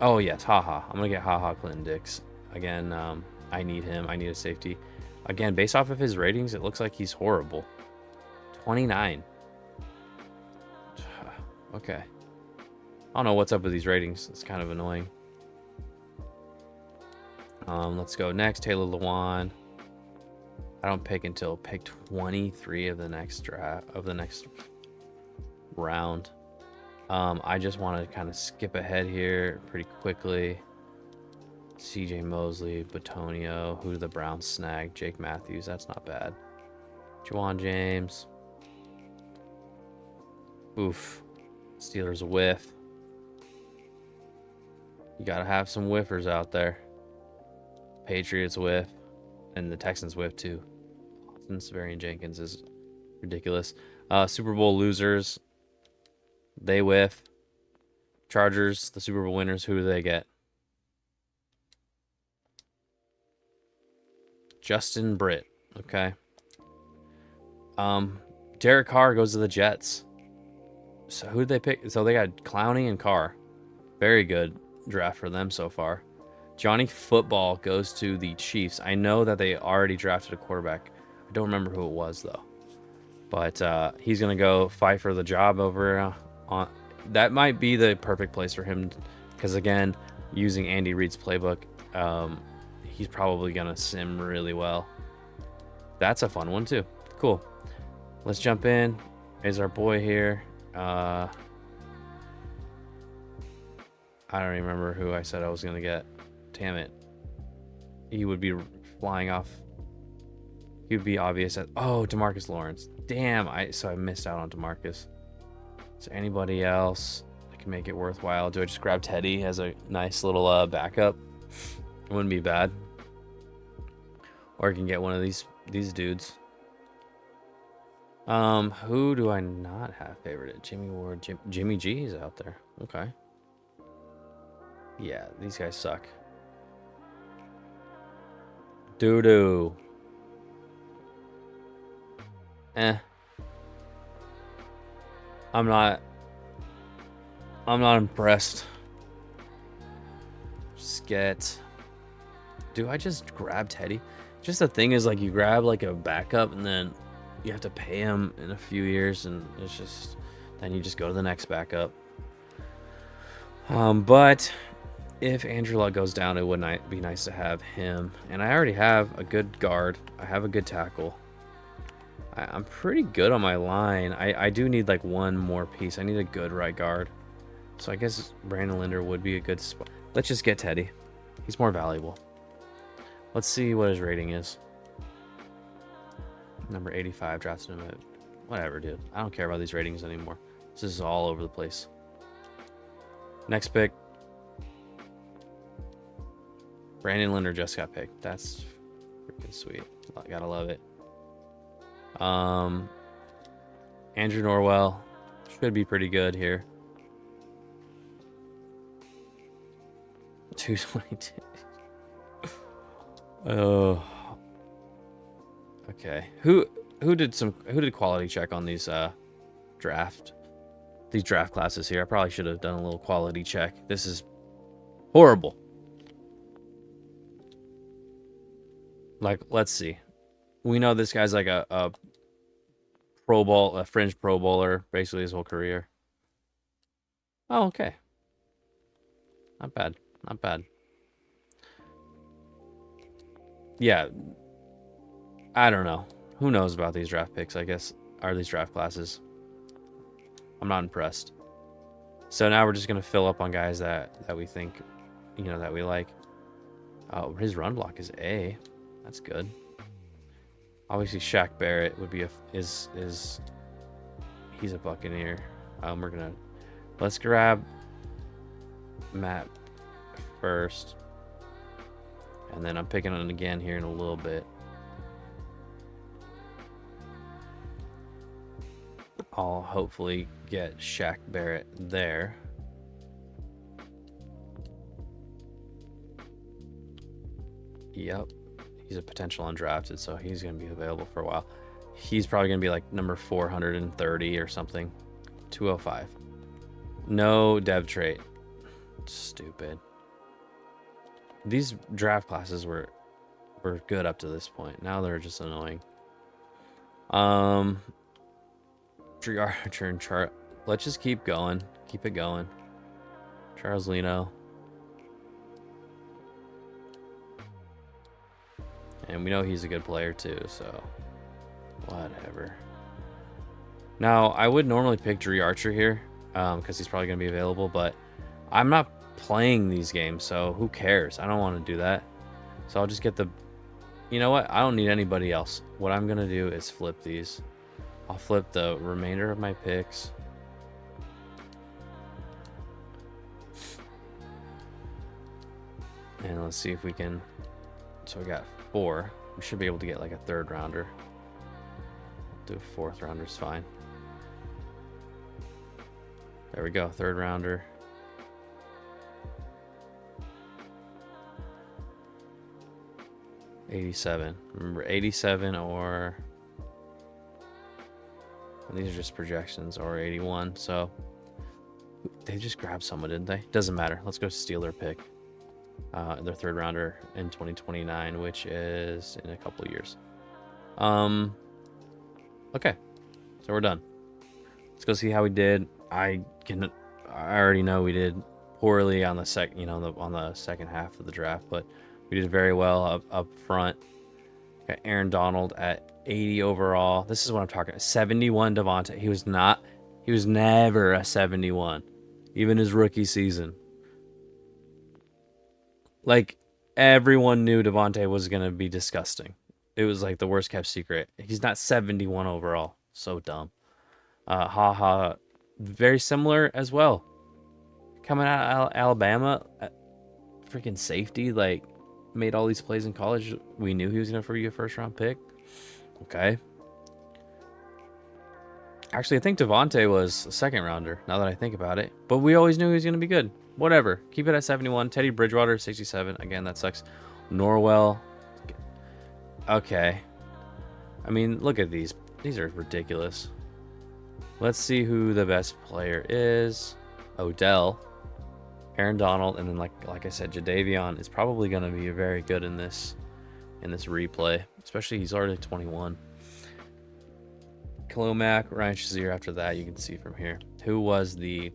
[SPEAKER 1] Oh yes, haha. I'm gonna get haha Clinton Dix again. I need him. I need a safety. Again, based off of his ratings, it looks like he's horrible. 29. Okay. I don't know what's up with these ratings. It's kind of annoying. Let's go next. Taylor Lewan. I don't pick until pick 23 of the next round. I just want to kind of skip ahead here pretty quickly. CJ Mosley, Batonio, who the Browns snag? Jake Matthews, that's not bad. Juwan James. Oof. Steelers whiff. You gotta have some whiffers out there. Patriots whiff. And the Texans whiff too. Austin Severian Jenkins is ridiculous. Super Bowl losers. They whiff. Chargers, the Super Bowl winners, who do they get? Justin Britt. Okay. Derek Carr goes to the Jets. So who did they pick? So they got Clowney and Carr. Very good draft for them so far. Johnny Football goes to the Chiefs. I know that they already drafted a quarterback. I don't remember who it was though. But he's gonna go fight for the job over on. That might be the perfect place for him, because again, using Andy Reid's playbook, he's probably gonna sim really well. That's a fun one too. Cool. Let's jump in. Is our boy here? I don't even remember who I said I was gonna get. Damn it. He would be flying off. He would be obvious at... Oh, DeMarcus Lawrence. Damn, so I missed out on DeMarcus. Is there anybody else that can make it worthwhile? Do I just grab Teddy as a nice little backup? It wouldn't be bad. Or I can get one of these dudes. Who do I not have favorited? Jimmy Ward, Jimmy G is out there. Okay. Yeah, these guys suck. Doo-doo. I'm not impressed. Do I just grab Teddy? Just the thing is, like, you grab like a backup and then you have to pay him in a few years, and it's just, then you just go to the next backup. But if Andrew Luck goes down, it would be nice to have him. And I already have a good guard. I have a good tackle. I'm pretty good on my line. I do need like one more piece. I need a good right guard. So I guess Brandon Linder would be a good spot. Let's just get Teddy. He's more valuable. Let's see what his rating is. Number 85, drafted him at... Whatever, dude. I don't care about these ratings anymore. This is all over the place. Next pick. Brandon Linder just got picked. That's freaking sweet. Gotta love it. Andrew Norwell should be pretty good here. 222. Oh. Okay. Who did quality check on these draft classes here? I probably should have done a little quality check. This is horrible. Like, let's see. We know this guy's like a fringe Pro Bowler, basically his whole career. Oh, okay. Not bad. Not bad. Yeah. I don't know. Who knows about these draft picks, I guess, are these draft classes. I'm not impressed. So now we're just going to fill up on guys that we think, you know, that we like. Oh, his run block is A. That's good. Obviously, Shaq Barrett would be he's a Buccaneer. Let's grab Matt first. And then I'm picking on it again here in a little bit. I'll hopefully get Shaq Barrett there. Yep. He's a potential undrafted, so he's going to be available for a while. He's probably going to be like number 430 or something. 205. No dev trait. Stupid. These draft classes were good up to this point. Now they're just annoying. Tree Archer and let's just keep going. Keep it going. Charles Leno. And we know he's a good player too, so whatever. Now, I would normally pick Drew Archer here because he's probably going to be available, but I'm not playing these games, so who cares? I don't want to do that. So I'll just get the... You know what? I don't need anybody else. What I'm going to do is flip these. I'll flip the remainder of my picks. And let's see if we can... So we got 4. We should be able to get like a 3rd rounder. Do a 4th rounder is fine. There we go, 3rd rounder. $87. Remember, 87 or... And these are just projections, or 81. So they just grabbed someone, didn't they? Doesn't matter. Let's go steal their pick. Their 3rd rounder in 2029, which is in a couple of years. Okay, so we're done. Let's go see how we did. I already know we did poorly on the second half of the draft, but we did very well up front. Got Aaron Donald at 80 overall. This is what I'm talking about. 71 Devontae. He was never a 71, even his rookie season. Like, everyone knew Devontae was going to be disgusting. It was like the worst kept secret. He's not 71 overall. So dumb. Very similar as well. Coming out of Alabama, freaking safety, like, made all these plays in college. We knew he was going to be a 1st round pick. Okay. Actually, I think Devontae was a 2nd rounder, now that I think about it. But we always knew he was going to be good. Whatever. Keep it at 71. Teddy Bridgewater, 67. Again, that sucks. Norwell. Okay. I mean, look at these. These are ridiculous. Let's see who the best player is. Odell. Aaron Donald. And then, like I said, Jadeveon is probably going to be very good in this replay. Especially he's already 21. Khalil Mack, Ryan Shazier after that, you can see from here. Who was the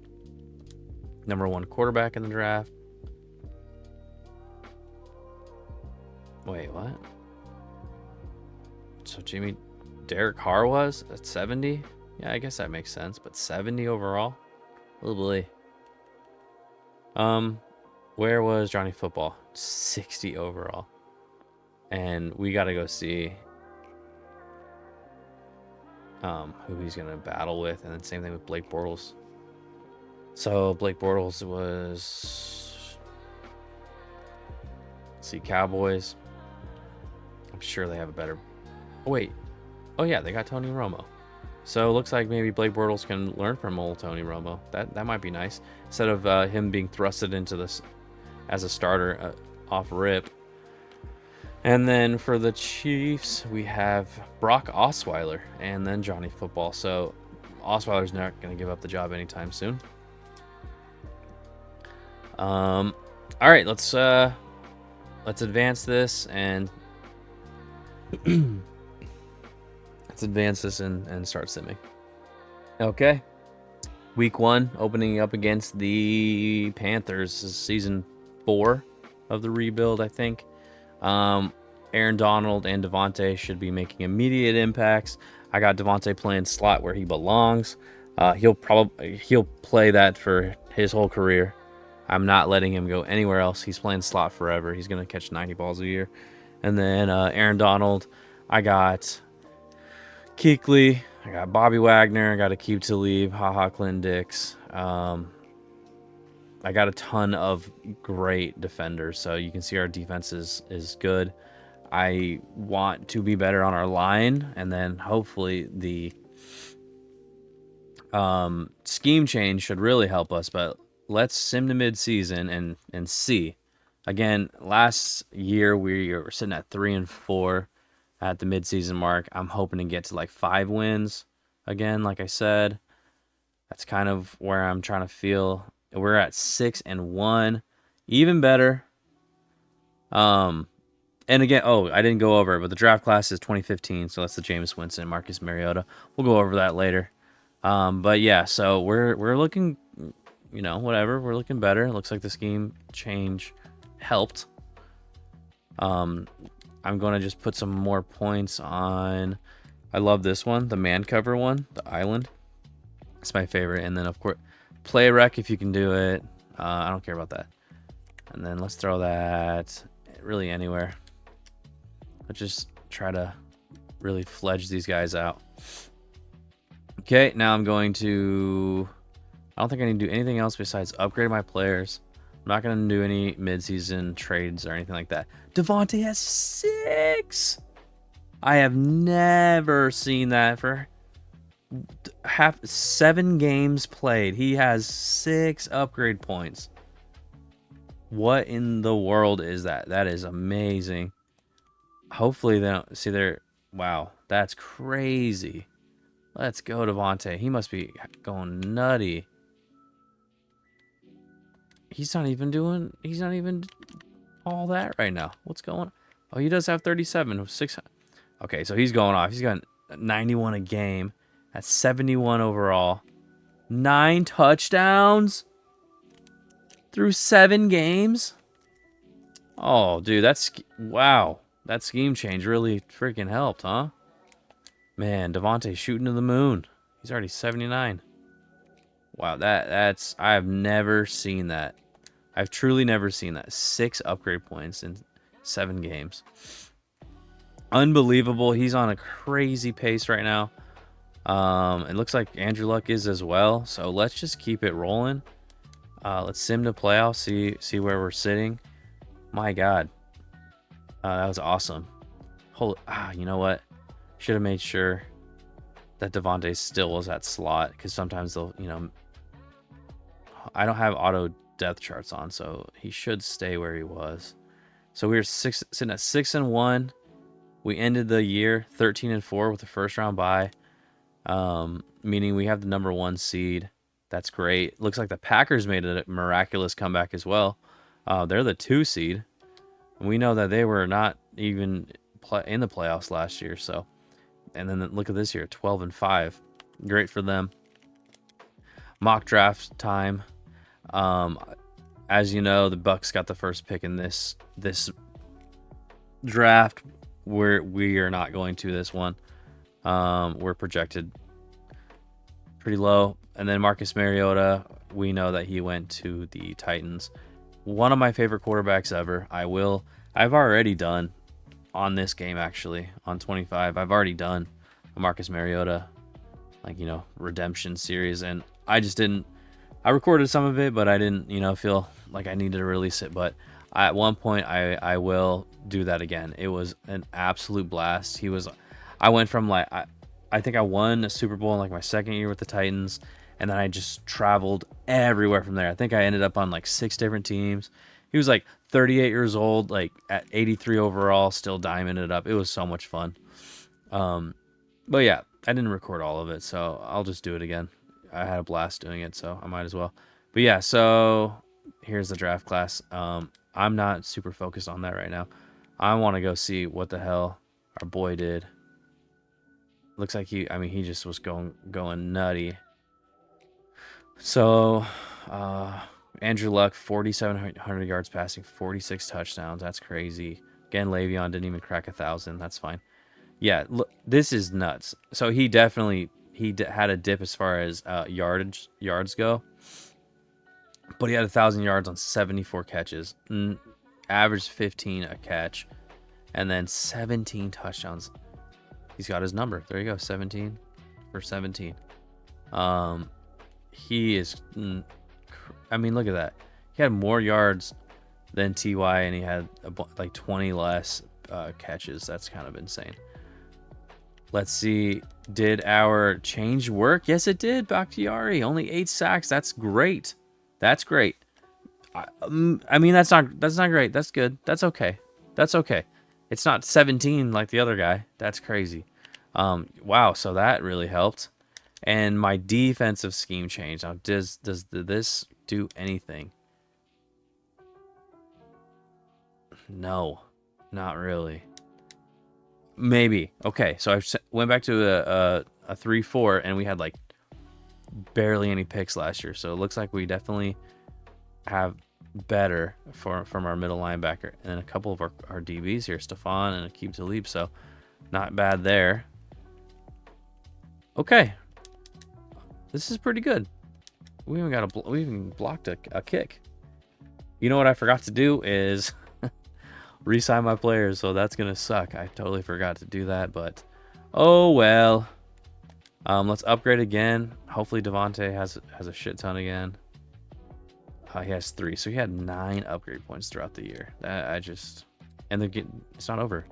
[SPEAKER 1] number 1 quarterback in the draft? Wait, what? So Derek Carr was at 70? Yeah, I guess that makes sense, but 70 overall? Oh boy. Where was Johnny Football? 60 overall. And we got to go see who he's going to battle with, and then same thing with Blake Bortles. So Blake Bortles was, let's see, Cowboys. I'm sure they have a better... Oh, wait. Oh, yeah, they got Tony Romo. So it looks like maybe Blake Bortles can learn from old Tony Romo. That might be nice. Instead of him being thrusted into this as a starter off rip. And then for the Chiefs, we have Brock Osweiler and then Johnny Football. So Osweiler's not going to give up the job anytime soon. All right, let's advance this and let's advance this and start simming. Okay. Week 1, opening up against the Panthers. This is season 4 of the rebuild, I think. Aaron Donald and Devontae should be making immediate impacts. I got Devontae playing slot where he belongs. He'll play that for his whole career. I'm not letting him go anywhere else. He's playing slot forever. He's going to catch 90 balls a year. And then Aaron Donald, I got Kuechly, I got Bobby Wagner, I got Aqib Talib, Clinton Dix. I got a ton of great defenders, so you can see our defense is good. I want to be better on our line, and then hopefully the scheme change should really help us, but let's sim to mid-season and see. Again, last year we were sitting at 3-4 at the mid-season mark. I'm hoping to get to like 5 wins again, like I said. That's kind of where I'm trying to feel. We're at 6-1, even better. And again, I didn't go over it, but the draft class is 2015, so that's the Jameis Winston, Marcus Mariota. We'll go over that later. But yeah, so we're looking, whatever. We're looking better. It looks like the scheme change helped. I'm going to just put some more points on. I love this one, the man cover one, the island. It's my favorite. And then, of course, play rec if you can do it. I don't care about that. And then let's throw that really anywhere. Let's just try to really fledge these guys out. Okay, now I'm going to... I don't think I need to do anything else besides upgrade my players. I'm not going to do any mid-season trades or anything like that. Devontae has 6! I have never seen that for 7 games played. He has 6 upgrade points. What in the world is that? That is amazing. Hopefully they don't see their... Wow, that's crazy. Let's go, Devontae. He must be going nutty. He's not even all that right now. What's going on? Oh, he does have 37. 6. Okay, so he's going off. He's got 91 a game. That's 71 overall. 9 touchdowns through 7 games. Oh, dude, wow. That scheme change really freaking helped, huh? Man, Devontae shooting to the moon. He's already 79. Wow, that's I have never seen that. I've truly never seen that. 6 upgrade points in 7 games. Unbelievable. He's on a crazy pace right now. It looks like Andrew Luck is as well. So let's just keep it rolling. Let's sim to playoffs. See where we're sitting. My God, that was awesome. You know what? Should have made sure that Devontae still was at slot, because sometimes they'll, I don't have auto depth charts on, so he should stay where he was. So we were sitting at 6-1. We ended the year 13-4 with the first round bye, meaning we have the number 1 seed. That's great. Looks like the Packers made a miraculous comeback as well. They're the 2 seed. We know that they were not even in the playoffs last year. So, and then look at this year, 12-5. Great for them. Mock draft time. As you know, the Bucs got the first pick in this draft. We are not going to this one. We're projected pretty low. And then Marcus Mariota, we know that he went to the Titans. One of my favorite quarterbacks ever. I've already done on this game, actually, on 25. I've already done a Marcus Mariota, redemption series. And I just didn't, I recorded some of it, but I didn't, feel like I needed to release it. But at one point, I will do that again. It was an absolute blast. I went from I think I won a Super Bowl in like my second year with the Titans, and then I just traveled everywhere from there. I think I ended up on like 6 different teams. He was like 38 years old, like at 83 overall, still diming it up. It was so much fun. But yeah, I didn't record all of it, so I'll just do it again. I had a blast doing it, so I might as well. But yeah, so here's the draft class. I'm not super focused on that right now. I want to go see what the hell our boy did. Looks like he just was going nutty. So, Andrew Luck, 4,700 yards passing, 46 touchdowns. That's crazy. Again, Le'Veon didn't even crack 1,000. That's fine. Yeah, look, this is nuts. So he definitely had a dip as far as yards go, but he had 1,000 yards on 74 catches, averaged 15 a catch, and then 17 touchdowns. He's got his number. There you go, 17 for 17. He is. I mean, look at that. He had more yards than Ty, and he had like 20 less catches. That's kind of insane. Let's see. Did our change work? Yes, it did. Bakhtiari, only 8 sacks. That's great. That's great. I mean, that's not great. That's good. That's okay. That's okay. It's not 17 like the other guy. That's crazy. Wow. So that really helped. And my defensive scheme changed. Now, does this do anything? No, not really. Maybe. Okay, so I went back to a 3-4, and we had like barely any picks last year. So it looks like we definitely have better from our middle linebacker, and then a couple of our DBs here, Stephon and Aqib Talib. So not bad there. Okay, this is pretty good. We even blocked a kick. You know what I forgot to do is re-sign my players, so that's gonna suck. I totally forgot to do that, but oh well. Let's upgrade again. Hopefully Devontae has a shit ton again. He has 3, so he had 9 upgrade points throughout the year. It's not over.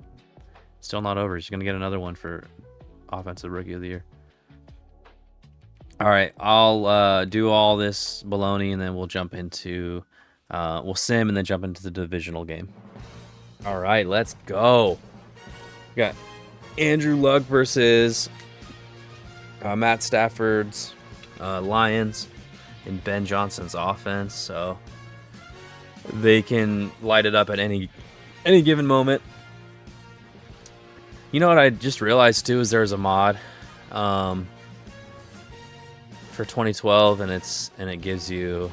[SPEAKER 1] Still not over. He's gonna get another one for offensive rookie of the year. All right, I'll do all this baloney, and then we'll jump into we'll sim and then jump into the divisional game. All right, let's go. We got Andrew Luck versus Matt Stafford's Lions in Ben Johnson's offense. So they can light it up at any given moment. You know what I just realized too is there's a mod for 2012, and it gives you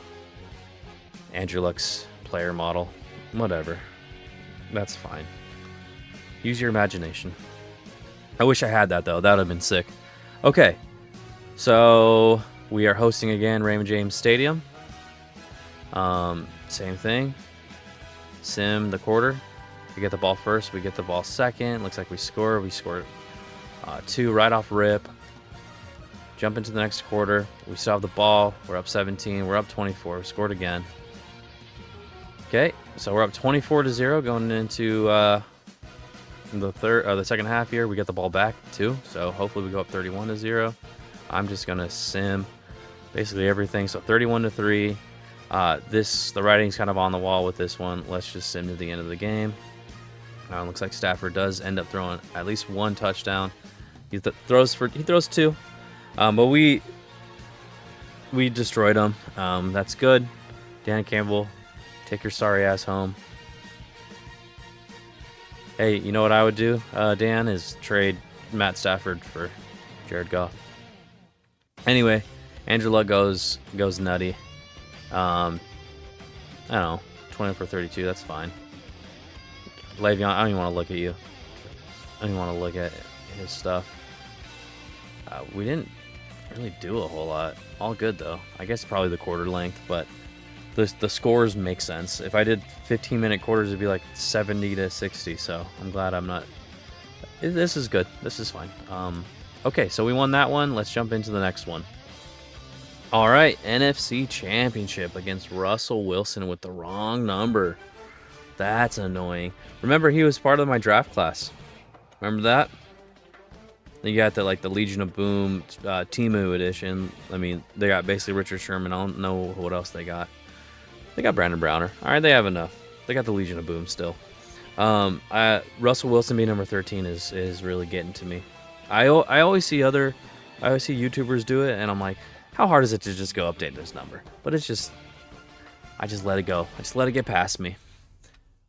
[SPEAKER 1] Andrew Luck's player model. Whatever. That's fine. Use your imagination. I wish I had that, though. That would have been sick. Okay. So, we are hosting again Raymond James Stadium. Same thing. Sim the quarter. We get the ball first. We get the ball second. Looks like we score. We scored 2 right off rip. Jump into the next quarter. We still have the ball. We're up 17. We're up 24. We scored again. Okay, so we're up 24-0 going into the second half here. We get the ball back too, so hopefully we go up 31-0. I'm just gonna sim basically everything. So 31-3. The writing's kind of on the wall with this one. Let's just sim to the end of the game. Looks like Stafford does end up throwing at least 1 touchdown. He throws 2, but we destroyed him. That's good. Dan Campbell, take your sorry ass home. Hey, you know what I would do, Dan, is trade Matt Stafford for Jared Goff. Anyway, Andrew Luck goes nutty. I don't know, 20 for 32, that's fine. Le'Veon, I don't even want to look at you. I don't even want to look at his stuff. We didn't really do a whole lot. All good, though. I guess probably the quarter length, but the scores make sense. If I did 15-minute quarters, it'd be like 70-60, so I'm glad I'm not. This is good. This is fine. Okay, so we won that one. Let's jump into the next one. All right, NFC Championship against Russell Wilson with the wrong number. That's annoying. Remember, he was part of my draft class. Remember that? Then you got the Legion of Boom Timu edition. I mean, they got basically Richard Sherman. I don't know what else they got. They got Brandon Browner. All right, they have enough. They got the Legion of Boom still. Russell Wilson being number 13 is really getting to me. I always see YouTubers do it, and I'm like, how hard is it to just go update this number? But it's just, I just let it go. I just let it get past me.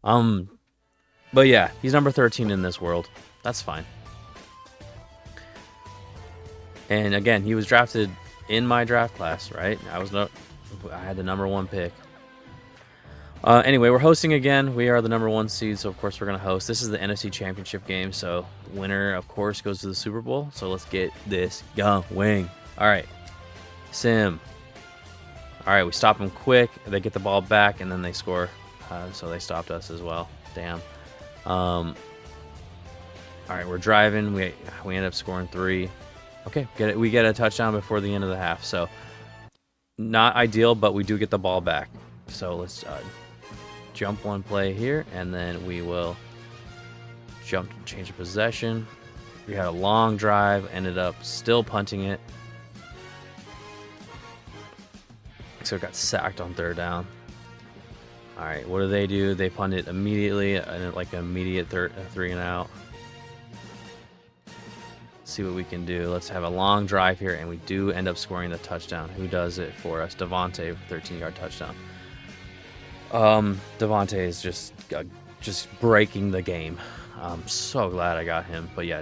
[SPEAKER 1] But yeah, he's number 13 in this world. That's fine. And again, he was drafted in my draft class, right? I had the number 1 pick. Anyway, we're hosting again. We are the number 1 seed, so of course we're going to host. This is the NFC Championship game, so winner, of course, goes to the Super Bowl. So let's get this going. All right. Sim. All right, we stop them quick. They get the ball back, and then they score. So they stopped us as well. Damn. All right, we're driving. We end up scoring 3. Okay, we get a touchdown before the end of the half. So not ideal, but we do get the ball back. So let's jump one play here, and then we will change of possession. We had a long drive, ended up still punting it. So it got sacked on 3rd down. All right, what do? They punt it immediately, like an immediate 3 and out. Let's see what we can do. Let's have a long drive here, and we do end up scoring the touchdown. Who does it for us? Devontae, 13-yard touchdown. Devontae is just breaking the game. I'm so glad I got him. But yeah,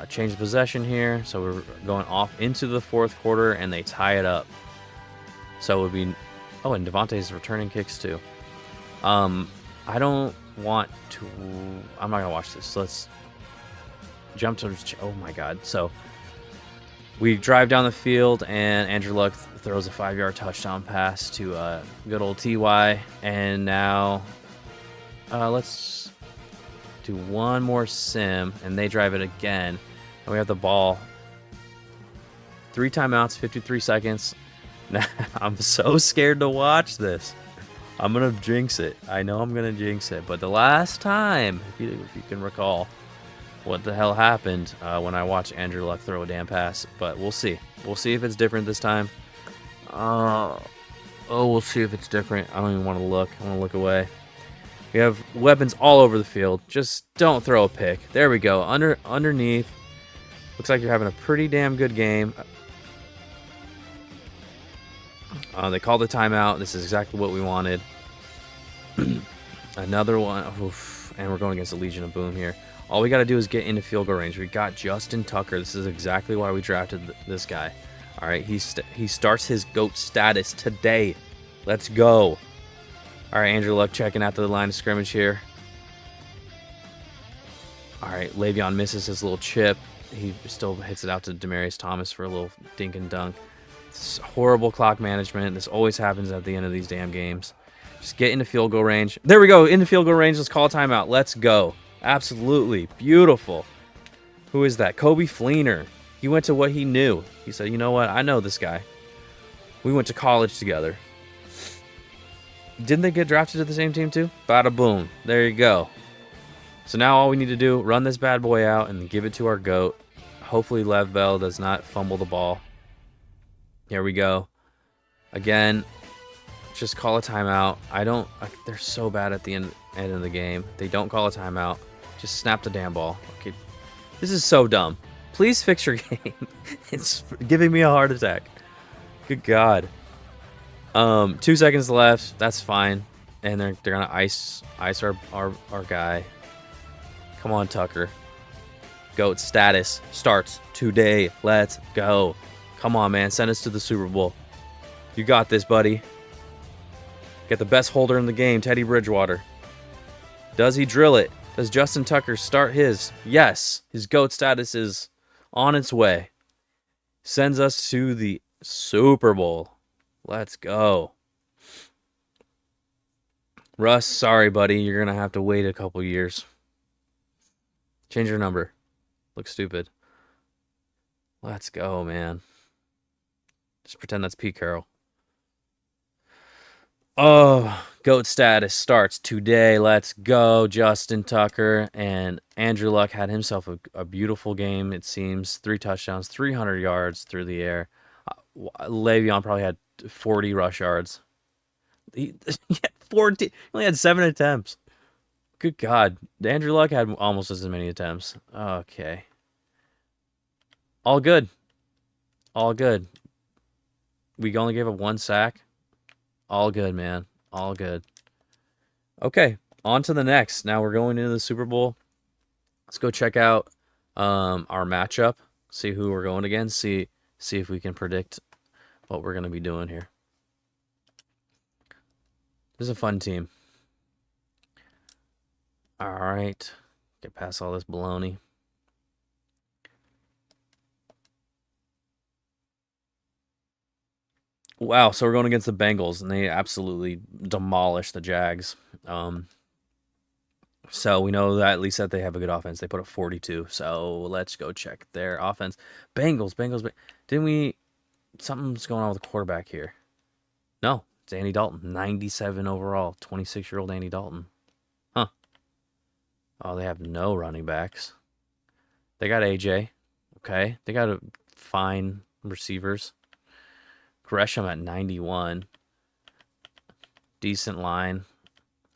[SPEAKER 1] change of possession here. So we're going off into the 4th quarter, and they tie it up. So it would be... Oh, and Devontae's returning kicks too. I don't want to... I'm not going to watch this. So let's jump to... Oh, my God. So we drive down the field, and Andrew Luck throws a 5-yard touchdown pass to good old T.Y. And now let's do one more sim, and they drive it again. And we have the ball. 3 timeouts, 53 seconds. Now, I'm so scared to watch this. I'm going to jinx it. I know I'm going to jinx it. But the last time, if you can recall, what the hell happened when I watched Andrew Luck throw a damn pass. But we'll see. We'll see if it's different this time. We'll see if it's different. I don't even want to look. I want to look away. We have weapons all over the field. Just don't throw a pick. There we go. Underneath. Looks like you're having a pretty damn good game. They called the timeout. This is exactly what we wanted. Another one. Oof. And we're going against the Legion of Boom here. All we got to do is get into field goal range. We got Justin Tucker. This is exactly why we drafted this guy. All right, he starts his GOAT status today. Let's go. All right, Andrew Luck checking out the line of scrimmage here. All right, Le'Veon misses his little chip. He still hits it out to Demaryius Thomas for a little dink and dunk. It's horrible clock management. This always happens at the end of these damn games. Just get into field goal range. There we go. Into field goal range. Let's call a timeout. Let's go. Absolutely beautiful. Who is that? Kobe Fleener. He went to what he knew. He said, you know what? I know this guy. We went to college together. Didn't they get drafted to the same team too? Bada boom. There you go. So now all we need to do, run this bad boy out and give it to our GOAT. Hopefully Lev Bell does not fumble the ball. Here we go. Again, just call a timeout. They're so bad at the end of the game. They don't call a timeout. Just snap the damn ball. Okay. This is so dumb. Please fix your game. It's giving me a heart attack. Good God. 2 seconds left. That's fine. And they're gonna ice our guy. Come on, Tucker. GOAT status starts today. Let's go. Come on, man. Send us to the Super Bowl. You got this, buddy. Get the best holder in the game, Teddy Bridgewater. Does he drill it? Does Justin Tucker start his? Yes. His GOAT status is on its way. Sends us to the Super Bowl. Let's go. Russ, sorry, buddy. You're going to have to wait a couple years. Change your number. Looks stupid. Let's go, man. Just pretend that's Pete Carroll. Oh, GOAT status starts today. Let's go, Justin Tucker. And Andrew Luck had himself a beautiful game, it seems. 3 touchdowns, 300 yards through the air. Le'Veon probably had 40 rush yards. He had 14. He only had 7 attempts. Good God. Andrew Luck had almost as many attempts. Okay. All good. All good. We only gave up 1 sack. All good, man. All good. Okay, on to the next. Now we're going into the Super Bowl. Let's go check out our matchup. See who we're going against. See if we can predict what we're going to be doing here. This is a fun team. All right. Get past all this baloney. Wow, so we're going against the Bengals, and they absolutely demolished the Jags. So we know that at least that they have a good offense. They put up 42. So let's go check their offense. Bengals. Didn't we? Something's going on with the quarterback here. No, it's Andy Dalton. 97 overall. 26-year-old Andy Dalton. Huh. Oh, they have no running backs. They got AJ. Okay. They got fine receivers. Gresham at 91. Decent line.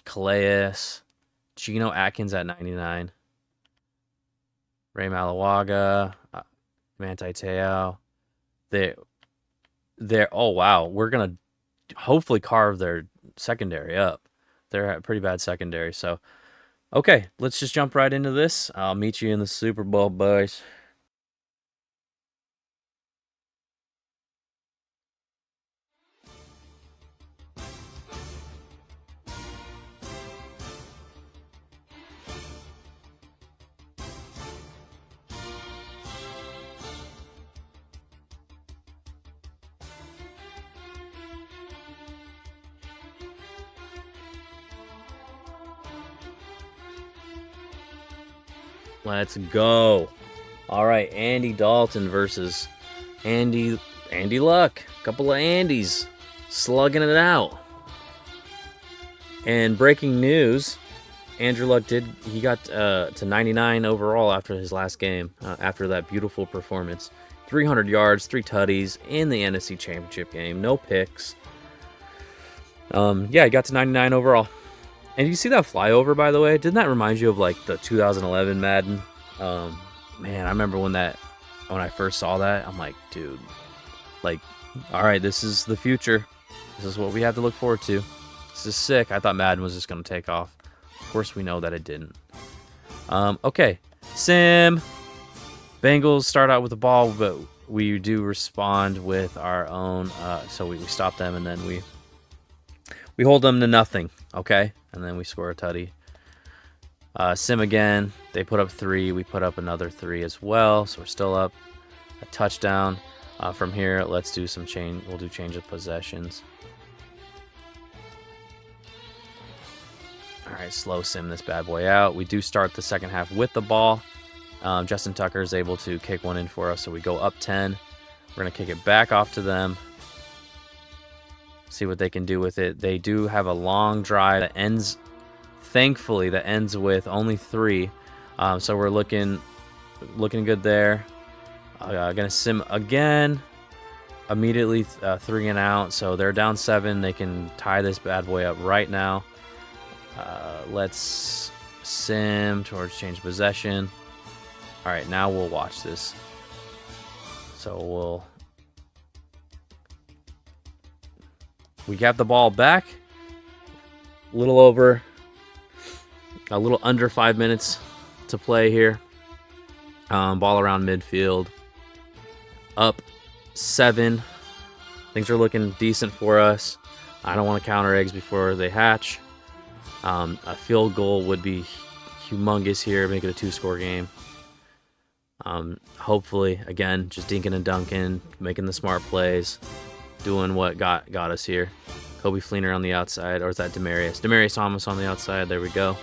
[SPEAKER 1] Calais. Geno Atkins at 99. Ray Malawaga. Manti Te'o. Oh, wow. We're going to hopefully carve their secondary up. They're a pretty bad secondary. So, okay, let's just jump right into this. I'll meet you in the Super Bowl, boys. Let's go. All right, Andy Dalton versus Andy Luck. A couple of Andys slugging it out. And breaking news, Andrew Luck got to 99 overall after his last game, after that beautiful performance. 300 yards, 3 tutties in the NFC Championship game. No picks. Yeah, he got to 99 overall. And you see that flyover, by the way? Didn't that remind you of like the 2011 Madden? Man, I remember when I first saw that, I'm like, dude, like, all right, this is the future. This is what we have to look forward to. This is sick. I thought Madden was just going to take off. Of course, we know that it didn't. Okay, Sim. Bengals start out with the ball, but we do respond with our own. So we stop them, and then we hold them to nothing. Okay, and then we score a tutty. Sim again. They put up 3. We put up another 3 as well. So we're still up a touchdown. From here, let's do some change. We'll do change of possessions. All right, slow sim this bad boy out. We do start the second half with the ball. Justin Tucker is able to kick one in for us, so we go up 10. We're going to kick it back off to them. See what they can do with it. They do have a long drive that ends, thankfully, with only 3. So we're looking good there. Gonna sim again. Immediately 3 and out. So they're down 7. They can tie this bad boy up right now. Let's sim towards change possession. All right, now we'll watch this. So we got the ball back. A little under 5 minutes to play here. Ball around midfield. Up 7. Things are looking decent for us. I don't want to count our eggs before they hatch. A field goal would be humongous here, make it a 2-score game. Hopefully, again, just dinking and dunking, making the smart plays, doing what got us here. Kobe Fleener on the outside, or is that Demarius? Demarius Thomas on the outside. There we go.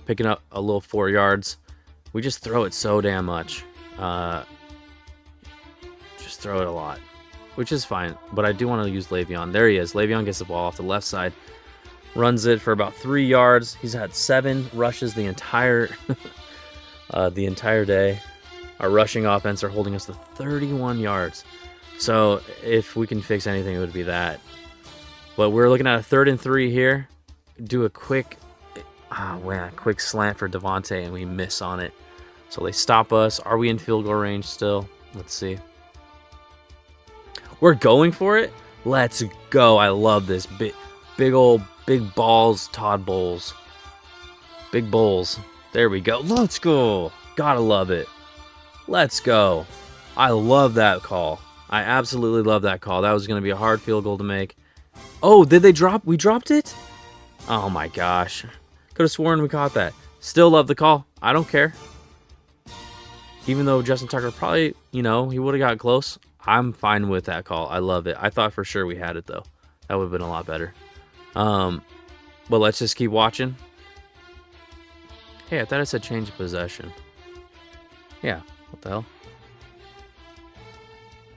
[SPEAKER 1] Picking up a little 4 yards. We just throw it so damn much. Just throw it a lot. which is fine. But I do want to use Le'Veon. There he is. Le'Veon gets the ball off the left side, runs it for about 3 yards. He's had 7 rushes the entire day. Our rushing offense are holding us to 31 yards. So if we can fix anything, it would be that. But we're looking at a 3rd and 3 here. Do a quick slant for Devontae, and we miss on it. So they stop us. Are we in field goal range still? Let's see. We're going for it. Let's go. I love this. Big balls, Todd Bowles. Big Bowles. There we go. Let's go. Gotta love it. Let's go. I love that call. I absolutely love that call. That was going to be a hard field goal to make. Oh, did they drop? We dropped it? Oh my gosh. Could have sworn we caught that. Still love the call. I don't care. Even though Justin Tucker probably, he would have got close. I'm fine with that call. I love it. I thought for sure we had it, though. That would have been a lot better. But let's just keep watching. Hey, I thought it said change of possession. Yeah, what the hell?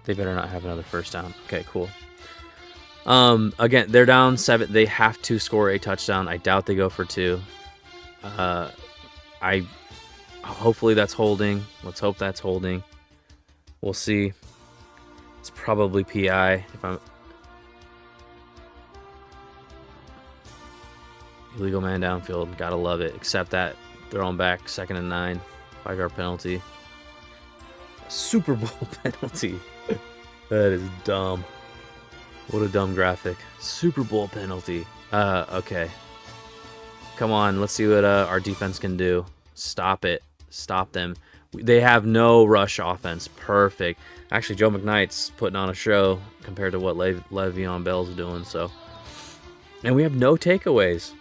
[SPEAKER 1] They better not have another first down. Okay, cool. Again, they're down 7. They have to score a touchdown. I doubt they go for 2. Hopefully that's holding. Let's hope that's holding. We'll see. It's probably PI. Illegal man downfield. Gotta love it. Except that throwing back 2nd and 9. 5-yard penalty. Super Bowl penalty. That is dumb. What a dumb graphic. Super Bowl penalty. Okay. Come on, let's see what our defense can do. Stop it. Stop them. They have no rush offense. Perfect. Actually, Joe McKnight's putting on a show compared to what Le'Veon Bell's doing. So, and we have no takeaways.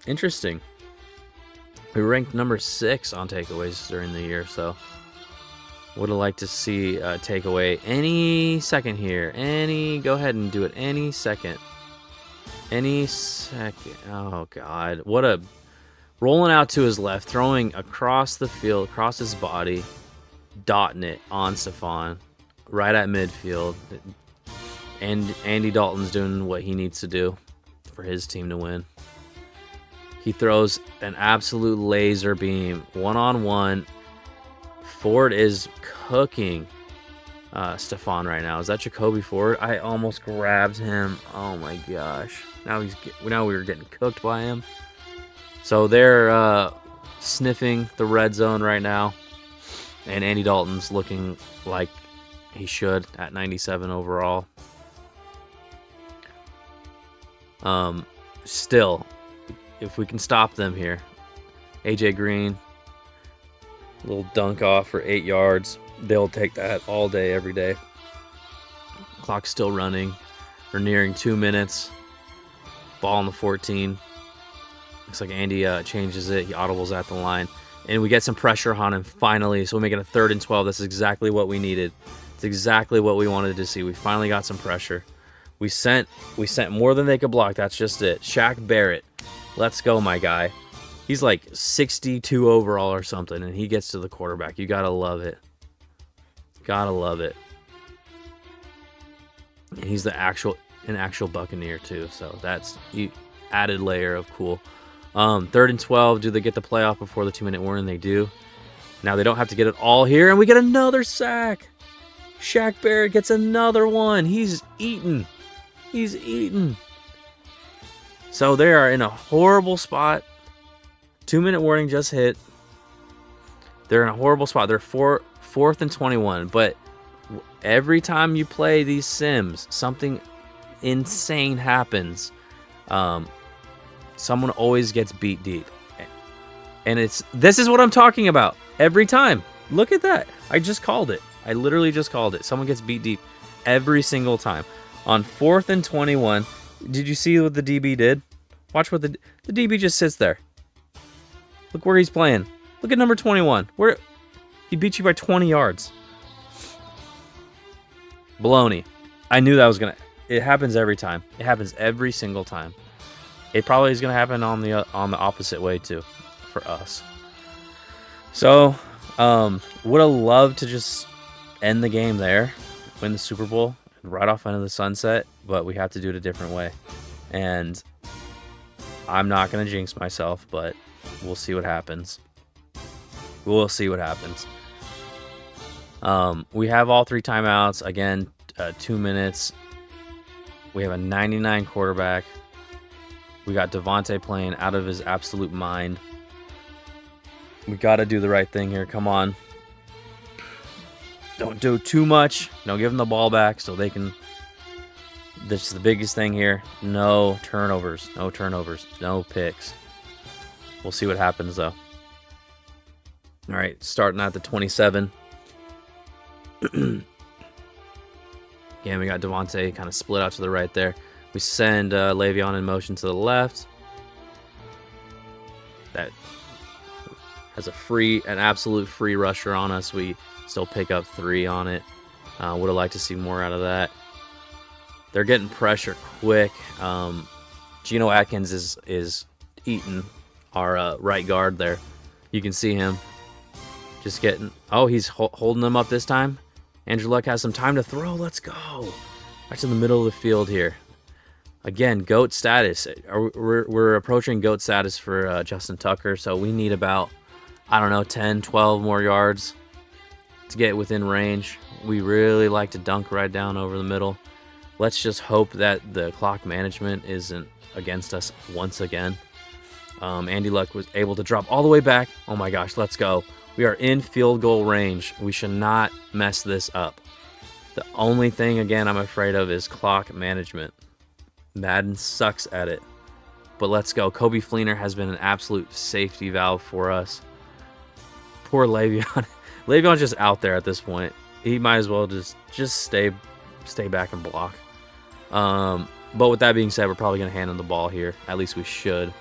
[SPEAKER 1] Interesting. We ranked number 6 on takeaways during the year. So, would have liked to see a takeaway any second here. Go ahead and do it any second. Any second. Oh, God. What a... Rolling out to his left, throwing across the field, across his body, dotting it on Stephon, right at midfield. And Andy Dalton's doing what he needs to do for his team to win. He throws an absolute laser beam, 1-on-1. Ford is cooking Stephon right now. Is that Jacoby Ford? I almost grabbed him. Oh my gosh! Now we were getting cooked by him. So they're sniffing the red zone right now, and Andy Dalton's looking like he should at 97 overall. Still, if we can stop them here, AJ Green. Little dunk off for 8 yards. They'll take that all day, every day. Clock's still running. We're nearing 2 minutes. Ball on the 14. Looks like Andy changes it. He audibles at the line. And we get some pressure on him finally. So we make it a 3rd and 12. That's exactly what we needed. It's exactly what we wanted to see. We finally got some pressure. We sent more than they could block. That's just it. Shaq Barrett. Let's go, my guy. He's like 62 overall or something, and he gets to the quarterback. You gotta love it. Gotta love it. And he's an actual Buccaneer too, so that's added layer of cool. 3rd and 12. Do they get the playoff before the 2-minute warning? They do. Now they don't have to get it all here, and we get another sack. Shaq Barrett gets another one. He's eating. He's eating. So they are in a horrible spot. 2-minute warning just hit. They're in a horrible spot. They're 4th and 21. But every time you play these sims, something insane happens. Someone always gets beat deep. And this is what I'm talking about. Every time. Look at that. I just called it. I literally just called it. Someone gets beat deep every single time. On 4th and 21, did you see what the DB did? Watch what the DB just sits there. Look where he's playing. Look at number 21. He beat you by 20 yards. Baloney. I knew that was going to... It happens every time. It happens every single time. It probably is going to happen on the opposite way, too, for us. So, would have loved to just end the game there, win the Super Bowl. right off into the sunset, but we have to do it a different way. And I'm not going to jinx myself, but we'll see what happens. We'll see what happens. We have all 3 timeouts. Again, 2 minutes. We have a 99 quarterback. We got Devontae playing out of his absolute mind. We got to do the right thing here. Come on. Don't do too much. Don't give them the ball back so they can... This is the biggest thing here. No turnovers. No turnovers. No picks. We'll see what happens, though. All right, starting at the 27. Again, we got Devontae kind of split out to the right there. We send Le'Veon in motion to the left. That has an absolute free rusher on us. We still pick up 3 on it. Would have liked to see more out of that. They're getting pressure quick. Geno Atkins is eating our right guard there. You can see him just getting... Oh, he's holding them up this time. Andrew Luck has some time to throw. Let's go. Right to the middle of the field here. Again, GOAT status. We're approaching GOAT status for Justin Tucker, so we need about, 10, 12 more yards to get within range. We really like to dunk right down over the middle. Let's just hope that the clock management isn't against us once again. Andy Luck was able to drop all the way back. Oh my gosh, let's go. We are in field goal range. We should not mess this up. The only thing, again, I'm afraid of is clock management. Madden sucks at it. But let's go. Kobe Fleener has been an absolute safety valve for us. Poor Le'Veon. Le'Veon's just out there at this point. He might as well just stay back and block. But with that being said, we're probably going to hand him the ball here. At least we should.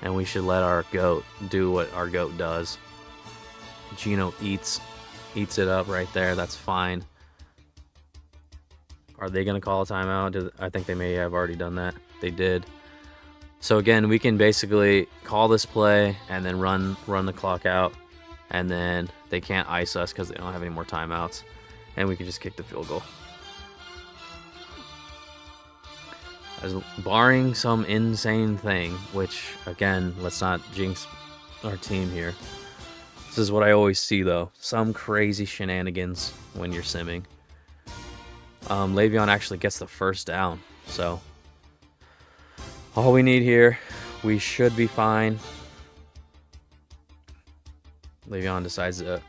[SPEAKER 1] And we should let our GOAT do what our GOAT does. Geno eats it up right there. That's fine. Are they going to call a timeout? I think they may have already done that. They did. So again, we can basically call this play and then run the clock out. And then they can't ice us because they don't have any more timeouts. And we can just kick the field goal. Barring some insane thing, which, again, let's not jinx our team here. This is what I always see, though. Some crazy shenanigans when you're simming. Le'Veon actually gets the first down. So, all we need here, we should be fine. Le'Veon decides to...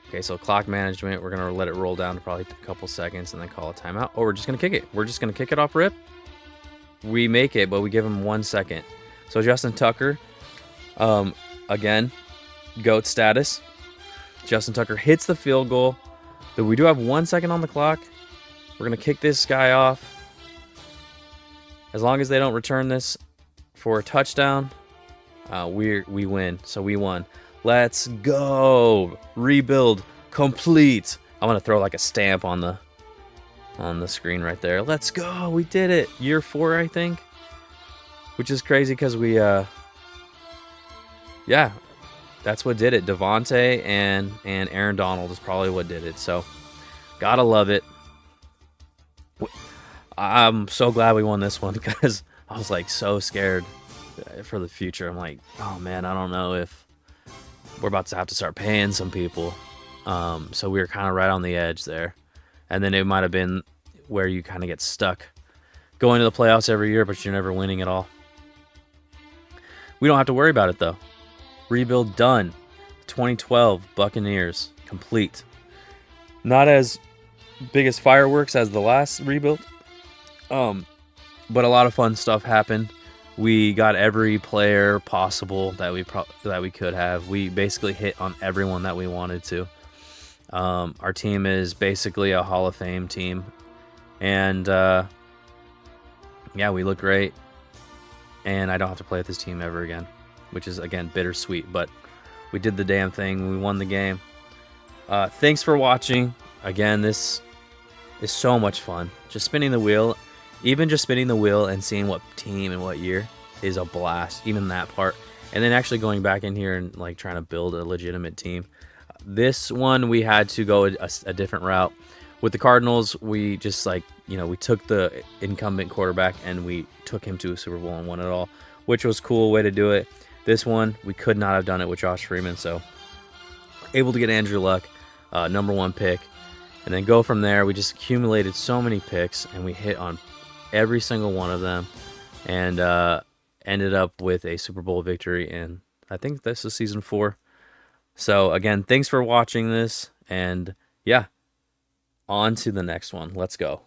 [SPEAKER 1] Okay, so clock management, we're going to let it roll down to probably a couple seconds and then call a timeout. Oh, we're just going to kick it. We're just going to kick it off rip. We make it, but we give him 1 second. So Justin Tucker, again, GOAT status. Justin Tucker hits the field goal. But we do have 1 second on the clock. We're going to kick this guy off. As long as they don't return this for a touchdown, we win. So we won. Let's go. Rebuild complete. I'm going to throw like a stamp on the screen right there. Let's go. We did it. Year 4, I think. Which is crazy because we, yeah, that's what did it. Devontae and Aaron Donald is probably what did it. So, gotta love it. I'm so glad we won this one because I was like so scared for the future. I'm like, oh man, I don't know if we're about to have to start paying some people. So we were kind of right on the edge there. And then it might have been where you kind of get stuck going to the playoffs every year, but you're never winning at all. We don't have to worry about it, though. Rebuild done. 2012 Buccaneers complete. Not as big as fireworks as the last rebuild, but a lot of fun stuff happened. We got every player possible that we could have. We basically hit on everyone that we wanted to. Our team is basically a Hall of Fame team. And, yeah, we look great. And I don't have to play with this team ever again, which is, again, bittersweet. But we did the damn thing. We won the game. Thanks for watching. Again, this is so much fun. Just spinning the wheel. Even just spinning the wheel and seeing what team and what year is a blast. Even that part. And then actually going back in here and, like, trying to build a legitimate team. This one, we had to go a different route. with the Cardinals, we just we took the incumbent quarterback and we took him to a Super Bowl and won it all, which was a cool way to do it. This one, we could not have done it with Josh Freeman, so able to get Andrew Luck, number 1 pick, and then go from there. We just accumulated so many picks, and we hit on every single one of them, and ended up with a Super Bowl victory, and I think this is season 4. So again, thanks for watching this, and yeah, on to the next one. Let's go.